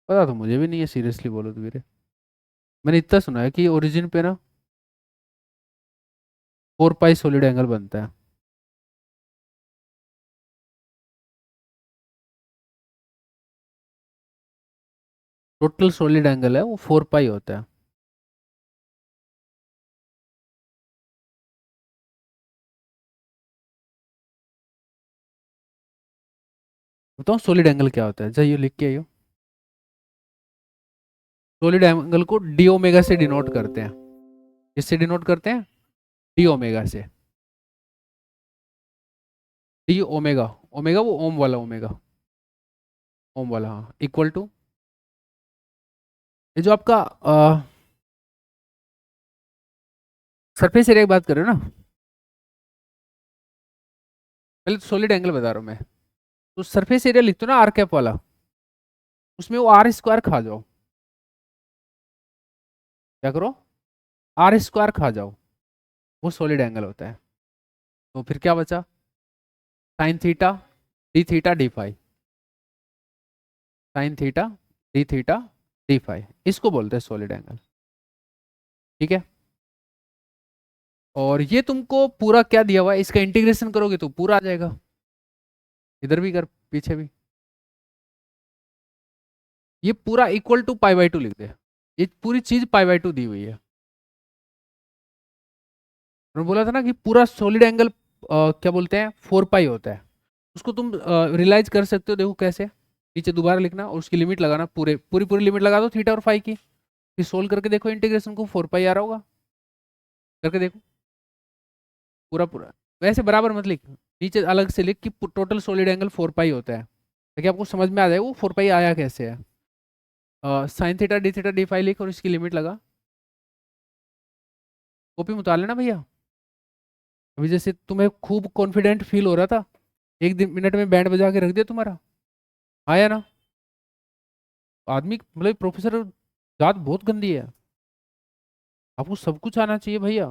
पता तो मुझे भी नहीं है सीरियसली बोलो तो मेरे। मैंने इतना सुना है कि ओरिजिन पे ना 4 पाई सॉलिड एंगल बनता है। टोटल सॉलिड एंगल है वो 4 पाई होता है। बताओ सॉलिड एंगल क्या होता है, जाइए लिख के आइयो। सॉलिड एंगल को डी ओमेगा से डिनोट करते हैं। किससे डिनोट करते हैं? डी ओमेगा से। डी ओमेगा, ओमेगा वो ओम वाला ओमेगा, ओम वाला, हाँ, इक्वल टू ये जो आपका सरफेस एरिया की बात कर रहे हो ना। पहले तो सॉलिड एंगल बता रहा हूँ मैं, तो सरफेस एरिया लिखते हो ना आर कैप वाला, उसमें वो आर स्क्वायर खा जाओ। क्या करो? आर स्क्वायर खा जाओ, वो सॉलिड एंगल होता है। तो फिर क्या बचा? Sine theta D phi, sine theta D phi, इसको बोलते हैं सॉलिड एंगल। ठीक है, और ये तुमको पूरा क्या दिया हुआ है, इसका इंटीग्रेशन करोगे तो पूरा आ जाएगा। इधर भी कर, पीछे भी, ये पूरा इक्वल टू π/2 लिख दे। ये पूरी चीज π/2 दी हुई है। मैं बोला था ना कि पूरा सॉलिड एंगल क्या बोलते हैं 4 पाई होता है। उसको तुम रियलाइज कर सकते हो, देखो कैसे, नीचे दोबारा लिखना और उसकी लिमिट लगाना, पूरी लिमिट लगा दो थीटा और फाई की, फिर सोल्व करके देखो इंटीग्रेशन को 4 पाई आ रहा होगा, करके देखो पूरा। वैसे बराबर मत लिख, नीचे अलग से लिख कि टोटल सॉलिड एंगल 4 पाई होता है, ताकि आपको समझ में आ जाए वो 4 पाई आया कैसे है। साइन थीटा डी फाई लिख और इसकी लिमिट लगा। कॉपी में उतार लेना भैया। अभी जैसे तुम्हें खूब कॉन्फिडेंट फील हो रहा था, एक दिन मिनट में बैंड बजा के रख दिया तुम्हारा, आया ना? आदमी मतलब प्रोफेसर जात बहुत गंदी है, आपको सब कुछ आना चाहिए भैया।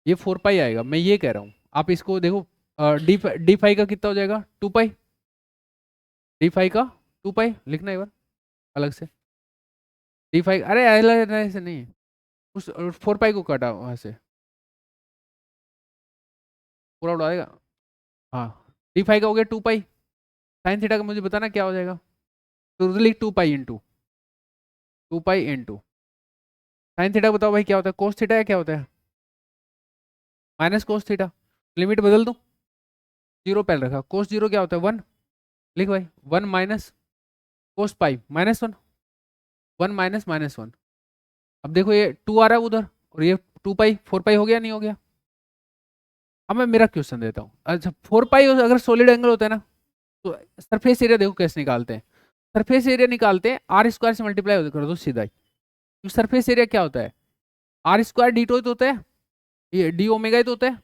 ये 4 पाई आएगा, मैं ये कह रहा हूँ। आप इसको देखो, डी फाई का कितना हो जाएगा? 2 पाई। डी फाई का 2 पाई लिखना एक बार अलग से। डी फाई, अरे ऐसे नहीं, उस 4 पाई को काटा वहां से, पूरा उड़ा देगा। हाँ, डी फाई का हो गया 2 पाई। साइन थीटा का मुझे बताना क्या हो जाएगा, तो लिख 2 पाई इंटू साइन थीटा। बताओ भाई क्या होता है, कोस थीटा या क्या होता है? Minus cos theta. लिमिट बदल दूं, 0 पहले रखा, कोस 0 क्या होता है? 1। लिख भाई 1 माइनस कोस पाई -1, 1 माइनस -1। अब देखो ये 2 आ रहा है उधर, और ये 2 पाई 4 पाई हो गया नहीं हो गया? अब मैं मेरा क्वेश्चन देता हूँ। अच्छा 4 पाई अगर सॉलिड एंगल होता है ना, तो सरफेस एरिया देखो कैसे निकालते हैं। सरफेस एरिया निकालते हैं आर स्क्वायर से मल्टीप्लाई कर दो सीधा ही। तो सरफेस एरिया क्या होता है, आर स्क्वायर डी टू तो होता है, ये डी ओमेगा ही तो होता है।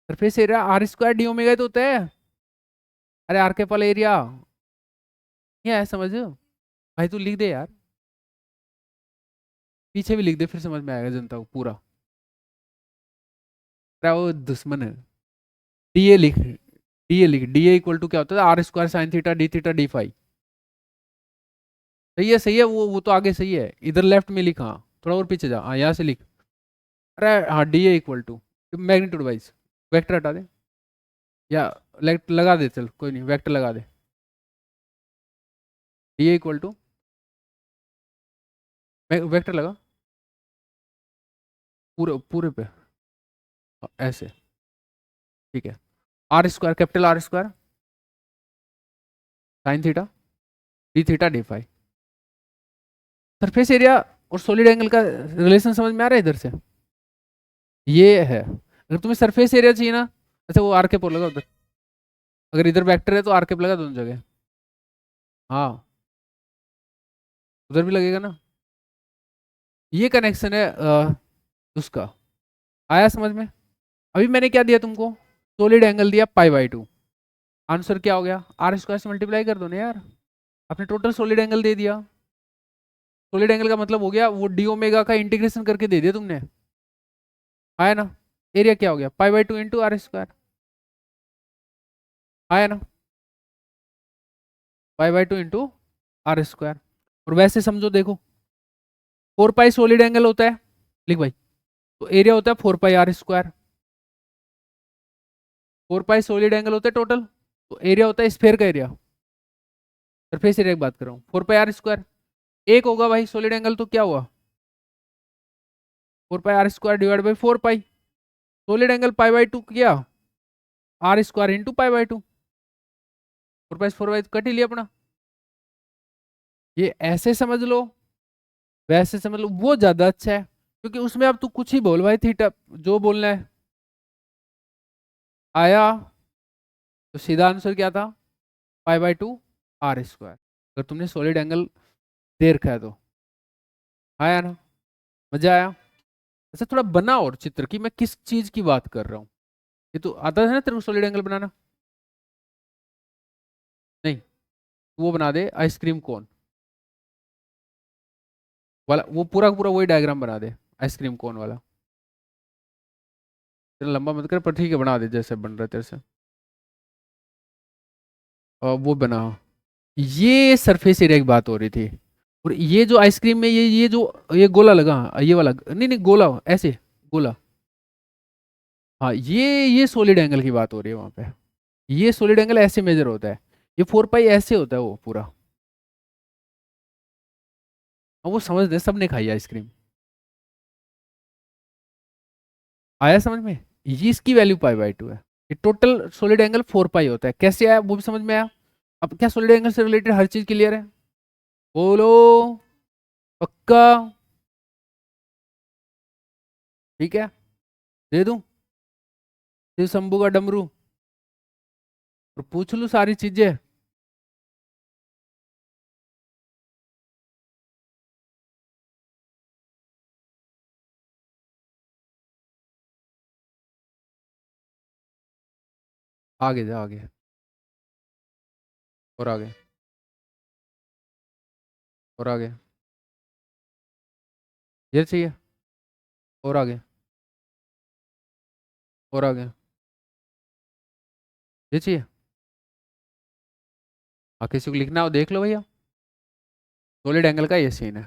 Surface area r square d omega ही तो होता है। अरे आर के पल एरिया क्या है, समझ भाई तू लिख दे यार, पीछे भी लिख दे, फिर समझ में आएगा जनता को पूरा। अरे वो दुश्मन है। डी ए लिख, डी ए लिख, डी ए इक्वल टू क्या होता है, r square sine theta D phi. सही है, सही है, वो तो आगे सही है, इधर लेफ्ट में लिख, हाँ थोड़ा और पीछे जा, हाँ यहाँ से लिख। अरे हाँ d A equal to magnitude wise, vector हटा दे या लगा दे, चल कोई नहीं, वेक्टर लगा दे। D A equal to vector लगा पूरे पूरे पे ऐसे, ठीक है। R square capital R square sine theta D phi. Surface area और सॉलिड एंगल का रिलेशन समझ में आ रहा है इधर से, ये है। अगर तुम्हें सरफेस एरिया चाहिए ना, अच्छा वो आर के पर लगा उधर, अगर इधर वेक्टर है तो आर के पर लगा दोनों जगह, हाँ उधर भी लगेगा ना। ये कनेक्शन है उसका, आया समझ में। अभी मैंने क्या दिया तुमको, सॉलिड एंगल दिया पाई बाई 2, आंसर क्या हो गया, आर स्क्वायर से मल्टीप्लाई कर दो ना यार, आपने टोटल सॉलिड एंगल दे दिया। सॉलिड एंगल का मतलब हो गया वो डी ओमेगा का इंटीग्रेशन करके दे दिया तुमने, आया ना। एरिया क्या हो गया, pi by 2 into r square, आया ना, pi by 2 into r square. और वैसे समझो देखो 4 पाई सॉलिड एंगल होता है, लिख भाई, तो एरिया होता है 4 pi r square. 4 pi solid angle होता है टोटल, तो एरिया होता है स्फेयर का एरिया, सरफेस एरिया की बात कर रहा हूँ। 4 पाई आर स्क्वायर एक होगा भाई सॉलिड एंगल, तो क्या हुआ 4 pi r square divide by 4 pi, solid angle pi by 2 किया, r square into pi by 2, 4 pi 4 by cut ही लिया अपना। ये ऐसे समझ लो, वैसे समझ लो, वो ज्यादा अच्छा है, क्योंकि उसमें अब तू कुछ ही बोल भाई, थीटा जो बोलना है। आया, तो सीधा आंसर क्या था, पाई बाई 2 आर स्क्वायर, अगर तुमने सॉलिड एंगल दे रखा है तो। आया ना, मजा आया। अच्छा थोड़ा बना और चित्र की, मैं किस चीज की बात कर रहा हूँ, ये तो आता है ना तेरे को सॉलिड एंगल बनाना, नहीं वो बना दे आइसक्रीम कोन वाला, वो पूरा का पूरा वही डायग्राम बना दे आइसक्रीम कोन वाला। तेरा लंबा मत कर, पर ठीक है बना दे जैसे बन रहा है तेरे से। और वो बना, ये सरफेस एरिया की बात हो रही थी, और ये जो आइसक्रीम में ये जो ये गोला लगा, ये वाला नहीं नहीं गोला ऐसे गोला, हाँ ये सॉलिड एंगल की बात हो रही है वहां पे। ये सॉलिड एंगल ऐसे मेजर होता है, ये 4 पाई ऐसे होता है वो पूरा। हाँ वो समझ दे, सबने खाई आइसक्रीम, आया समझ में। ये इसकी वैल्यू पाई बाई 2 है, ये टोटल सॉलिड एंगल 4 पाई होता है। कैसे आया वो भी समझ में आया। अब क्या सॉलिड एंगल से रिलेटेड हर चीज क्लियर है, बोलो पक्का, ठीक है। दे दूं शिव शंभू का डमरू और पूछ लूं सारी चीजें। आगे जा आगे, और आगे, और आगे, ये चाहिए, और आगे, और आगे, ये चाहिए। हाँ किसी को लिखना हो देख लो भैया, सॉलिड एंगल का ये सीन है,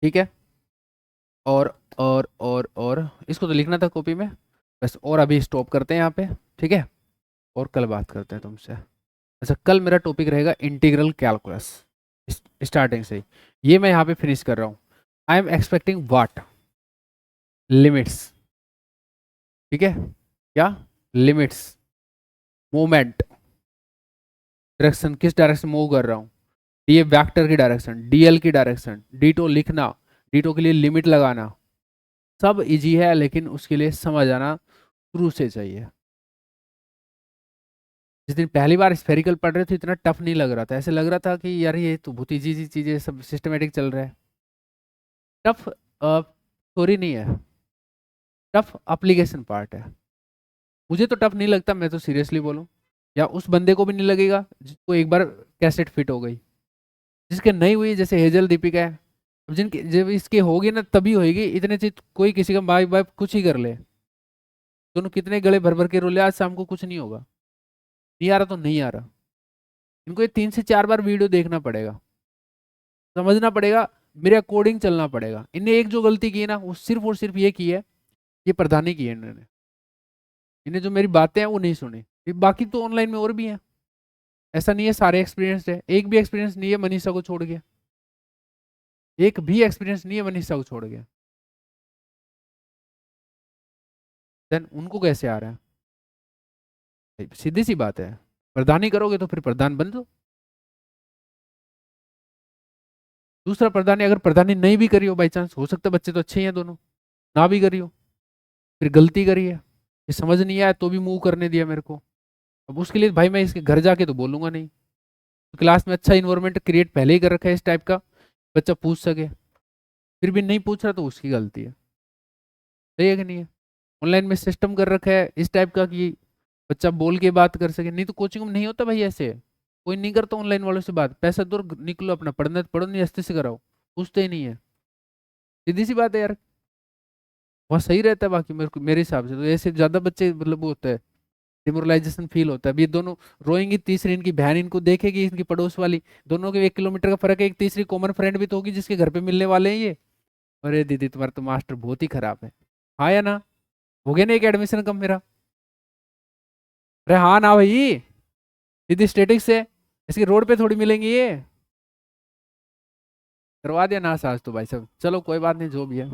ठीक है। और इसको तो लिखना था कॉपी में बस। और अभी स्टॉप करते हैं यहाँ पे, ठीक है, और कल बात करते हैं तुमसे। अच्छा कल मेरा टॉपिक रहेगा इंटीग्रल कैलकुलस, स्टार्टिंग से ही। ये मैं यहाँ पे फिनिश कर रहा हूँ। I am expecting what, limits, ठीक है, क्या लिमिट्स, मूवमेंट, डायरेक्शन, किस डायरेक्शन मूव कर रहा हूँ, ये वेक्टर की डायरेक्शन, डीएल की डायरेक्शन, डी2 लिखना, डी2 के लिए लिमिट लगाना सब इजी है, लेकिन उसके लिए समझ आना शुरू से चाहिए। जिस दिन पहली बार स्फेरिकल पढ़ रहे थे इतना टफ नहीं लग रहा था, ऐसे लग रहा था कि यार ये तो बहुत इजी चीज़ें सब सिस्टमेटिक चल रहा है। टफ थ्योरी नहीं है, टफ एप्लीकेशन पार्ट है। मुझे तो टफ नहीं लगता, मैं तो सीरियसली बोलूँ, या उस बंदे को भी नहीं लगेगा जिसको एक बार कैसेट फिट हो गई। जिसके नहीं हुई, जैसे हेजल दीपिका है, अब जिनके जब इसके होगी ना तभी होएगी। इतने चीज कोई किसी का बाप बाप कुछ ही कर ले, दोनों कितने गले भर भर के रोले, आज शाम को कुछ नहीं होगा। नहीं आ रहा तो नहीं आ रहा, इनको ये 3 से 4 बार वीडियो देखना पड़ेगा, समझना पड़ेगा, मेरे अकॉर्डिंग चलना पड़ेगा। इनने एक जो गलती की है ना, वो सिर्फ और सिर्फ ये की है, ये प्रधानी की है इन्होंने। इन्हें जो मेरी बातें हैं वो नहीं सुनी। बाकी तो ऑनलाइन में और भी हैं, ऐसा नहीं है सारे एक्सपीरियंस है। एक भी एक्सपीरियंस नहीं है मनीषा को छोड़ के, एक भी एक्सपीरियंस नहीं है मनीषा को छोड़ के। देन उनको कैसे आ रहा है? भाई सीधी सी बात है, प्रधानी करोगे तो फिर प्रधान बन दो। दूसरा प्रधानी, अगर प्रधानी नहीं भी करी हो बाई चांस, हो सकता है बच्चे तो अच्छे ही हैं दोनों, ना भी करी हो, फिर गलती करी है, ये समझ नहीं आया तो भी मूव करने दिया मेरे को। अब उसके लिए भाई मैं इसके घर जाके तो बोलूंगा नहीं। तो क्लास में अच्छा इन्वायरमेंट क्रिएट पहले ही कर रखा है इस टाइप का, बच्चा पूछ सके, फिर भी नहीं पूछ रहा तो उसकी गलती है। सही है कि नहीं है? ऑनलाइन में सिस्टम कर रखा है इस टाइप का कि बच्चा बोल के बात कर सके, नहीं तो कोचिंग में नहीं होता भाई ऐसे। कोई नहीं करता ऑनलाइन वालों से बात, पैसा दो निकलो अपना, पढ़ना तो पढ़ो, नहीं अस्ते से कराओ, पूछते ही नहीं है। सीधी सी बात है यार, वहाँ सही रहता है। बाकी मेरे हिसाब से तो ऐसे ज़्यादा बच्चे मतलब वो होता है, डिमोरलाइजेशन फील होता है। अभी ये दोनों रोएंगी, तीसरी इनकी बहन इनको देखेगी, इनकी पड़ोस वाली, दोनों के 1 किलोमीटर का फर्क है, एक तीसरी कॉमन फ्रेंड भी तो होगी जिसके घर पे मिलने वाले हैं ये। अरे दीदी तुम्हारा तो मास्टर बहुत ही खराब है, हाँ या ना? हो गया ना एक एडमिशन कम मेरा? अरे हाँ ना भाई, दीदी स्टेटिक्स है, इसकी रोड पे थोड़ी मिलेंगी ये। करवा दिया ना साज तो भाई साहब, चलो कोई बात नहीं, जो भी है।